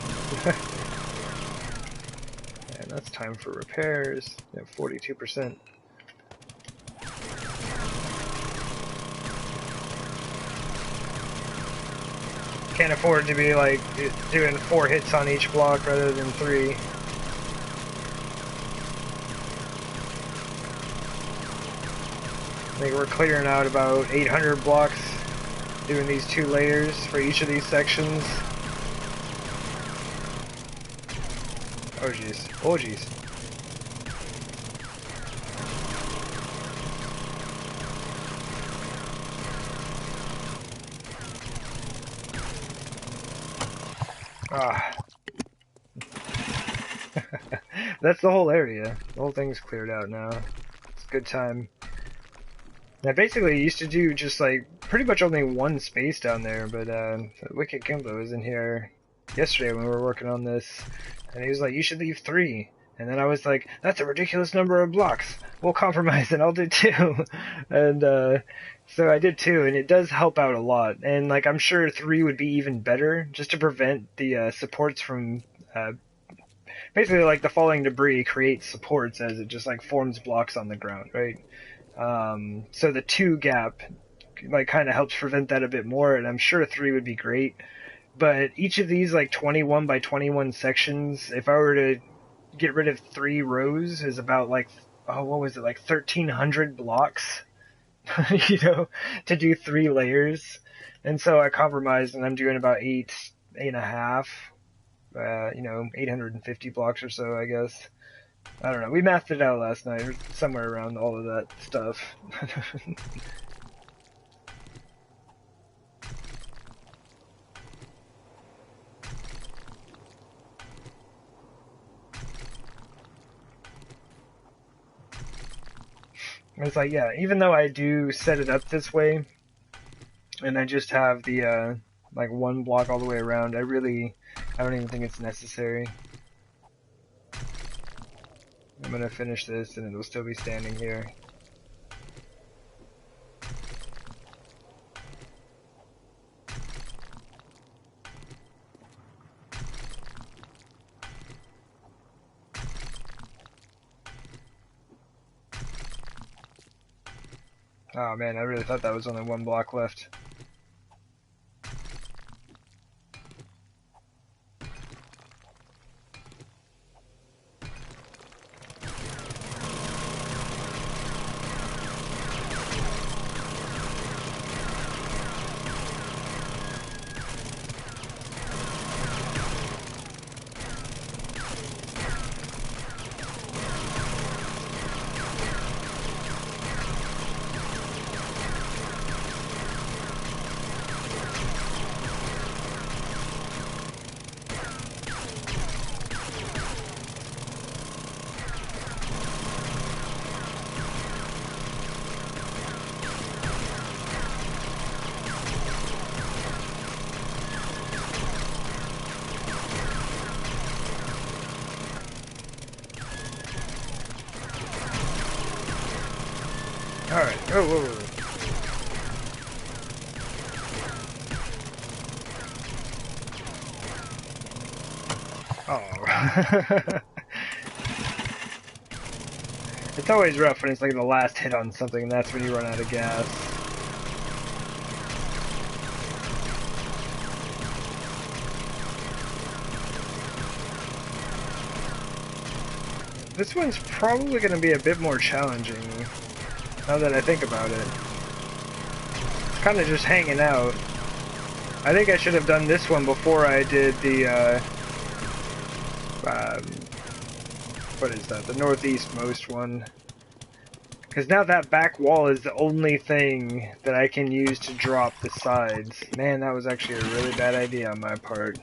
And that's time for repairs. Yeah, 42%. Can't afford to be, like, doing 4 hits on each block rather than 3. I think we're clearing out about 800 blocks doing these 2 layers for each of these sections. Oh jeez. Oh jeez. Ah. That's the whole area. The whole thing's cleared out now. It's a good time. I basically used to do just like pretty much only one space down there, but Wicked Kimbo was in here yesterday when we were working on this, and he was like, "You should leave 3." And then I was like, "That's a ridiculous number of blocks. We'll compromise and I'll do 2." And so I did 2, and it does help out a lot. And like I'm sure 3 would be even better, just to prevent the supports from basically like the falling debris creates supports as it just like forms blocks on the ground, right? So the 2 gap like kind of helps prevent that a bit more, and I'm sure 3 would be great. But each of these like 21 by 21 sections, if I were to get rid of 3 rows, is about like, oh, what was it, like 1,300 blocks, you know, to do 3 layers. And so I compromised, and I'm doing about 8.5, 850 blocks or so, I guess. I don't know. We mathed it out last night, or somewhere around all of that stuff. It's like, yeah, even though I do set it up this way, and I just have the, like 1 block all the way around, I don't even think it's necessary. I'm gonna finish this, and it'll still be standing here. Oh man, I really thought that was only 1 block left. Alright. Oh, whoa, whoa, whoa. Oh. It's always rough when it's like the last hit on something, and that's when you run out of gas. This one's probably going to be a bit more challenging, now that I think about it. It's kind of just hanging out. I think I should have done this one before I did the, what is that? The northeastmost one. Because now that back wall is the only thing that I can use to drop the sides. Man, that was actually a really bad idea on my part.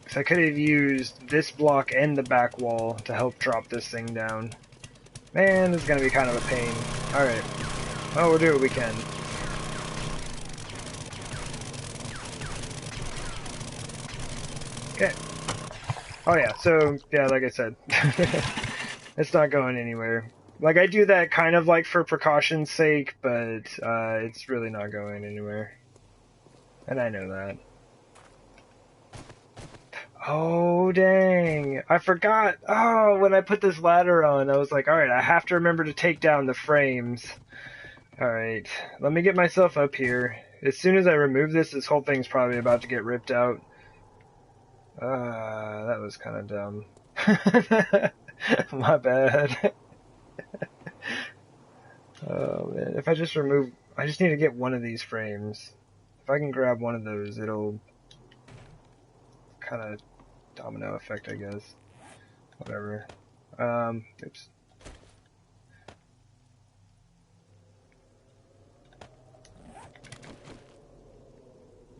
Because I could have used this block and the back wall to help drop this thing down. Man, this is going to be kind of a pain. Alright. Well, we'll do what we can. Okay. Oh yeah, so, yeah, like I said, it's not going anywhere. Like, I do that kind of like for precaution's sake, but it's really not going anywhere. And I know that. Oh, dang. I forgot. Oh, when I put this ladder on, I was like, alright, I have to remember to take down the frames. Alright, let me get myself up here. As soon as I remove this, this whole thing's probably about to get ripped out. That was kind of dumb. My bad. Oh man, if I just remove, I just need to get one of these frames. If I can grab one of those, it'll kind of domino effect, I guess. Whatever. Oops.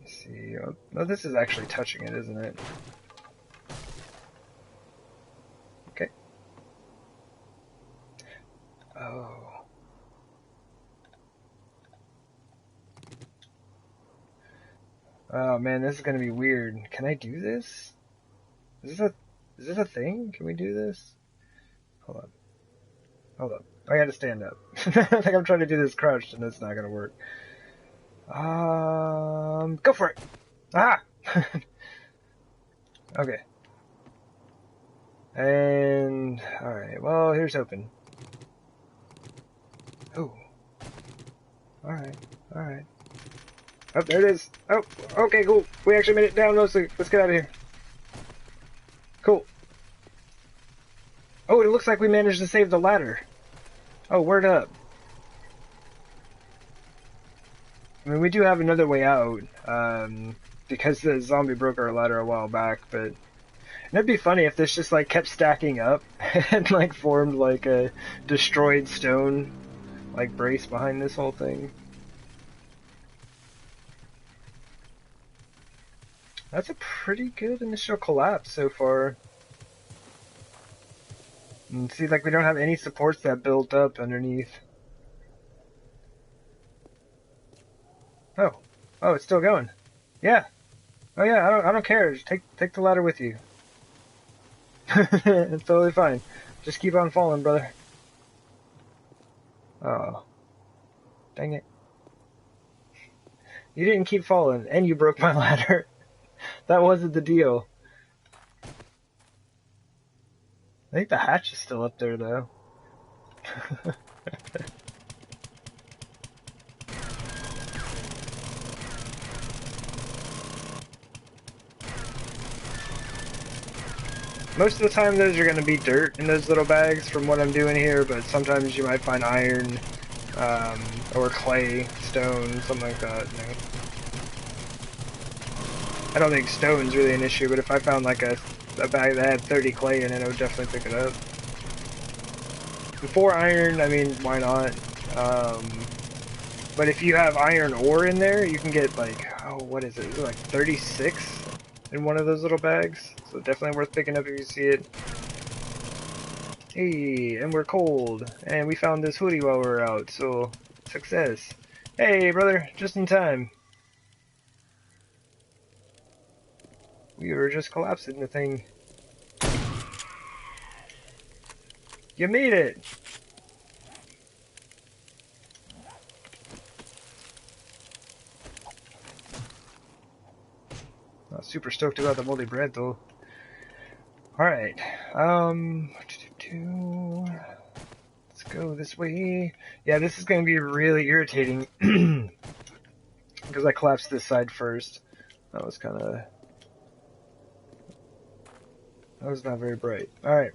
Let's see. Oh, this is actually touching it, isn't it? Okay. Oh. Oh man, this is gonna be weird. Can I do this? Is this a thing? Can we do this? Hold on. Hold on. I gotta stand up. I think I'm trying to do this crouched and it's not gonna work. Go for it! Ah! Okay. And, alright, well, here's hoping. Oh. Alright, alright. Oh, there it is. Oh, okay, cool. We actually made it down mostly. Let's get out of here. Cool. Oh, it looks like we managed to save the ladder. Oh, word up. I mean, we do have another way out, because the zombie broke our ladder a while back, but it'd be funny if this just, like, kept stacking up and, like, formed, like, a destroyed stone, like, brace behind this whole thing. That's a pretty good initial collapse so far. And see, like, we don't have any supports that built up underneath. Oh. Oh, it's still going. Yeah. Oh yeah, I don't care. Just take the ladder with you. It's totally fine. Just keep on falling, brother. Oh. Dang it. You didn't keep falling, and you broke my ladder. That wasn't the deal. I think the hatch is still up there, though. Most of the time those are going to be dirt in those little bags from what I'm doing here, but sometimes you might find iron, or clay, stone, something like that. You know? I don't think stone's really an issue, but if I found like a bag that had 30 clay in it, I would definitely pick it up. Before iron, I mean, why not? But if you have iron ore in there, you can get like, oh, what is it? Is it like 36 in one of those little bags? So definitely worth picking up if you see it. Hey, and we're cold. And we found this hoodie while we were out, so success. Hey, brother, just in time. We were just collapsing the thing. You made it! Not super stoked about the moldy bread though. Alright, let's go this way. Yeah, this is going to be really irritating because I collapsed this side first. That was not very bright. Alright.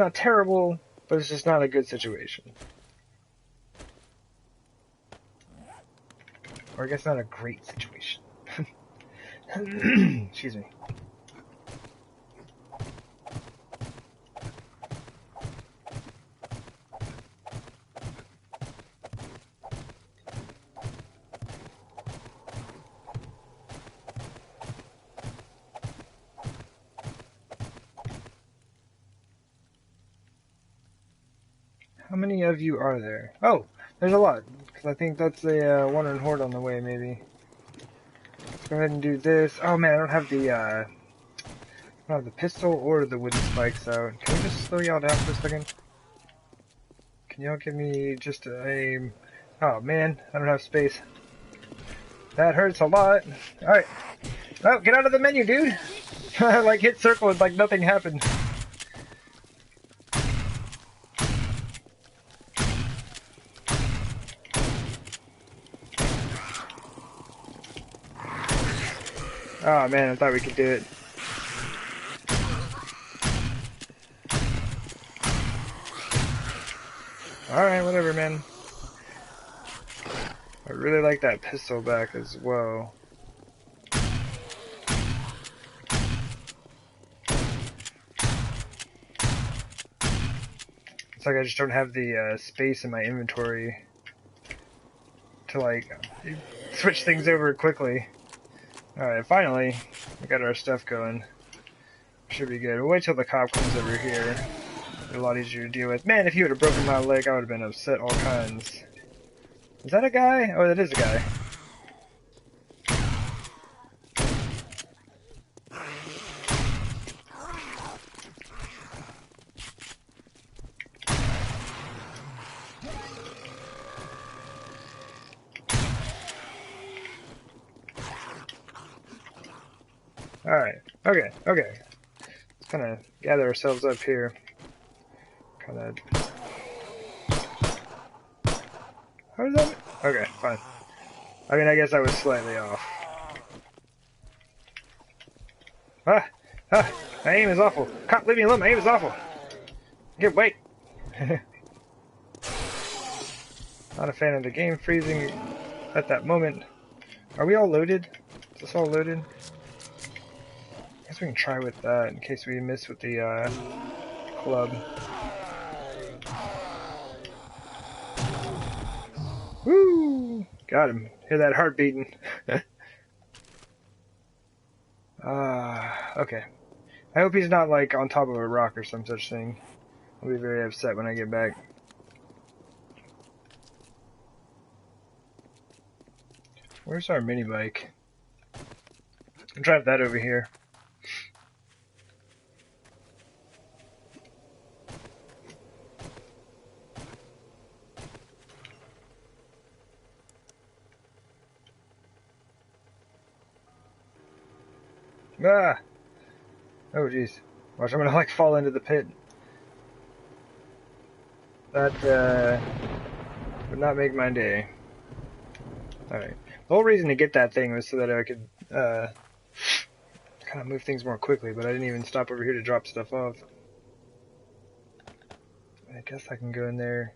not terrible, but it's just not a good situation. Or I guess not a great situation. Excuse me. How many of you are there? Oh, there's a lot. Because I think that's a wandering horde on the way, maybe. Let's go ahead and do this. Oh man, I don't have the pistol or the wooden spikes out. Can we just slow y'all down for a second? Can y'all give me just a aim? Oh man, I don't have space. That hurts a lot. Alright. Oh, get out of the menu, dude! I like hit circle and like nothing happened. Oh man, I thought we could do it. Alright, whatever, man. I really like that pistol back as well. It's like I just don't have the space in my inventory to like switch things over quickly. Alright, finally, we got our stuff going. Should be good. We'll wait till the cop comes over here. It's a lot easier to deal with. Man, if you would have broken my leg, I would have been upset all kinds. Is that a guy? Oh, that is a guy. Alright, okay. Let's kind of gather ourselves up here. Kind of... How did that... Okay, fine. I mean, I guess I was slightly off. My aim is awful. Cop, leave me alone, my aim is awful. Get, wait. Not a fan of the game freezing at that moment. Are we all loaded? Is this all loaded? I guess we can try with that in case we miss with the club. Woo! Got him. Hear that heart beating. Okay. I hope he's not like on top of a rock or some such thing. I'll be very upset when I get back. Where's our mini bike? I'll drive that over here. Ah! Oh jeez. Watch, I'm gonna like fall into the pit. That would not make my day. Alright. The whole reason to get that thing was so that I could kind of move things more quickly, but I didn't even stop over here to drop stuff off. I guess I can go in there.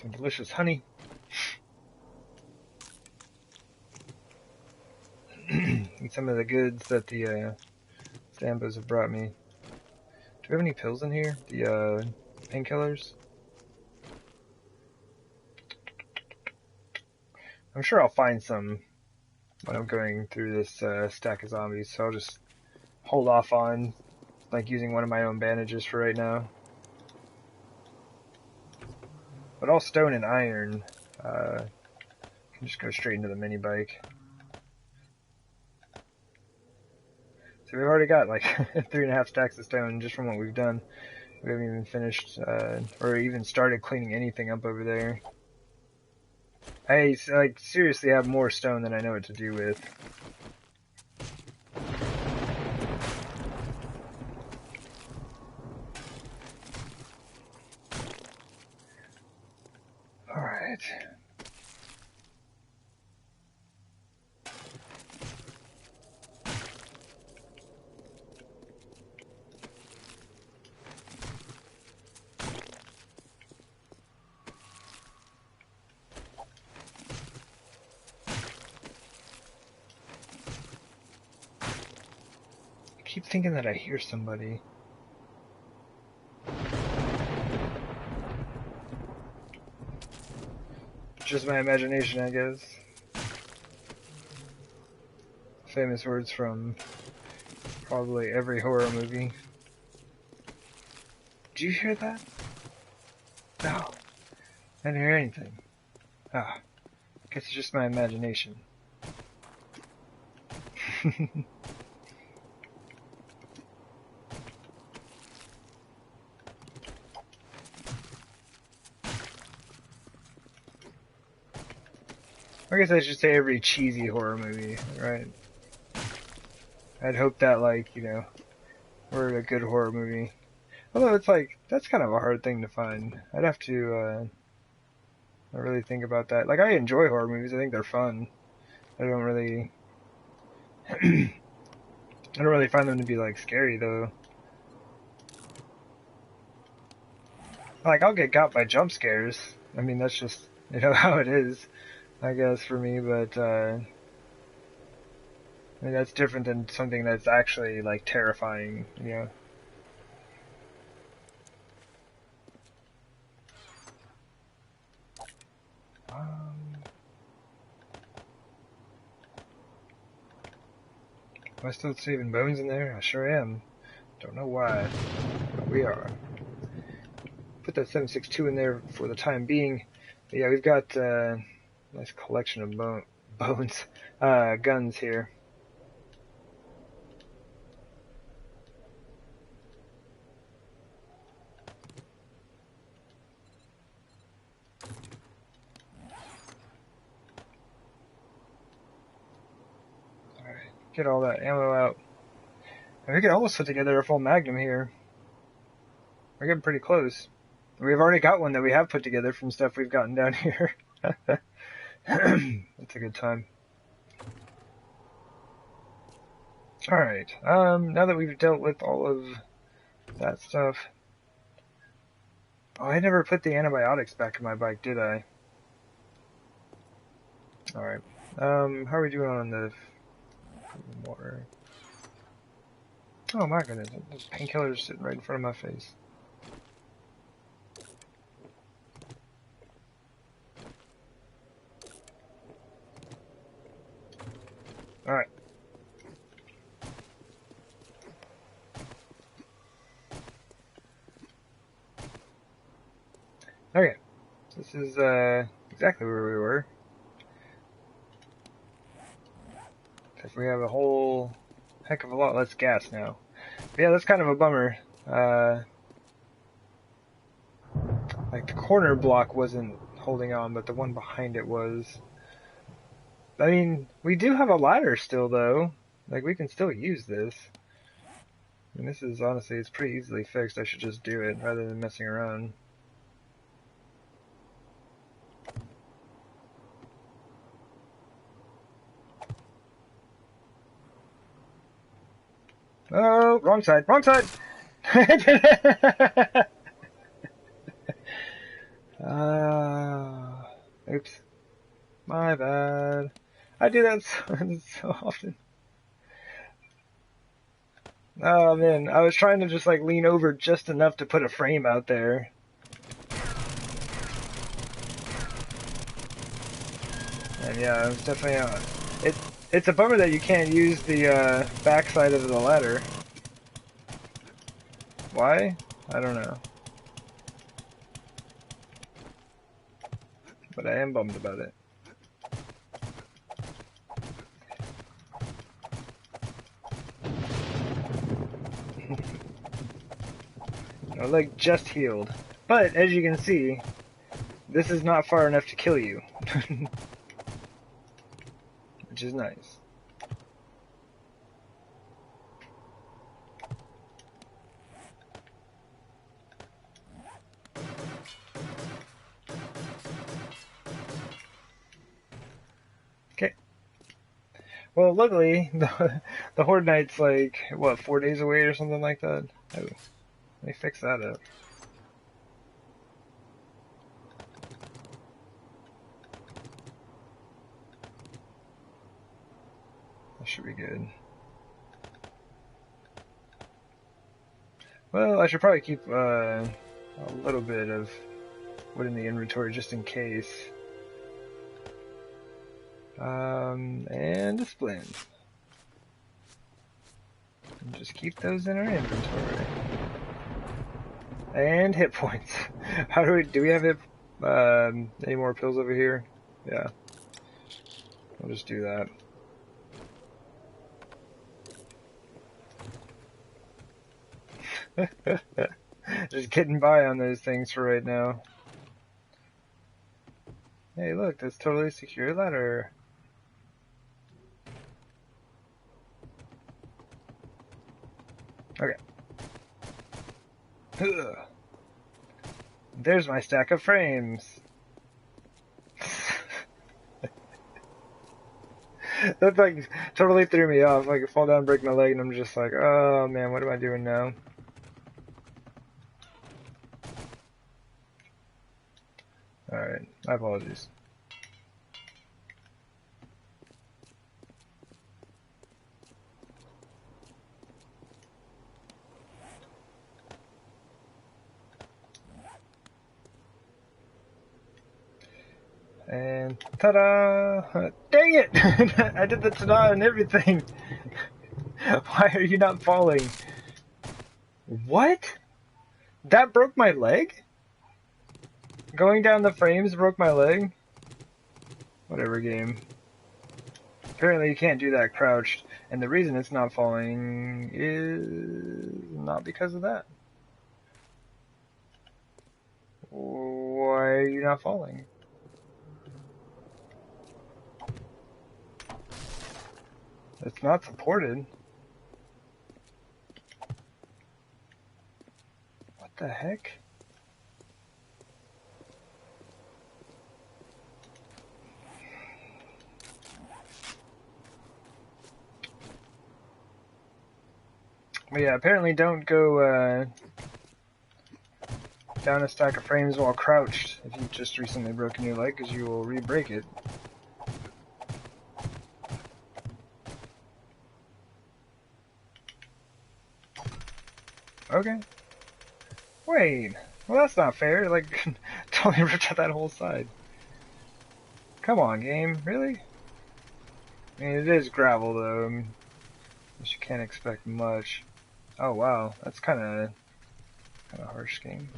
Some delicious honey. And some of the goods that the Zambos have brought me. Do we have any pills in here? The painkillers? I'm sure I'll find some when I'm going through this stack of zombies, so I'll just hold off on like using one of my own bandages for right now. But all stone and iron can just go straight into the mini bike. So we've already got like 3.5 stacks of stone just from what we've done. We haven't even finished or even started cleaning anything up over there. I like seriously have more stone than I know what to do with. Alright. I keep thinking that I hear somebody. Just my imagination, I guess. Famous words from probably every horror movie. Did you hear that? No. I didn't hear anything. Ah. Guess it's just my imagination. I guess I should say every cheesy horror movie, right? I'd hope that, like, you know, we're a good horror movie. Although it's like, that's kind of a hard thing to find. I'd have to, really think about that. Like, I enjoy horror movies, I think they're fun. I don't really, I don't really find them to be, like, scary, though. Like, I'll get got by jump scares. I mean, that's just, you know, how it is, I guess, for me, but, I mean, that's different than something that's actually, like, terrifying, you know? Am I still saving bones in there? I sure am. Don't know why, but we are. Put that 7.62 in there for the time being. But yeah, we've got a nice collection of bones, guns here. Alright, get all that ammo out. And we can almost put together a full magnum here. We're getting pretty close. We've already got one that we have put together from stuff we've gotten down here. That's a good time. Alright, now that we've dealt with all of that stuff. Oh, I never put the antibiotics back in my bike, did I? Alright. How are we doing on the water? Oh my goodness, there's painkillers sitting right in front of my face. Alright. Okay. This is exactly where we were. Because we have a whole heck of a lot less gas now. But yeah, that's kind of a bummer. Like the corner block wasn't holding on, but the one behind it was. I mean, we do have a ladder still, though. Like, we can still use this. And this is, honestly, it's pretty easily fixed. I should just do it rather than messing around. Oh, wrong side, wrong side! Oops. My bad. I do that so often. Oh man, I was trying to just like lean over just enough to put a frame out there. And yeah, it was definitely it's a bummer that you can't use the backside of the ladder. Why? I don't know. But I am bummed about it. My leg just healed. But, as you can see, this is not far enough to kill you. Which is nice. Well, luckily, the Horde Knight's like, what, 4 days away or something like that? Oh, let me fix that up. That should be good. Well, I should probably keep a little bit of wood in the inventory just in case. And a splint. And just keep those in our inventory. And hit points. How do we have any more pills over here? Yeah. We'll just do that. Just getting by on those things for right now. Hey, look, that's totally secure ladder. Okay. Ugh. There's my stack of frames. That like totally threw me off. Like I fall down, break my leg, and I'm just like, oh man, what am I doing now? Alright, my apologies. And ta-da! Dang it! I did the ta-da and everything! Why are you not falling? What? That broke my leg? Going down the frames broke my leg? Whatever, game. Apparently you can't do that crouched, and the reason it's not falling is not because of that. Why are you not falling? It's not supported. What the heck? But yeah, apparently don't go down a stack of frames while crouched if you've just recently broken your leg, because you will re-break it. Okay. Wait. Well, that's not fair. Like, totally ripped out that whole side. Come on, game. Really? I mean, it is gravel, though. I mean, you can't expect much. Oh, wow. That's kind of harsh, game.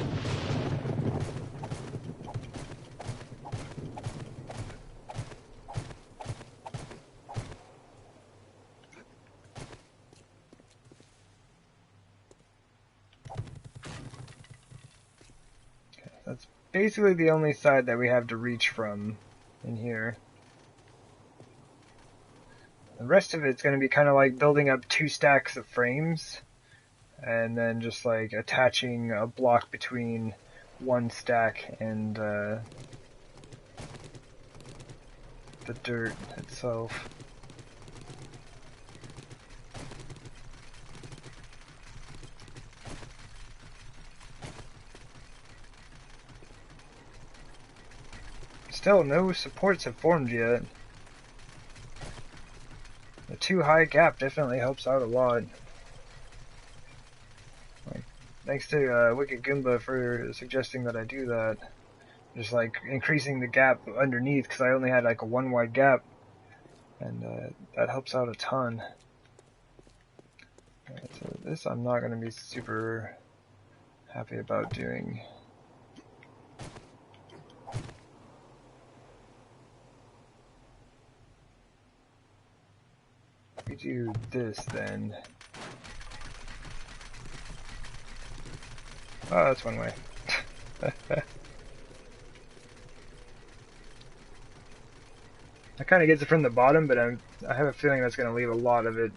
Okay, that's basically the only side that we have to reach from in here. The rest of it's going to be kind of like building up 2 stacks of frames and then just like attaching a block between one stack and the dirt itself. Still, no supports have formed yet. The too high gap definitely helps out a lot. Like, thanks to Wicked Goomba for suggesting that I do that. Just like increasing the gap underneath, because I only had like a 1 wide gap, and that helps out a ton. Alright, so this I'm not going to be super happy about doing. We do this then. Oh, that's one way. That kind of gets it from the bottom, but I have a feeling that's going to leave a lot of it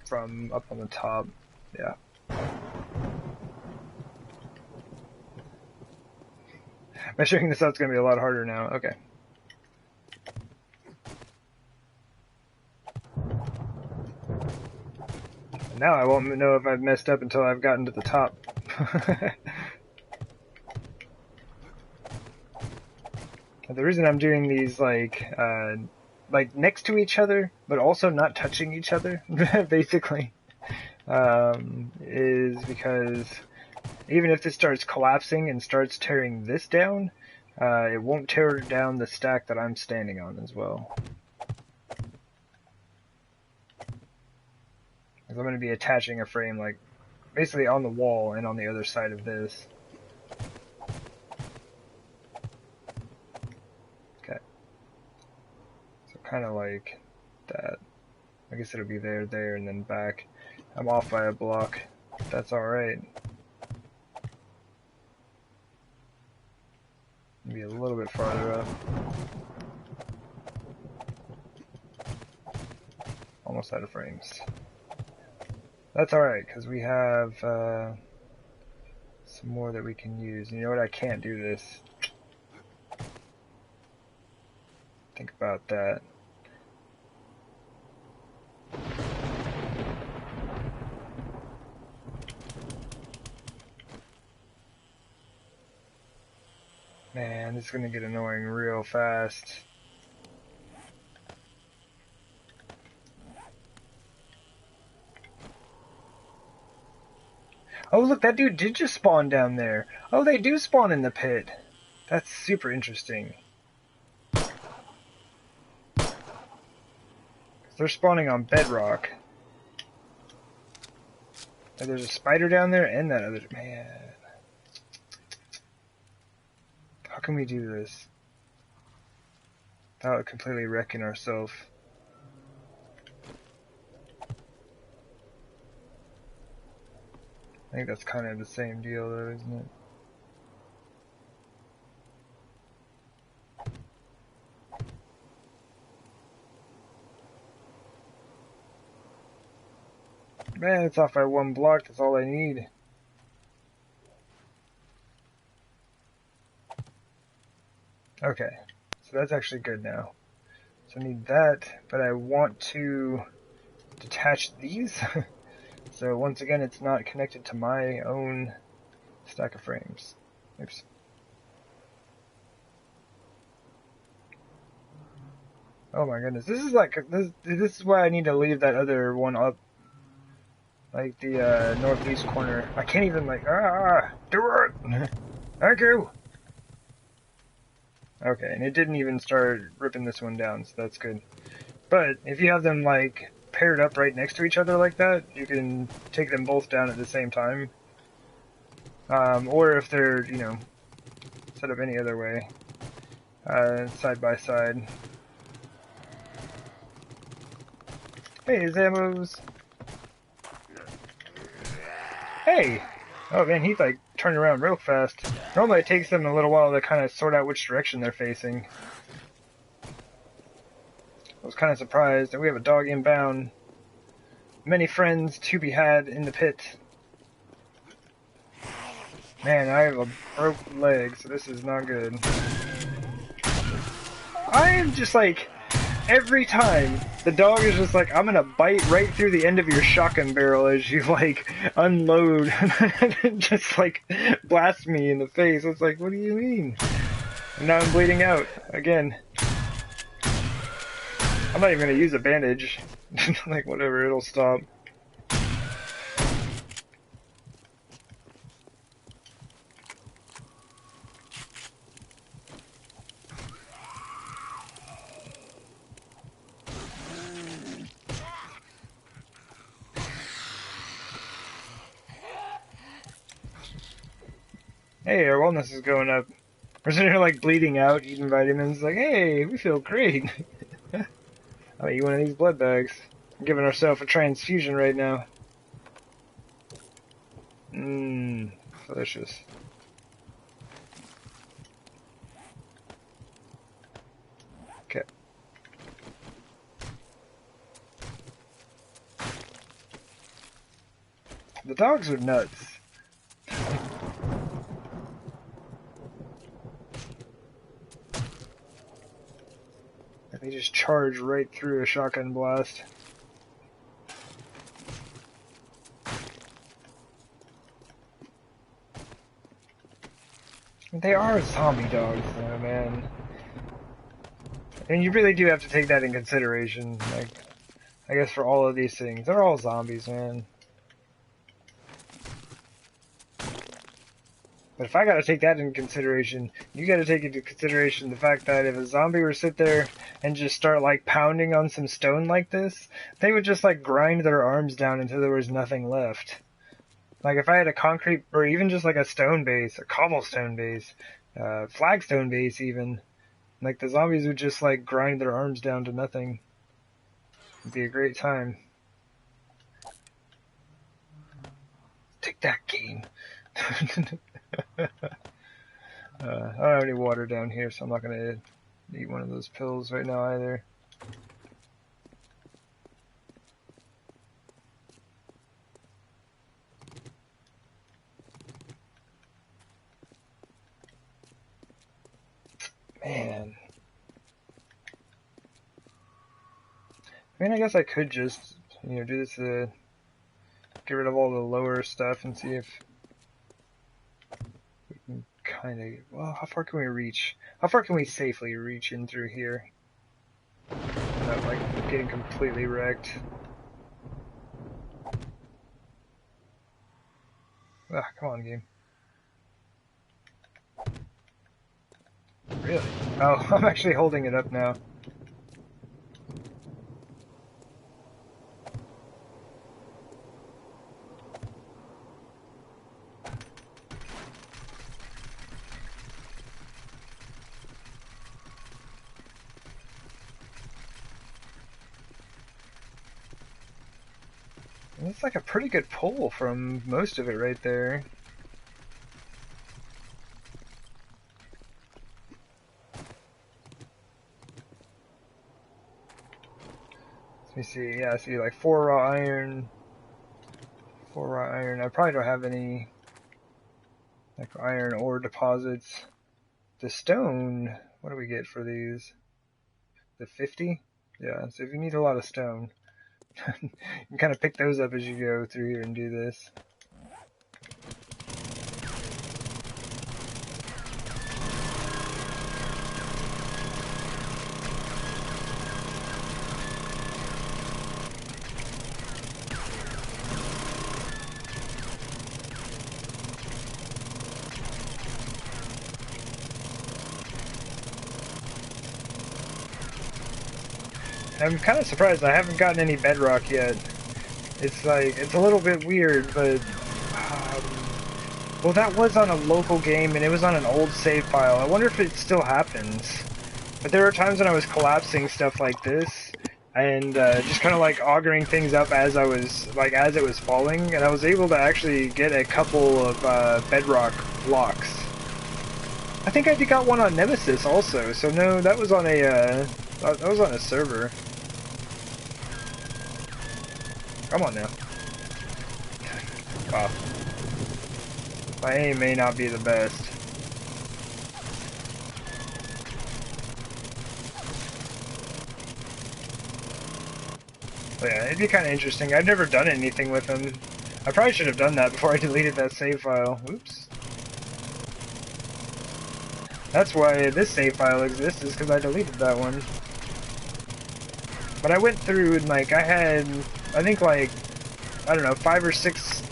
from up on the top. Yeah. Measuring this out is going to be a lot harder now. Okay. Now I won't know if I've messed up until I've gotten to the top. The reason I'm doing these like next to each other, but also not touching each other, basically, is because even if this starts collapsing and starts tearing this down, it won't tear down the stack that I'm standing on as well. Because I'm going to be attaching a frame like basically on the wall and on the other side of this. Okay. So kind of like that. I guess it'll be there, there, and then back. I'm off by a block. That's alright. Maybe a little bit farther up. Almost out of frames. That's alright, because we have some more that we can use. You know what? I can't do this. Think about that. Man, this is going to get annoying real fast. Oh, look, that dude did just spawn down there. Oh, they do spawn in the pit. That's super interesting. They're spawning on bedrock. And there's a spider down there and that other... Man. How can we do this without completely wrecking ourselves? I think that's kind of the same deal though, isn't it? Man, it's off by one block, that's all I need. Okay, so that's actually good now. So I need that, but I want to detach these. So once again, it's not connected to my own stack of frames. Oops. Oh my goodness, this is like, this is why I need to leave that other one up. Like the northeast corner. I can't even like, do it! Thank you! Okay, and it didn't even start ripping this one down, so that's good. But if you have them like paired up right next to each other like that, you can take them both down at the same time. Or if they're, you know, set up any other way, side by side. Hey, Zamos! Hey! Oh man, he's like turning around real fast. Normally it takes them a little while to kind of sort out which direction they're facing. I was kind of surprised that we have a dog inbound. Many friends to be had in the pit. Man, I have a broke leg, so this is not good. I am just like, every time, the dog is just like, I'm gonna bite right through the end of your shotgun barrel as you like unload and just like blast me in the face. It's like, what do you mean? And now I'm bleeding out again. I'm not even gonna use a bandage. Like whatever, it'll stop. Hey, our wellness is going up. We're sitting here like bleeding out, eating vitamins, like, hey, we feel great. I'll eat one of these blood bags. I'm giving ourselves a transfusion right now. Mmm, delicious. Okay. The dogs are nuts. They just charge right through a shotgun blast. They are zombie dogs, though, man. And you really do have to take that in consideration. Like, I guess for all of these things, they're all zombies, man. But if I gotta take that into consideration, you gotta take into consideration the fact that if a zombie were to sit there and just start like pounding on some stone like this, they would just like grind their arms down until there was nothing left. Like if I had a concrete, or even just like a stone base, a cobblestone base, flagstone base even, like the zombies would just like grind their arms down to nothing. It'd be a great time. Take that, game. I don't have any water down here, so I'm not gonna eat one of those pills right now either. Man. I mean, I guess I could just, do this to get rid of all the lower stuff and see if we can kind of, well, how far can we reach? How far can we safely reach in through here? Without, like, getting completely wrecked. Ah, come on, game. Really? Oh, I'm actually holding it up now. And it's like a pretty good pull from most of it right there. Let me see, yeah, I see like 4 raw iron. 4 raw iron. I probably don't have any like iron ore deposits. The stone, what do we get for these? The 50? Yeah, so if you need a lot of stone, you can kind of pick those up as you go through here and do this. I'm kind of surprised I haven't gotten any bedrock yet. It's like, it's a little bit weird, but, well, that was on a local game and it was on an old save file. I wonder if it still happens. But there were times when I was collapsing stuff like this and just kind of like augering things up as I was, like, as it was falling, and I was able to actually get a couple of bedrock blocks. I think I got one on Nemesis also, so no, that was on a server. Come on now. Wow. My aim may not be the best. But yeah, it'd be kind of interesting. I've never done anything with them. I probably should have done that before I deleted that save file. Oops. That's why this save file exists, is because I deleted that one. But I went through and, like, I had, I think, like, I don't know, 5 or 6,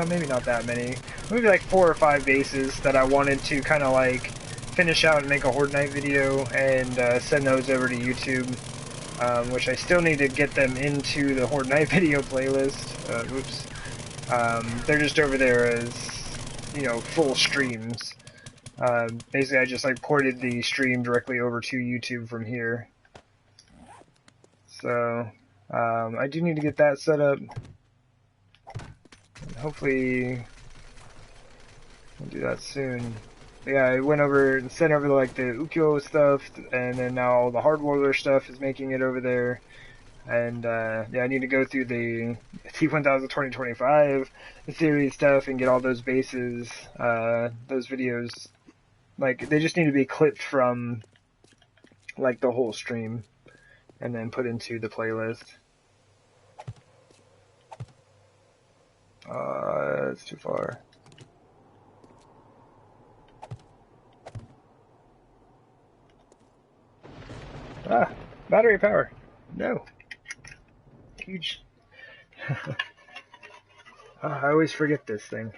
maybe not that many, maybe like 4 or 5 bases that I wanted to kind of, like, finish out and make a Horde Night video and send those over to YouTube, which I still need to get them into the Horde Night video playlist. Oops. They're just over there as, full streams. Basically, I just, like, ported the stream directly over to YouTube from here. So, I do need to get that set up. Hopefully, we'll do that soon. But yeah, I went over and sent over, like, the Ukyo stuff, and then now all the Hardworlder stuff is making it over there. And, yeah, I need to go through the T1000 2025 series stuff and get all those bases, those videos. Like, they just need to be clipped from, like, the whole stream and then put into the playlist. It's too far. Ah, battery power. No. Huge. I always forget this thing.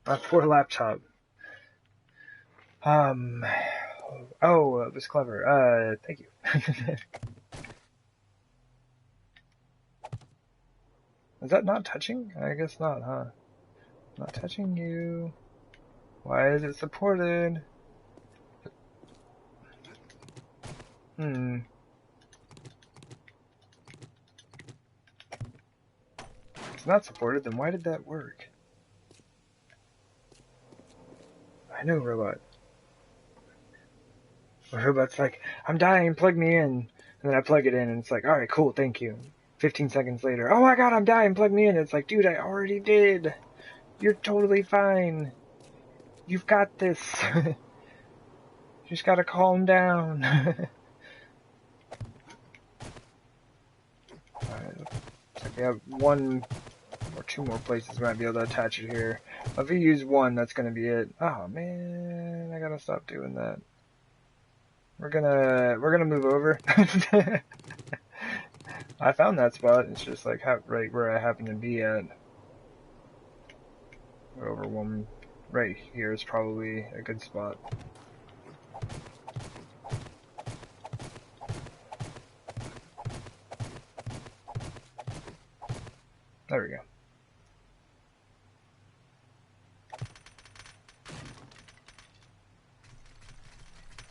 My poor laptop. Oh, it was clever. Thank you. Is that not touching? I guess not, huh? Not touching you. Why is it supported? It's not supported, then why did that work? I know, robot. The robot's like, I'm dying, plug me in. And then I plug it in, and it's like, alright, cool, thank you. 15 seconds later, oh my god, I'm dying, plug me in. It's like, dude, I already did. You're totally fine. You've got this. You just gotta calm down. Alright, looks like we have one or two more places we might be able to attach it here. If we use one, that's gonna be it. Oh man, I gotta stop doing that. We're gonna move over. I found that spot. It's just like right where I happen to be at. Over one right here is probably a good spot. There we go.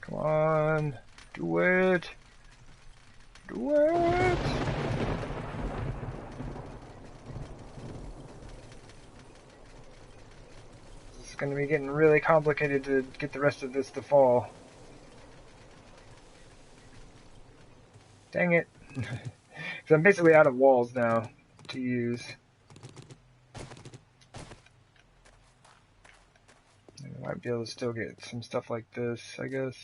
Come on, do it. Do it. It's going to be getting really complicated to get the rest of this to fall. Dang it. Because I'm basically out of walls now to use. I might be able to still get some stuff like this, I guess.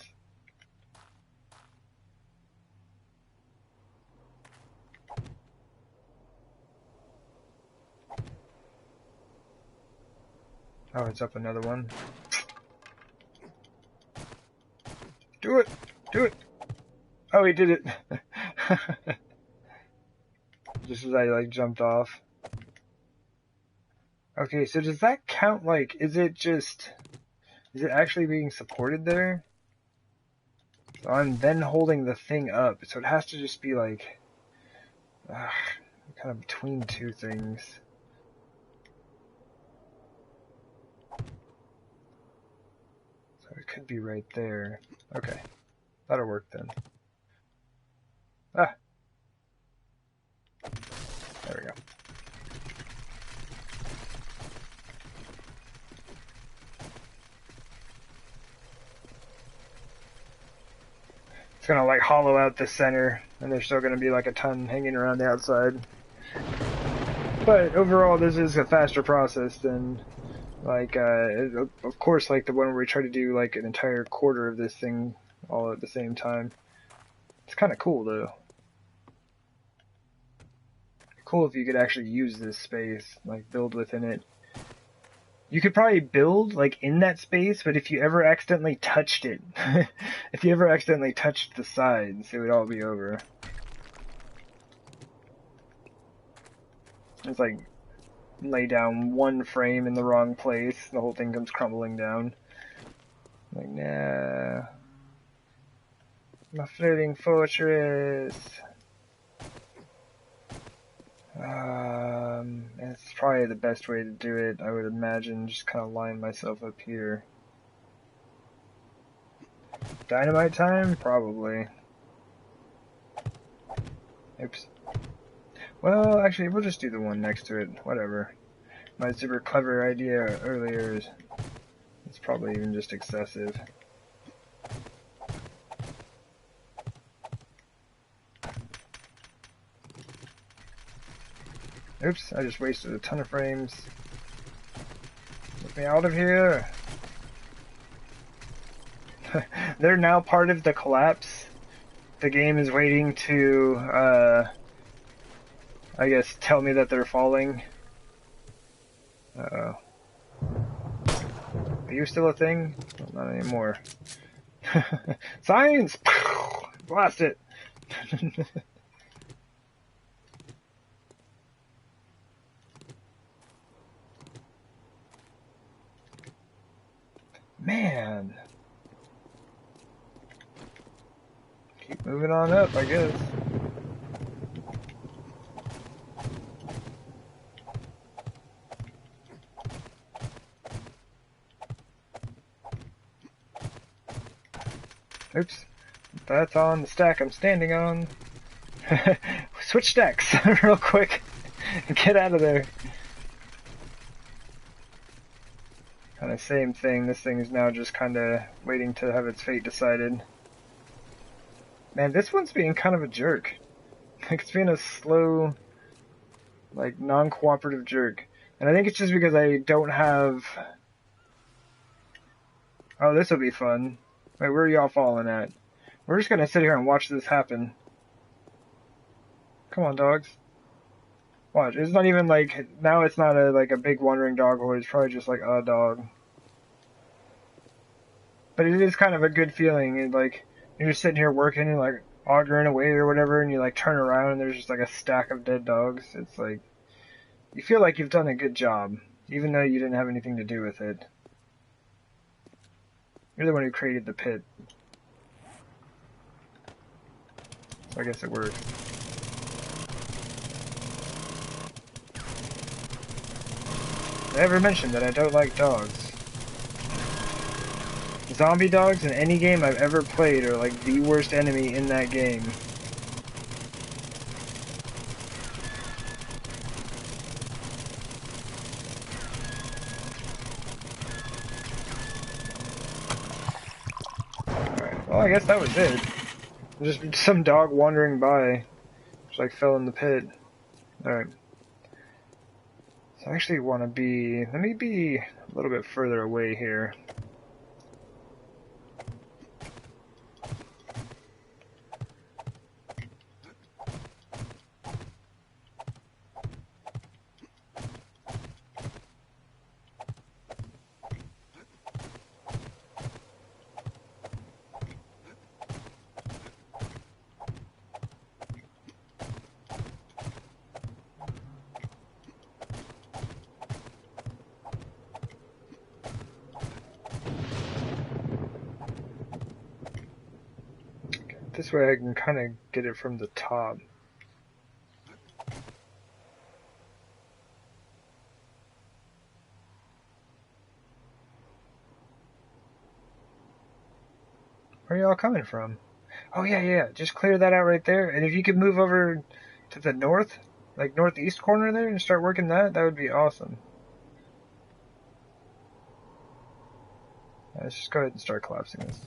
Oh, it's up another one. Do it! Do it! Oh, he did it! Just as I, like, jumped off. Okay, so does that count, like, is it actually being supported there? So I'm then holding the thing up, so it has to just be, like, kind of between two things. So it could be right there. Okay, that'll work then. Ah! There we go. It's gonna like hollow out the center, and there's still gonna be like a ton hanging around the outside. But overall, this is a faster process than like, of course, like the one where we try to do like an entire quarter of this thing all at the same time. It's kind of cool though. Cool if you could actually use this space, like build within it. You could probably build like in that space, but if you ever accidentally touched it, if you ever accidentally touched the sides, it would all be over. It's like lay down one frame in the wrong place, the whole thing comes crumbling down. Like, nah. My floating fortress. It's probably the best way to do it, I would imagine. Just kind of line myself up here. Dynamite time? Probably. Oops. Well, actually, we'll just do the one next to it. Whatever. My super clever idea earlier is it's probably even just excessive. Oops, I just wasted a ton of frames. Get me out of here! They're now part of the collapse. The game is waiting to, I guess, tell me that they're falling. Uh-oh. Are you still a thing? Well, not anymore. Science! Blast it! Man. Keep moving on up, I guess. Oops. That's on the stack I'm standing on. Switch stacks real quick. Get out of there. Kind of same thing. This thing is now just kind of waiting to have its fate decided. Man, this one's being kind of a jerk. Like, it's being a slow, like, non-cooperative jerk. And I think it's just because I don't have... Oh, this will be fun. Wait, where are y'all falling at? We're just gonna sit here and watch this happen. Come on, dogs. Watch. It's not even like... Now it's not like a big wandering dog horde. It's probably just like a dog. But it is kind of a good feeling. It, like, you're just sitting here working and like augering away or whatever, and you like turn around and there's just like a stack of dead dogs. It's like... You feel like you've done a good job, even though you didn't have anything to do with it. You're the one who created the pit. So I guess it worked. I never mentioned that I don't like dogs. Zombie dogs in any game I've ever played are like the worst enemy in that game. Alright, well I guess that was it. Just some dog wandering by. Just like fell in the pit. Alright. So I actually want to be... Let me be a little bit further away here. This way I can kind of get it from the top. Where are y'all coming from? Oh yeah, just clear that out right there. And if you could move over to the north, like northeast corner there, and start working that would be awesome. Let's just go ahead and start collapsing this.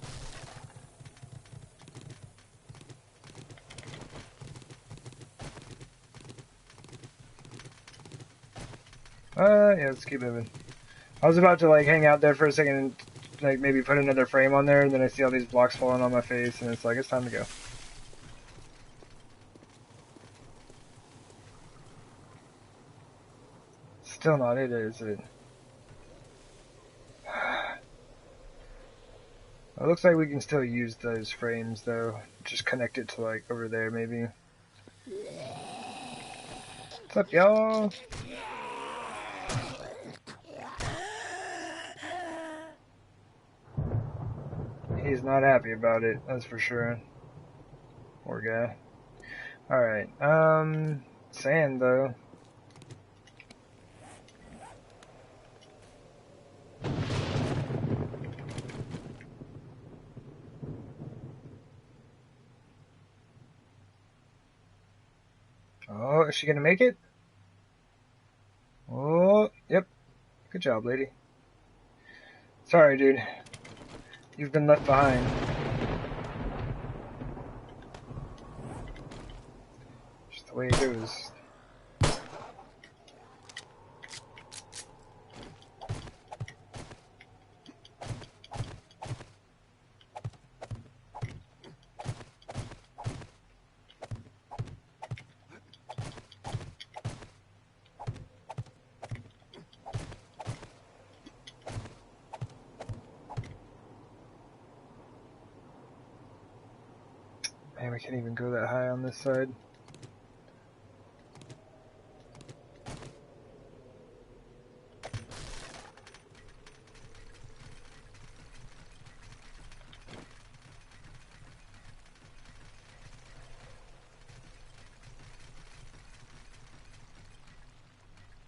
Yeah, let's keep moving. I was about to like hang out there for a second and like maybe put another frame on there, and then I see all these blocks falling on my face, and it's like, it's time to go. Still not it, is it? It looks like we can still use those frames though. Just connect it to like over there maybe. What's up, y'all? He's not happy about it, that's for sure. Poor guy. Alright, sand though. Oh, is she gonna make it? Oh, yep. Good job, lady. Sorry, dude. You've been left behind. Just the way it goes. Man, Damn, I can't even go that high on this side.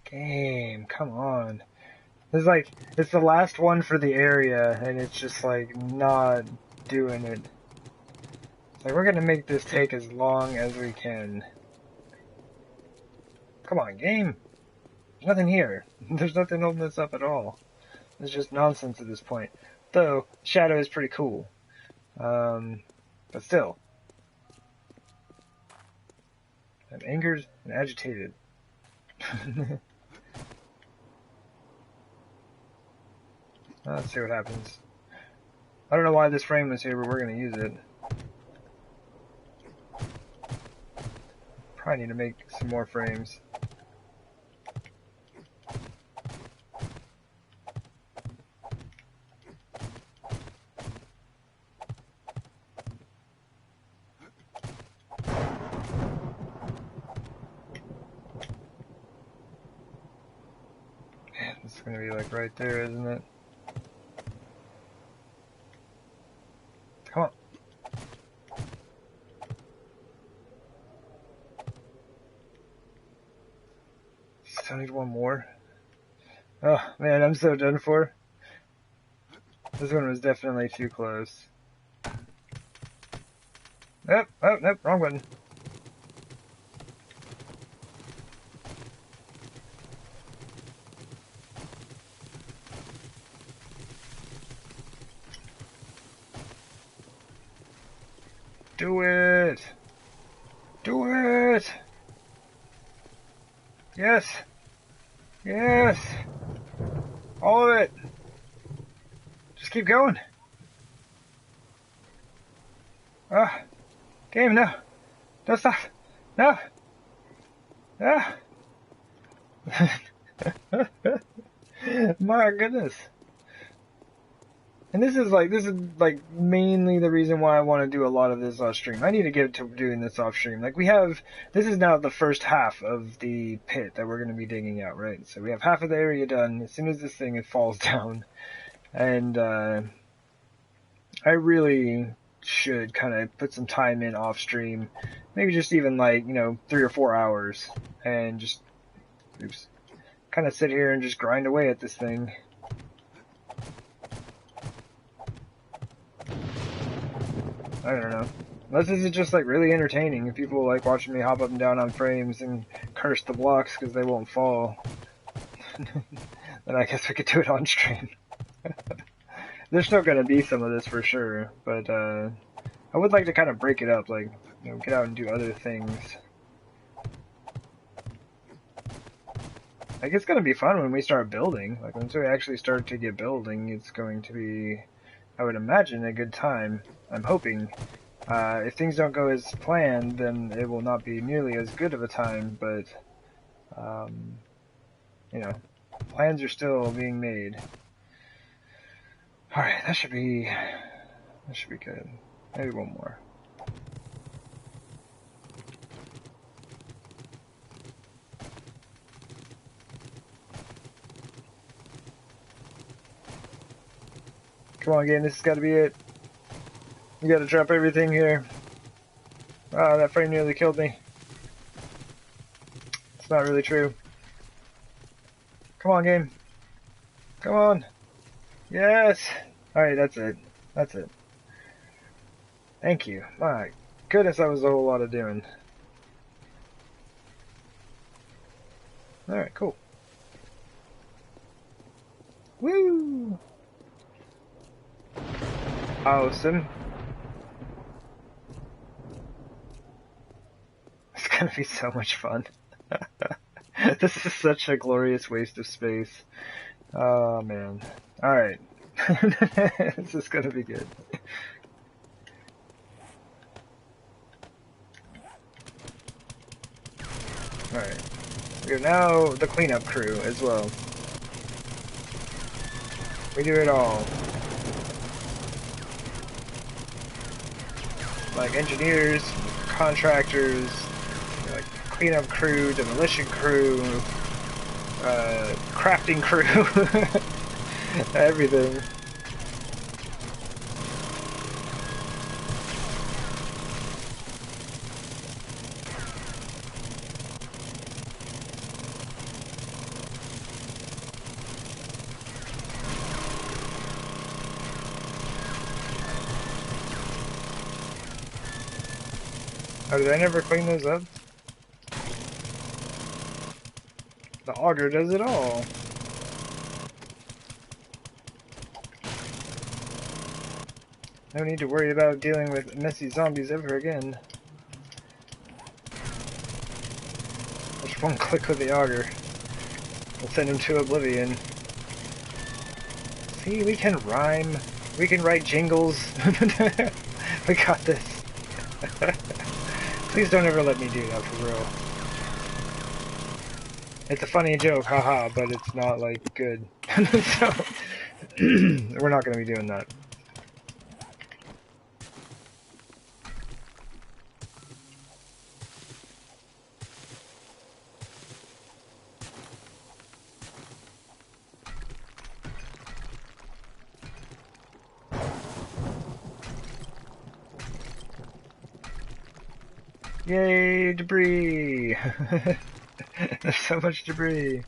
Game, come on. It's like, it's the last one for the area, and it's just like not doing it. It's like, we're gonna make this take as long as we can. Come on, game. There's nothing here. There's nothing holding this up at all. It's just nonsense at this point. Though, Shadow is pretty cool. But still. I'm angered and agitated. Let's see what happens. I don't know why this frame was here, but we're going to use it. Probably need to make some more frames. Man, this is going to be like right there, isn't it? Come on. Still need one more. Oh man, I'm so done for. This one was definitely too close. Nope, oh, nope, wrong button. Do it! Do it! Yes! Yes! All of it! Just keep going! Ah! Game, no! Don't stop! No! Ah! My goodness! And this is like mainly the reason why I want to do a lot of this off stream. I need to get to doing this off stream. Like this is now the first half of the pit that we're going to be digging out, right? So we have half of the area done. As soon as this thing falls down, and I really should kind of put some time in off stream, maybe just even 3 or 4 hours, and just kind of sit here and just grind away at this thing. I don't know. Unless this is just really entertaining. If people like watching me hop up and down on frames and curse the blocks because they won't fall, then I guess we could do it on stream. There's still gonna be some of this for sure, but I would like to kind of break it up, get out and do other things. It's gonna be fun when we start building. Once we actually start to get building, it's going to be, I would imagine, a good time. I'm hoping. If things don't go as planned, then it will not be nearly as good of a time, but, plans are still being made. Alright, that should be good. Maybe one more. Come on, game, this has got to be it. You gotta drop everything here. Ah, that frame nearly killed me. It's not really true. Come on, game. Come on. Yes! Alright, that's it. That's it. Thank you. My goodness, that was a whole lot of doing. Alright, cool. Woo! Awesome. It's gonna be so much fun. This is such a glorious waste of space. Oh man. Alright. This is gonna be good. Alright. We are now the cleanup crew as well. We do it all. like engineers, contractors, like cleanup crew, demolition crew, crafting crew, everything. Oh, did I never clean those up? The auger does it all. No need to worry about dealing with messy zombies ever again. Just one click with the auger. We'll send him to oblivion. See, we can rhyme. We can write jingles. We got this. Please don't ever let me do that for real. It's a funny joke, haha, but it's not, like, good. So, we're not going to be doing that. Yay, debris! There's so much debris.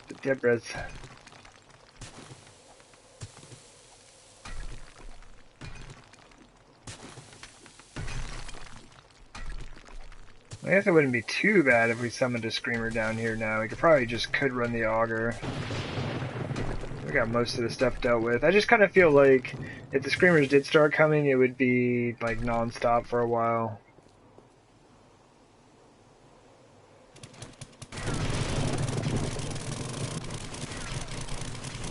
The debris. I guess it wouldn't be too bad if we summoned a screamer down here now. We probably just could run the auger. We got most of the stuff dealt with. I just kind of feel like if the screamers did start coming, it would be like non-stop for a while.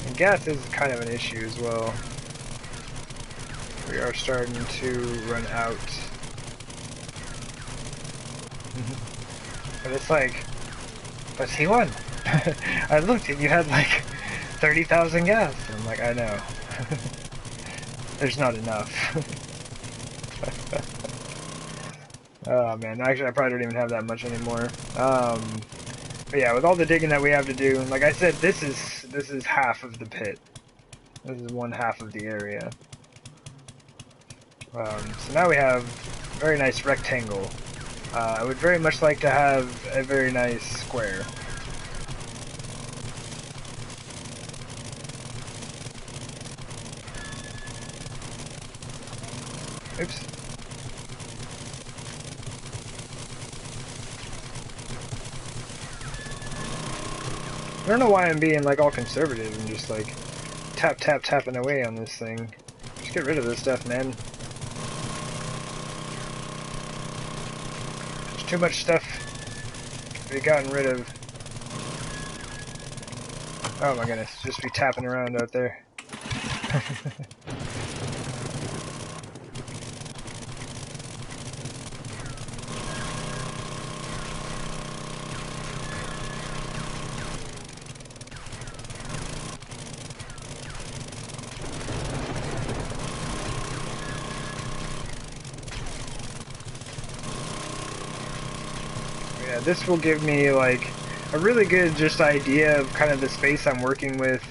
And gas is kind of an issue as well. We are starting to run out. But it's like, let's see one. I looked and you had like 30,000 gas. And I'm like, I know. There's not enough. Oh man, actually I probably don't even have that much anymore. But yeah, with all the digging that we have to do, like I said, this is half of the pit. This is one half of the area. So now we have a very nice rectangle. I would very much like to have a very nice square. Oops. I don't know why I'm being like all conservative and just like tapping away on this thing. Just get rid of this stuff, man. There's too much stuff to be gotten rid of. Oh my goodness, just be tapping around out there. Yeah, this will give me like a really good just idea of kind of the space I'm working with.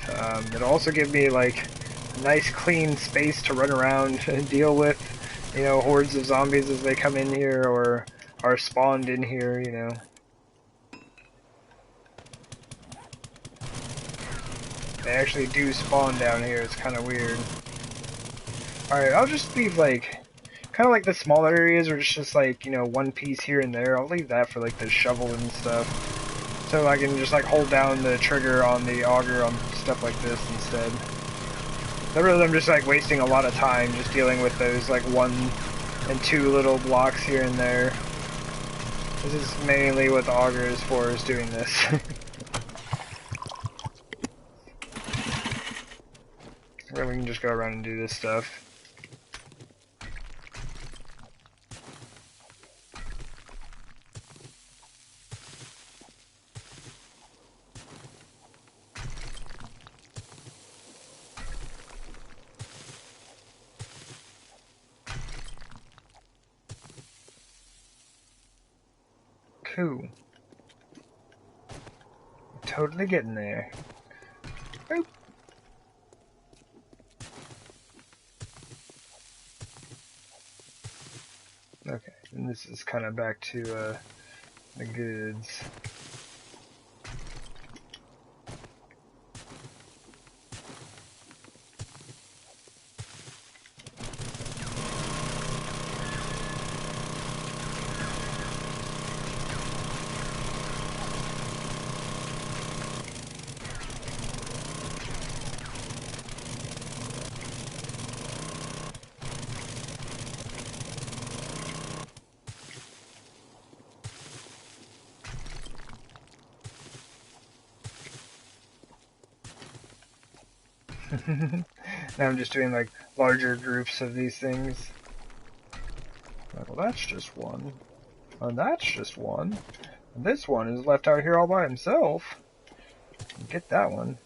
It'll also give me like a nice clean space to run around and deal with, you know, hordes of zombies as they come in here or are spawned in here, you know. They actually do spawn down here, it's kind of weird. Alright, I'll just leave like, kind of like the smaller areas where it's just like, you know, one piece here and there. I'll leave that for like the shovel and stuff. So I can just like hold down the trigger on the auger on stuff like this instead. Rather than just like wasting a lot of time just dealing with those like 1 and 2 little blocks here and there. This is mainly what the auger is for, is doing this. Or we can just go around and do this stuff. Cool. Totally getting there. Boop. Okay, and this is kind of back to the goods. Now I'm just doing like larger groups of these things. Well, that's just one. And that's just one. And this one is left out here all by himself. Get that one.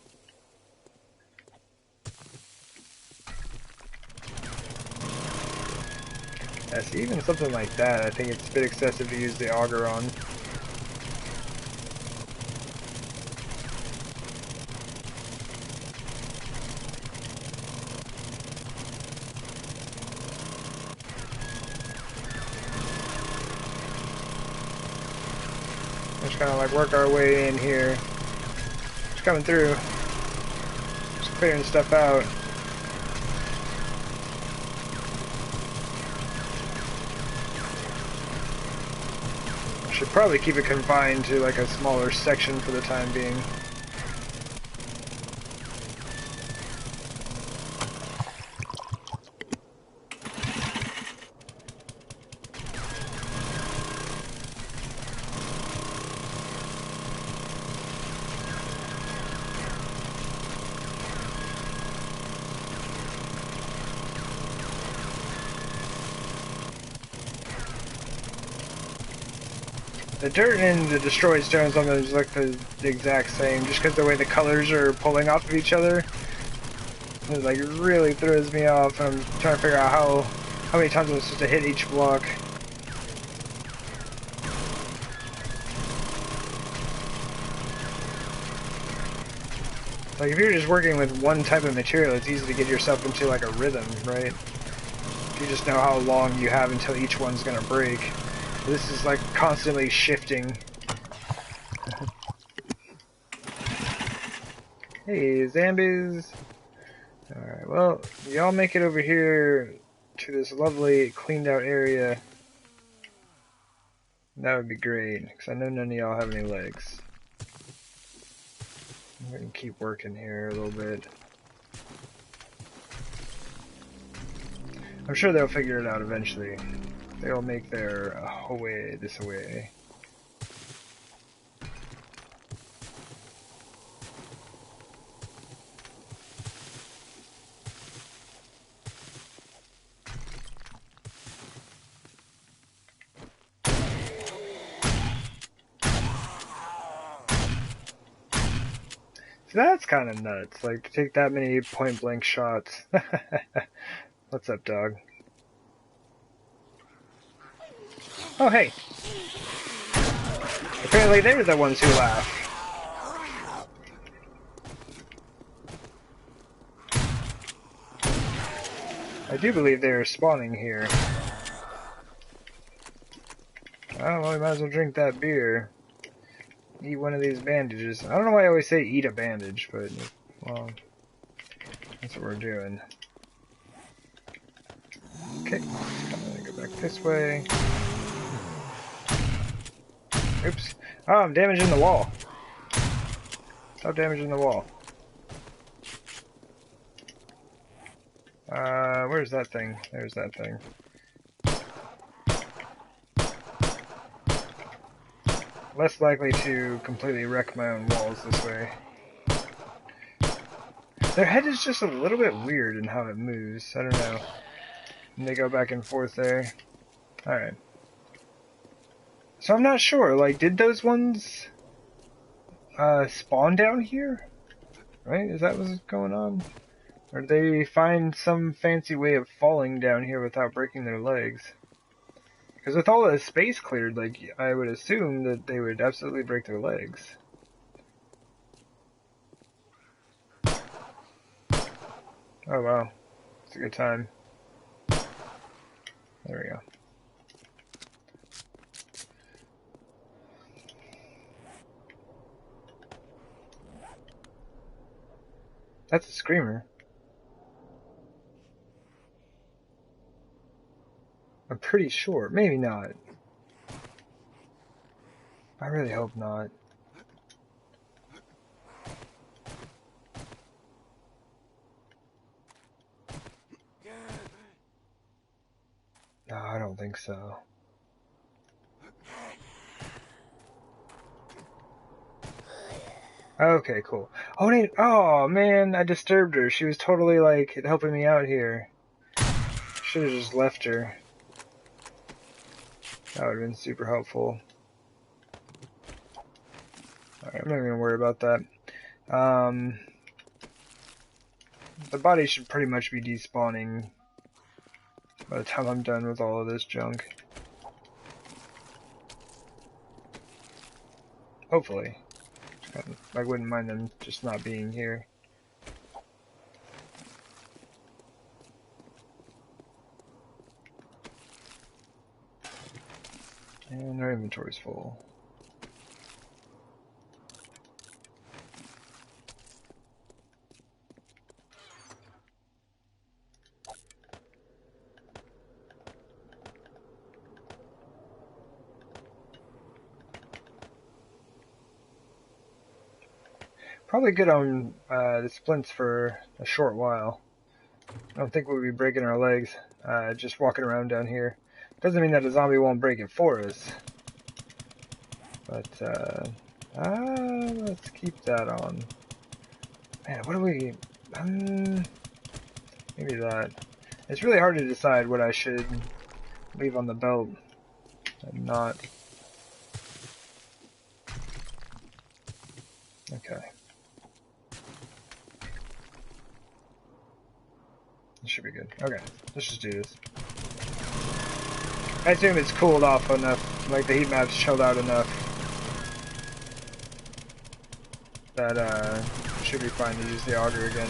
Yeah, see, even something like that, I think it's a bit excessive to use the auger on. Just kind of like work our way in here. Just coming through. Just clearing stuff out. I should probably keep it confined to like a smaller section for the time being. The dirt and the destroyed stone sometimes look the exact same, just because the way the colors are pulling off of each other. It like really throws me off. I'm trying to figure out how many times I'm supposed to hit each block. Like if you're just working with one type of material, it's easy to get yourself into like a rhythm, right? If you just know how long you have until each one's gonna break. This is like constantly shifting. Hey, zombies! Alright, well, y'all make it over here to this lovely, cleaned out area. That would be great, because I know none of y'all have any legs. I'm going to keep working here a little bit. I'm sure they'll figure it out eventually. They'll make their way this way. So that's kind of nuts, like to take that many point blank shots. What's up, dog? Oh, hey. Apparently they're the ones who laugh. I do believe they're spawning here. Oh, well, we might as well drink that beer. Eat one of these bandages. I don't know why I always say eat a bandage, but, well, that's what we're doing. Okay, I'm gonna go back this way. Oops. Oh, I'm damaging the wall. Stop damaging the wall. Where's that thing? There's that thing. Less likely to completely wreck my own walls this way. Their head is just a little bit weird in how it moves. I don't know. And they go back and forth there. Alright. So I'm not sure, like, did those ones spawn down here? Right? Is that what's going on? Or did they find some fancy way of falling down here without breaking their legs? Because with all the space cleared, like, I would assume that they would absolutely break their legs. Oh wow, it's a good time. There we go. That's a screamer. I'm pretty sure. Maybe not. I really hope not. No, I don't think so. Okay, cool. Oh man, I disturbed her. She was totally like helping me out here. Should have just left her. That would have been super helpful. Alright, I'm not even gonna worry about that. The body should pretty much be despawning by the time I'm done with all of this junk. Hopefully. I wouldn't mind them just not being here. And our inventory's full. Probably good on the splints for a short while. I don't think we'll be breaking our legs just walking around down here. Doesn't mean that a zombie won't break it for us. But, let's keep that on. Man, what do we... maybe that. It's really hard to decide what I should leave on the belt and not. Okay. This should be good. Okay, let's just do this. I assume it's cooled off enough, like the heat map's chilled out enough that should be fine to use the auger again.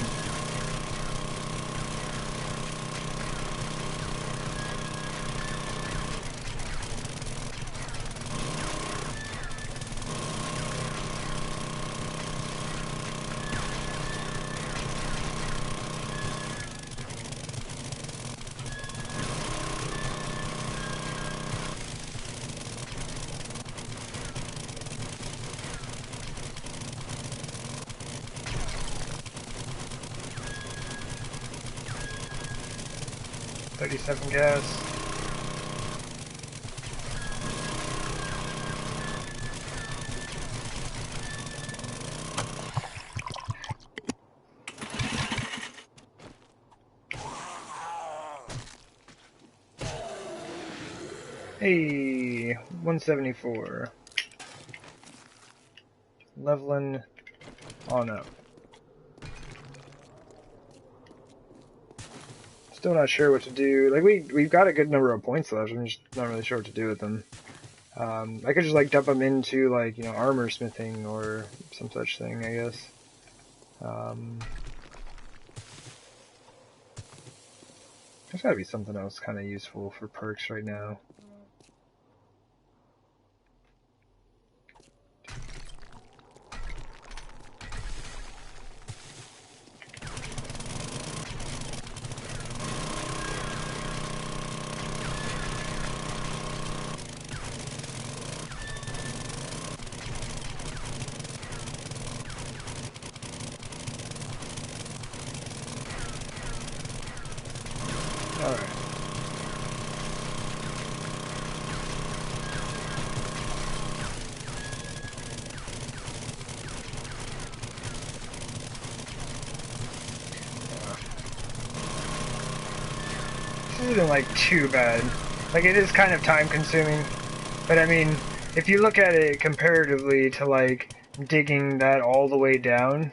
.37 gas. Hey, 174. Leveling on up. Still not sure what to do. Like we've got a good number of points left. I'm just not really sure what to do with them. I could just like dump them into like armor smithing or some such thing, I guess. There's got to be something else kind of useful for perks right now. Alright. This isn't like too bad. Like it is kind of time consuming, but I mean, if you look at it comparatively to like digging that all the way down,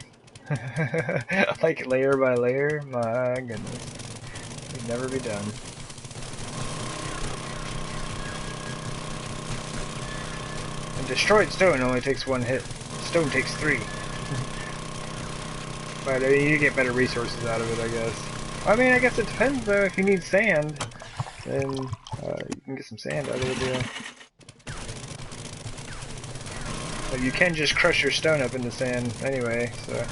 like layer by layer, my goodness, it'd never be done. And destroyed stone only takes 1 hit. Stone takes 3. But I mean, you get better resources out of it, I guess. I mean, I guess it depends though. If you need sand, then you can get some sand out of the deal. But you can just crush your stone up into sand anyway, so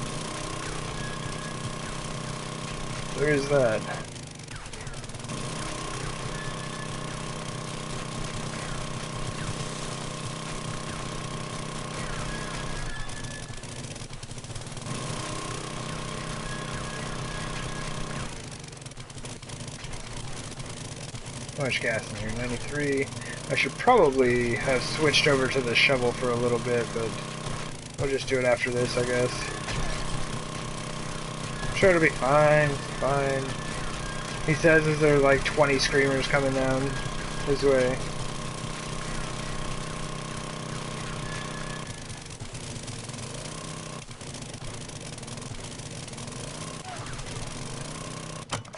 there's that. How much gas in here? 93. I should probably have switched over to the shovel for a little bit, but we'll just do it after this, I guess. I'm sure it'll be fine. It's fine. He says as there are like 20 screamers coming down his way.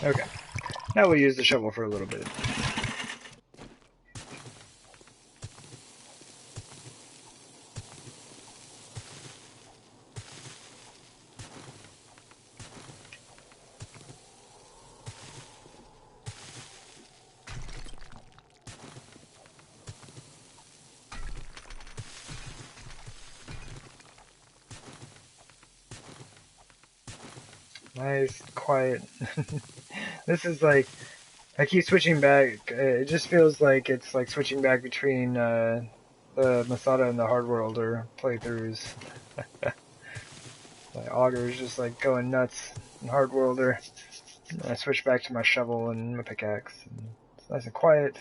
Okay. Now we'll use the shovel for a little bit. Nice, quiet. This is like, I keep switching back. It just feels like it's like switching back between the Masada and the Hardworlder playthroughs. My auger is just like going nuts in Hardworlder. I switch back to my shovel and my pickaxe. And it's nice and quiet.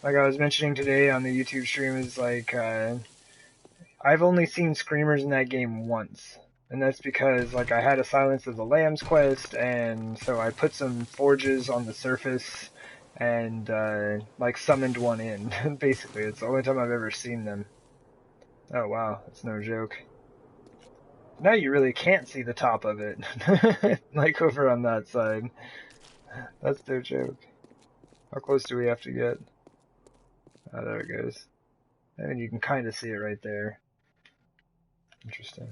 Like I was mentioning today on the YouTube stream, is like I've only seen screamers in that game once. And that's because, like, I had a Silence of the Lambs quest, and so I put some forges on the surface, and, like, summoned one in. Basically, it's the only time I've ever seen them. Oh, wow, that's no joke. Now you really can't see the top of it. Like, over on that side. That's no joke. How close do we have to get? Oh, there it goes. I mean, you can kind of see it right there. Interesting.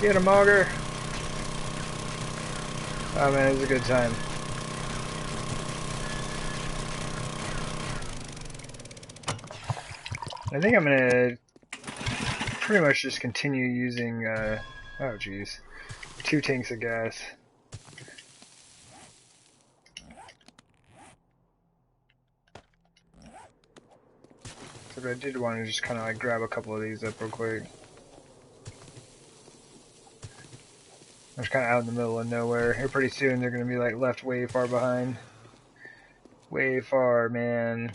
Get him, auger. Oh man, it was a good time. I think I'm gonna pretty much just continue using, oh geez, 2 tanks of gas. So I did want to just kind of like grab a couple of these up real quick. I'm just kind of out in the middle of nowhere. Here pretty soon they're going to be like left way far behind. Way far, man.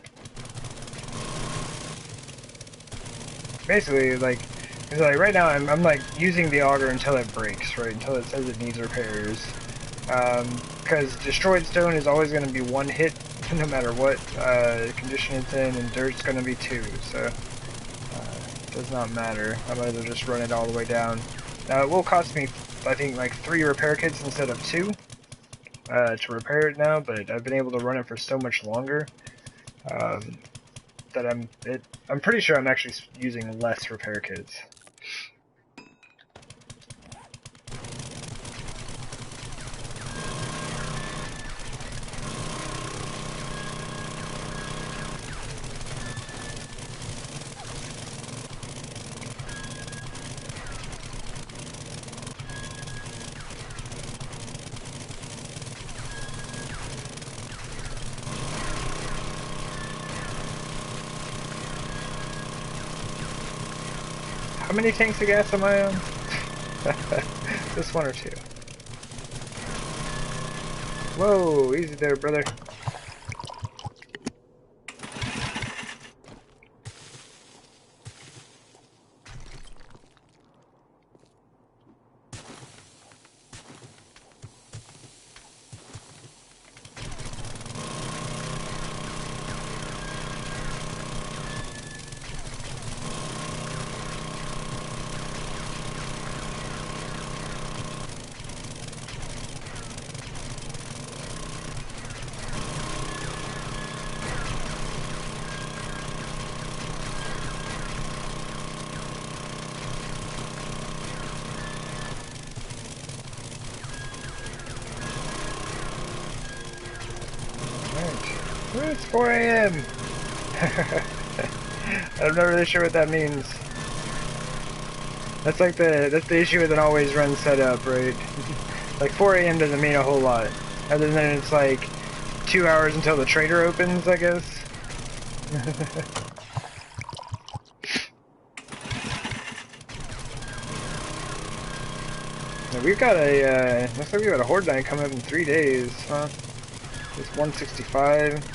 Basically, like, cause like right now I'm like using the auger until it breaks, right? Until it says it needs repairs. Because destroyed stone is always going to be 1 hit, no matter what condition it's in, and dirt's going to be 2, so it does not matter. I might as well just run it all the way down. Now it will cost me, I think, like 3 repair kits instead of 2 to repair it now, but I've been able to run it for so much longer that I'm pretty sure I'm actually using less repair kits. How many tanks of gas am I on? Just one or two. Whoa, easy there, brother. It's 4 a.m. I'm not really sure what that means. That's like that's the issue with an always run setup, right? Like 4 a.m. doesn't mean a whole lot, other than it's like 2 hours until the trader opens, I guess. Now we've got a looks like we got a Horde night coming up in 3 days, huh? It's 165.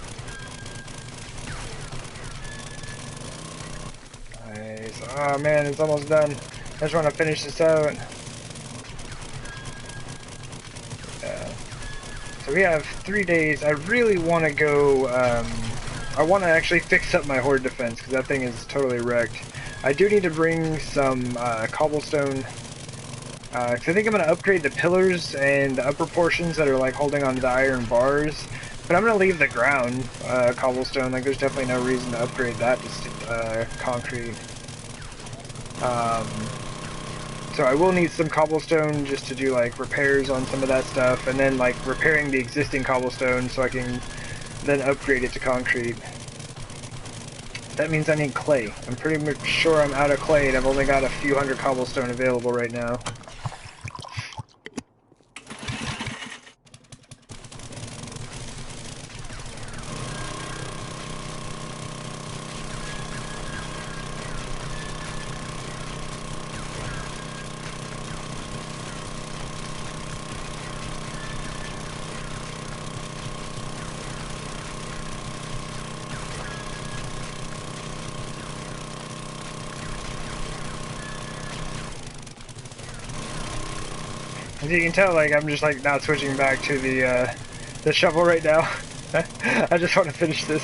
Nice. Oh man, it's almost done. I just want to finish this out. So we have 3 days. I really want to go, I want to actually fix up my Horde defense, because that thing is totally wrecked. I do need to bring some cobblestone, because I think I'm going to upgrade the pillars and the upper portions that are like holding on to the iron bars. But I'm going to leave the ground cobblestone. Like, there's definitely no reason to upgrade that to concrete. So I will need some cobblestone just to do like repairs on some of that stuff, and then like repairing the existing cobblestone so I can then upgrade it to concrete. That means I need clay. I'm pretty much sure I'm out of clay, and I've only got a few hundred cobblestone available right now. As you can tell, like, I'm just like not switching back to the shovel right now. I just want to finish this.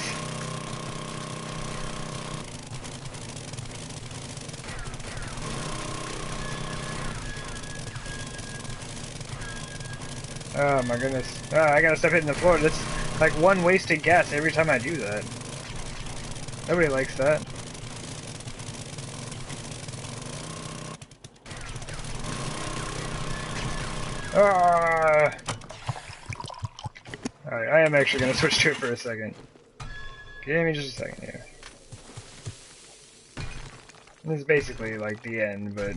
Oh my goodness. Oh, I gotta stop hitting the floor. That's like one wasted gas every time I do that. Nobody likes that. Alright, I am actually going to switch to it for a second. Give me just a second here. This is basically like the end, but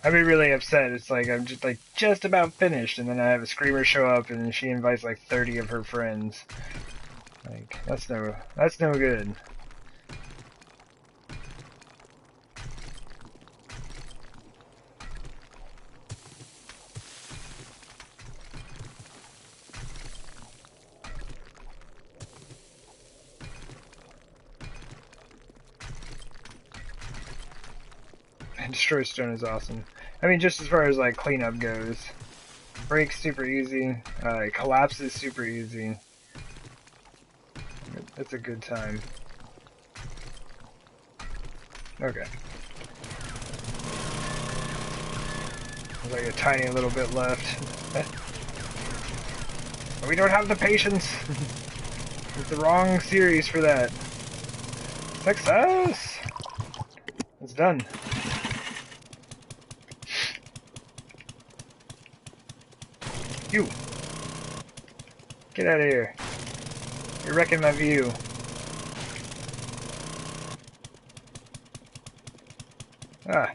I'd be really upset. It's like I'm just about finished, and then I have a screamer show up, and she invites like 30 of her friends. Like that's no good. And destroy stone is awesome. I mean, just as far as like cleanup goes, breaks super easy. Collapses super easy. It's a good time. Okay. There's like a tiny little bit left. We don't have the patience. It's the wrong series for that. Success! It's done. You! Get out of here. You're wrecking my view. Ah.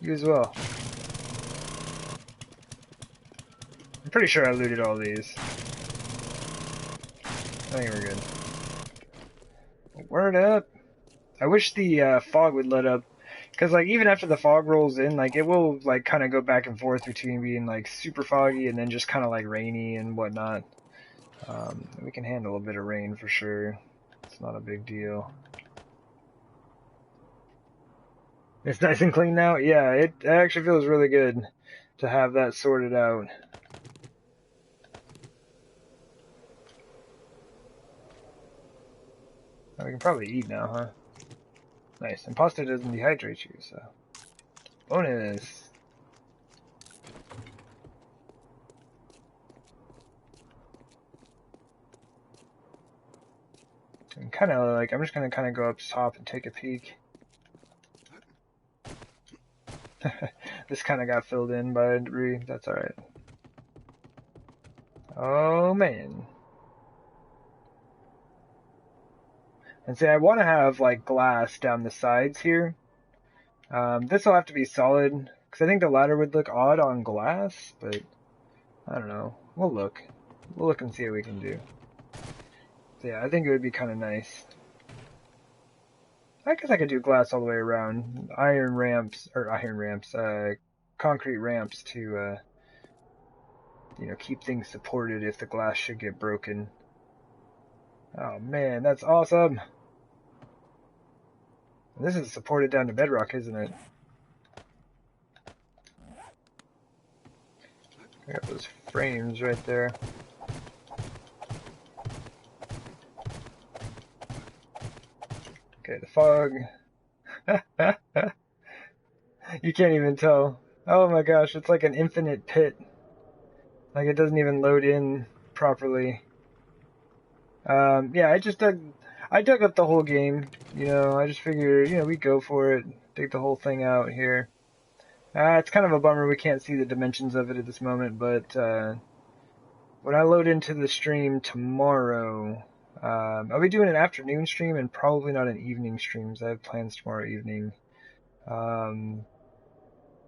You as well. I'm pretty sure I looted all these. I think we're good. Word up! I wish the fog would let up, Because like even after the fog rolls in, like it will like kind of go back and forth between being like super foggy and then just kind of like rainy and whatnot. We can handle a bit of rain for sure. It's not a big deal. It's nice and clean now. Yeah, it actually feels really good to have that sorted out. Oh, we can probably eat now, huh? Nice. And pasta doesn't dehydrate you, so bonus. And kind of like I'm just gonna kind of go up top and take a peek. This kind of got filled in by debris. That's all right. Oh man. And see, I want to have like glass down the sides here. This will have to be solid because I think the ladder would look odd on glass, but I don't know. We'll look. We'll look and see what we can do. So yeah, I think it would be kind of nice. I guess I could do glass all the way around. Concrete ramps to, keep things supported if the glass should get broken. Oh man, that's awesome! This is supported down to bedrock, isn't it? I got those frames right there. Okay, the fog. You can't even tell. Oh my gosh, it's like an infinite pit. Like it doesn't even load in properly. Yeah, I dug up the whole game. I just figured, we go for it, dig the whole thing out here. It's kind of a bummer we can't see the dimensions of it at this moment, but when I load into the stream tomorrow, I'll be doing an afternoon stream and probably not an evening stream. I have plans tomorrow evening.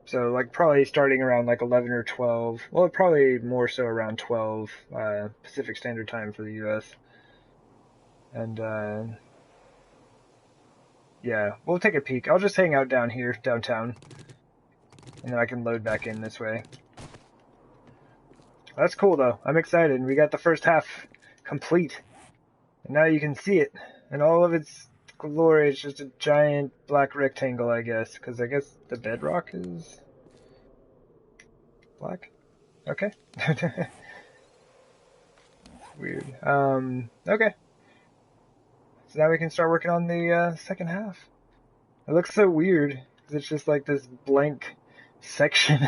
So like probably starting around like 11 or 12. Well, probably more so around 12 Pacific Standard Time for the US. And yeah, we'll take a peek. I'll just hang out down here, downtown. And then I can load back in this way. That's cool though. I'm excited. We got the first half complete. And now you can see it. And all of its glory. It's just a giant black rectangle, I guess. Because I guess the bedrock is black. Okay. Weird. Okay. So now we can start working on the second half. It looks so weird. Because it's just like this blank section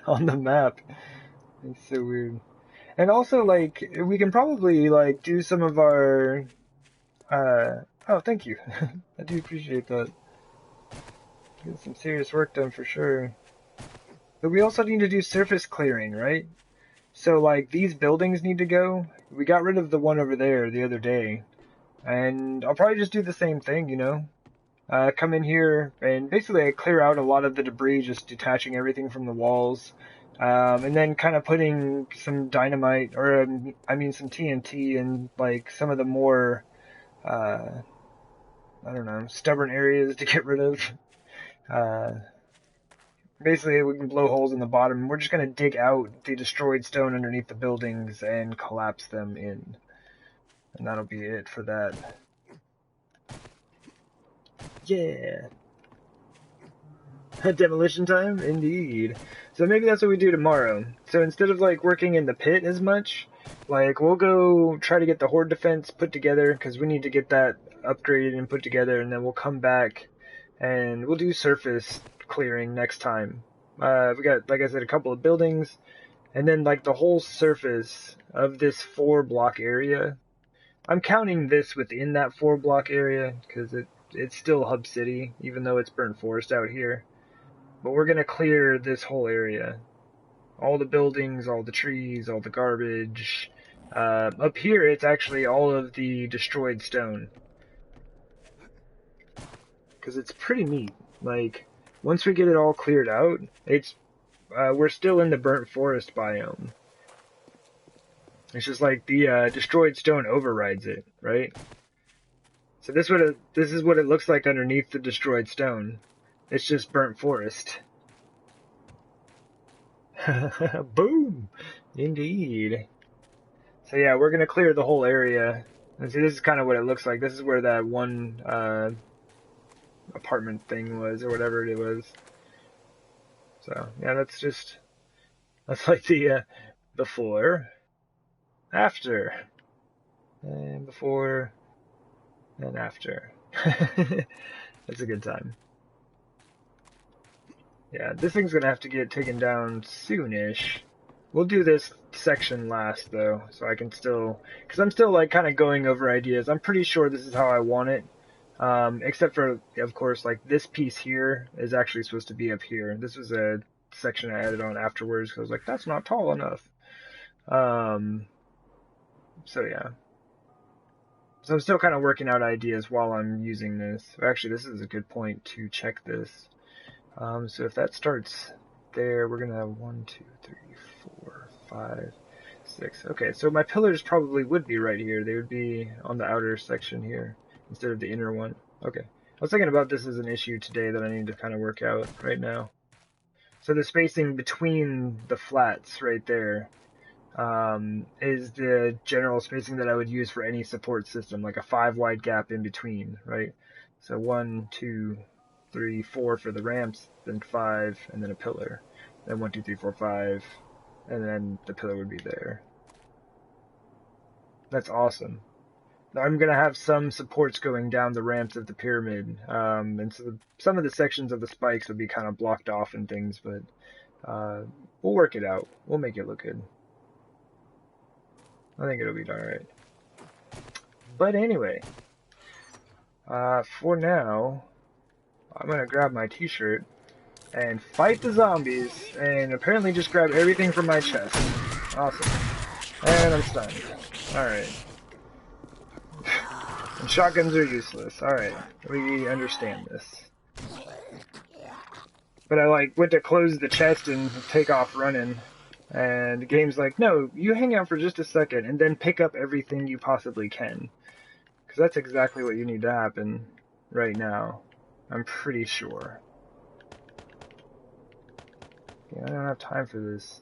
on the map. It's so weird. And also, like, we can probably, like, do some of our, oh, thank you. I do appreciate that. Get some serious work done for sure. But we also need to do surface clearing, right? So, like, these buildings need to go. We got rid of the one over there the other day. And I'll probably just do the same thing, come in here and basically clear out a lot of the debris, just detaching everything from the walls. And then kind of putting some dynamite, or some TNT in like some of the more, I don't know, stubborn areas to get rid of. Basically, we can blow holes in the bottom. We're just going to dig out the destroyed stone underneath the buildings and collapse them in. And that'll be it for that. Yeah. Demolition time? Indeed. So maybe that's what we do tomorrow. So instead of like working in the pit as much, like we'll go try to get the Horde defense put together, because we need to get that upgraded and put together, and then we'll come back and we'll do surface clearing next time. We got, like I said, a couple of buildings, and then like the whole surface of this 4-block area. I'm counting this within that 4-block area, because it's still Hub City, even though it's burnt forest out here. But we're going to clear this whole area. All the buildings, all the trees, all the garbage. Up here, it's actually all of the destroyed stone. Because it's pretty neat. Like, once we get it all cleared out, we're still in the burnt forest biome. It's just like the destroyed stone overrides it, right? So this is what it looks like underneath the destroyed stone. It's just burnt forest. Boom! Indeed. So yeah, we're gonna clear the whole area. And see, this is kind of what it looks like. This is where that one apartment thing was, or whatever it was. So yeah, that's like the before, after, and before, and after. That's a good time. Yeah, this thing's gonna have to get taken down soonish. We'll do this section last though, so I can still, because I'm still like kind of going over ideas. I'm pretty sure this is how I want it. Except for, of course, like this piece here is actually supposed to be up here. This was a section I added on afterwards because I was like, that's not tall enough. So yeah. So I'm still kind of working out ideas while I'm using this. Actually, this is a good point to check this. So if that starts there, we're gonna have 1, 2, 3, 4, 5, 6. Okay, so my pillars probably would be right here. They would be on the outer section here instead of the inner one. Okay. I was thinking about this as an issue today that I need to kind of work out right now. So the spacing between the flats right there is the general spacing that I would use for any support system, like a 5 wide gap in between, right? So 1, 2, 3, 4 for the ramps, then 5, and then a pillar. Then 1, 2, 3, 4, 5, and then the pillar would be there. That's awesome. I'm going to have some supports going down the ramps of the pyramid, and so some of the sections of the spikes will be kind of blocked off and things, but we'll work it out. We'll make it look good. I think it'll be alright. But anyway, for now, I'm going to grab my t-shirt and fight the zombies, and apparently just grab everything from my chest. Awesome. And I'm stunned. Alright. And shotguns are useless. Alright, we understand this. But I like went to close the chest and take off running, and the game's like, no, you hang out for just a second and then pick up everything you possibly can. Because that's exactly what you need to happen right now. I'm pretty sure. Yeah, I don't have time for this.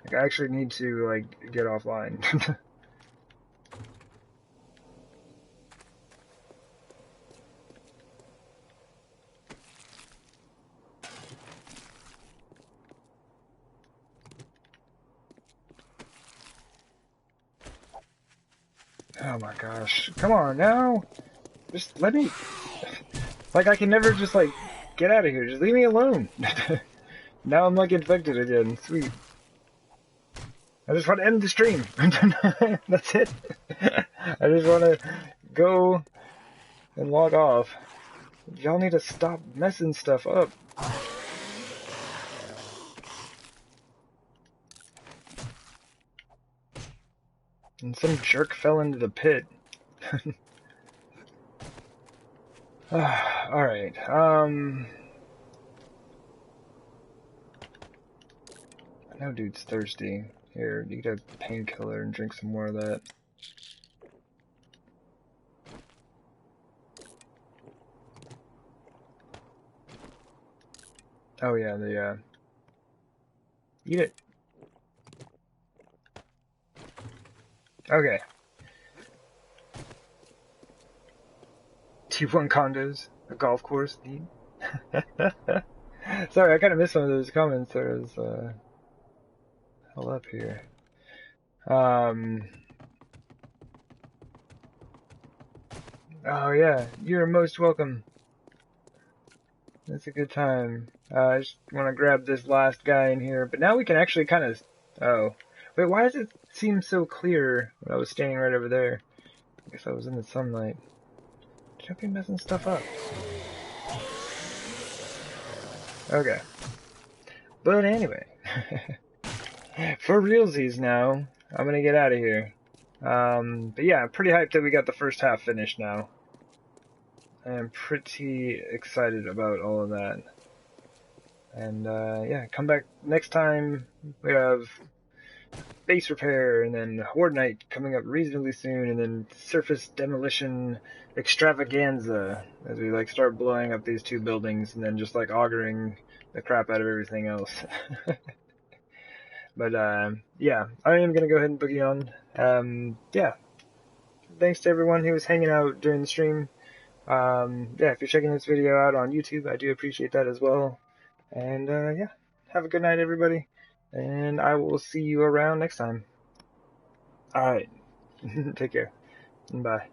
Like, I actually need to, like, get offline. Oh my gosh. Come on now! Just let me... Like, I can never just, like, get out of here. Just leave me alone. Now I'm, like, infected again. Sweet. I just want to end the stream. That's it. I just want to go and log off. Y'all need to stop messing stuff up. And some jerk fell into the pit. Alright, I know dude's thirsty. Here, you get a painkiller and drink some more of that. Oh yeah, eat it. Okay. T1 condos, a golf course, neat. Sorry, I kind of missed some of those comments. There was, hell up here. Oh yeah, you're most welcome. That's a good time. I just want to grab this last guy in here, but now we can actually kind of... Oh. Wait, why does it seem so clear when I was standing right over there? I guess I was in the sunlight. Should I be messing stuff up? Okay. But anyway. For realsies now, I'm gonna get out of here. But yeah, I'm pretty hyped that we got the first half finished now. I'm pretty excited about all of that. And yeah, come back next time. We have base repair, and then Horde Night coming up reasonably soon, and then surface demolition extravaganza as we like start blowing up these two buildings and then just like augering the crap out of everything else. But yeah, I am gonna go ahead and boogie on. Yeah, thanks to everyone who was hanging out during the stream. Yeah, if you're checking this video out on YouTube, I do appreciate that as well. And yeah, have a good night, everybody, and I will see you around next time. All right, take care. Bye.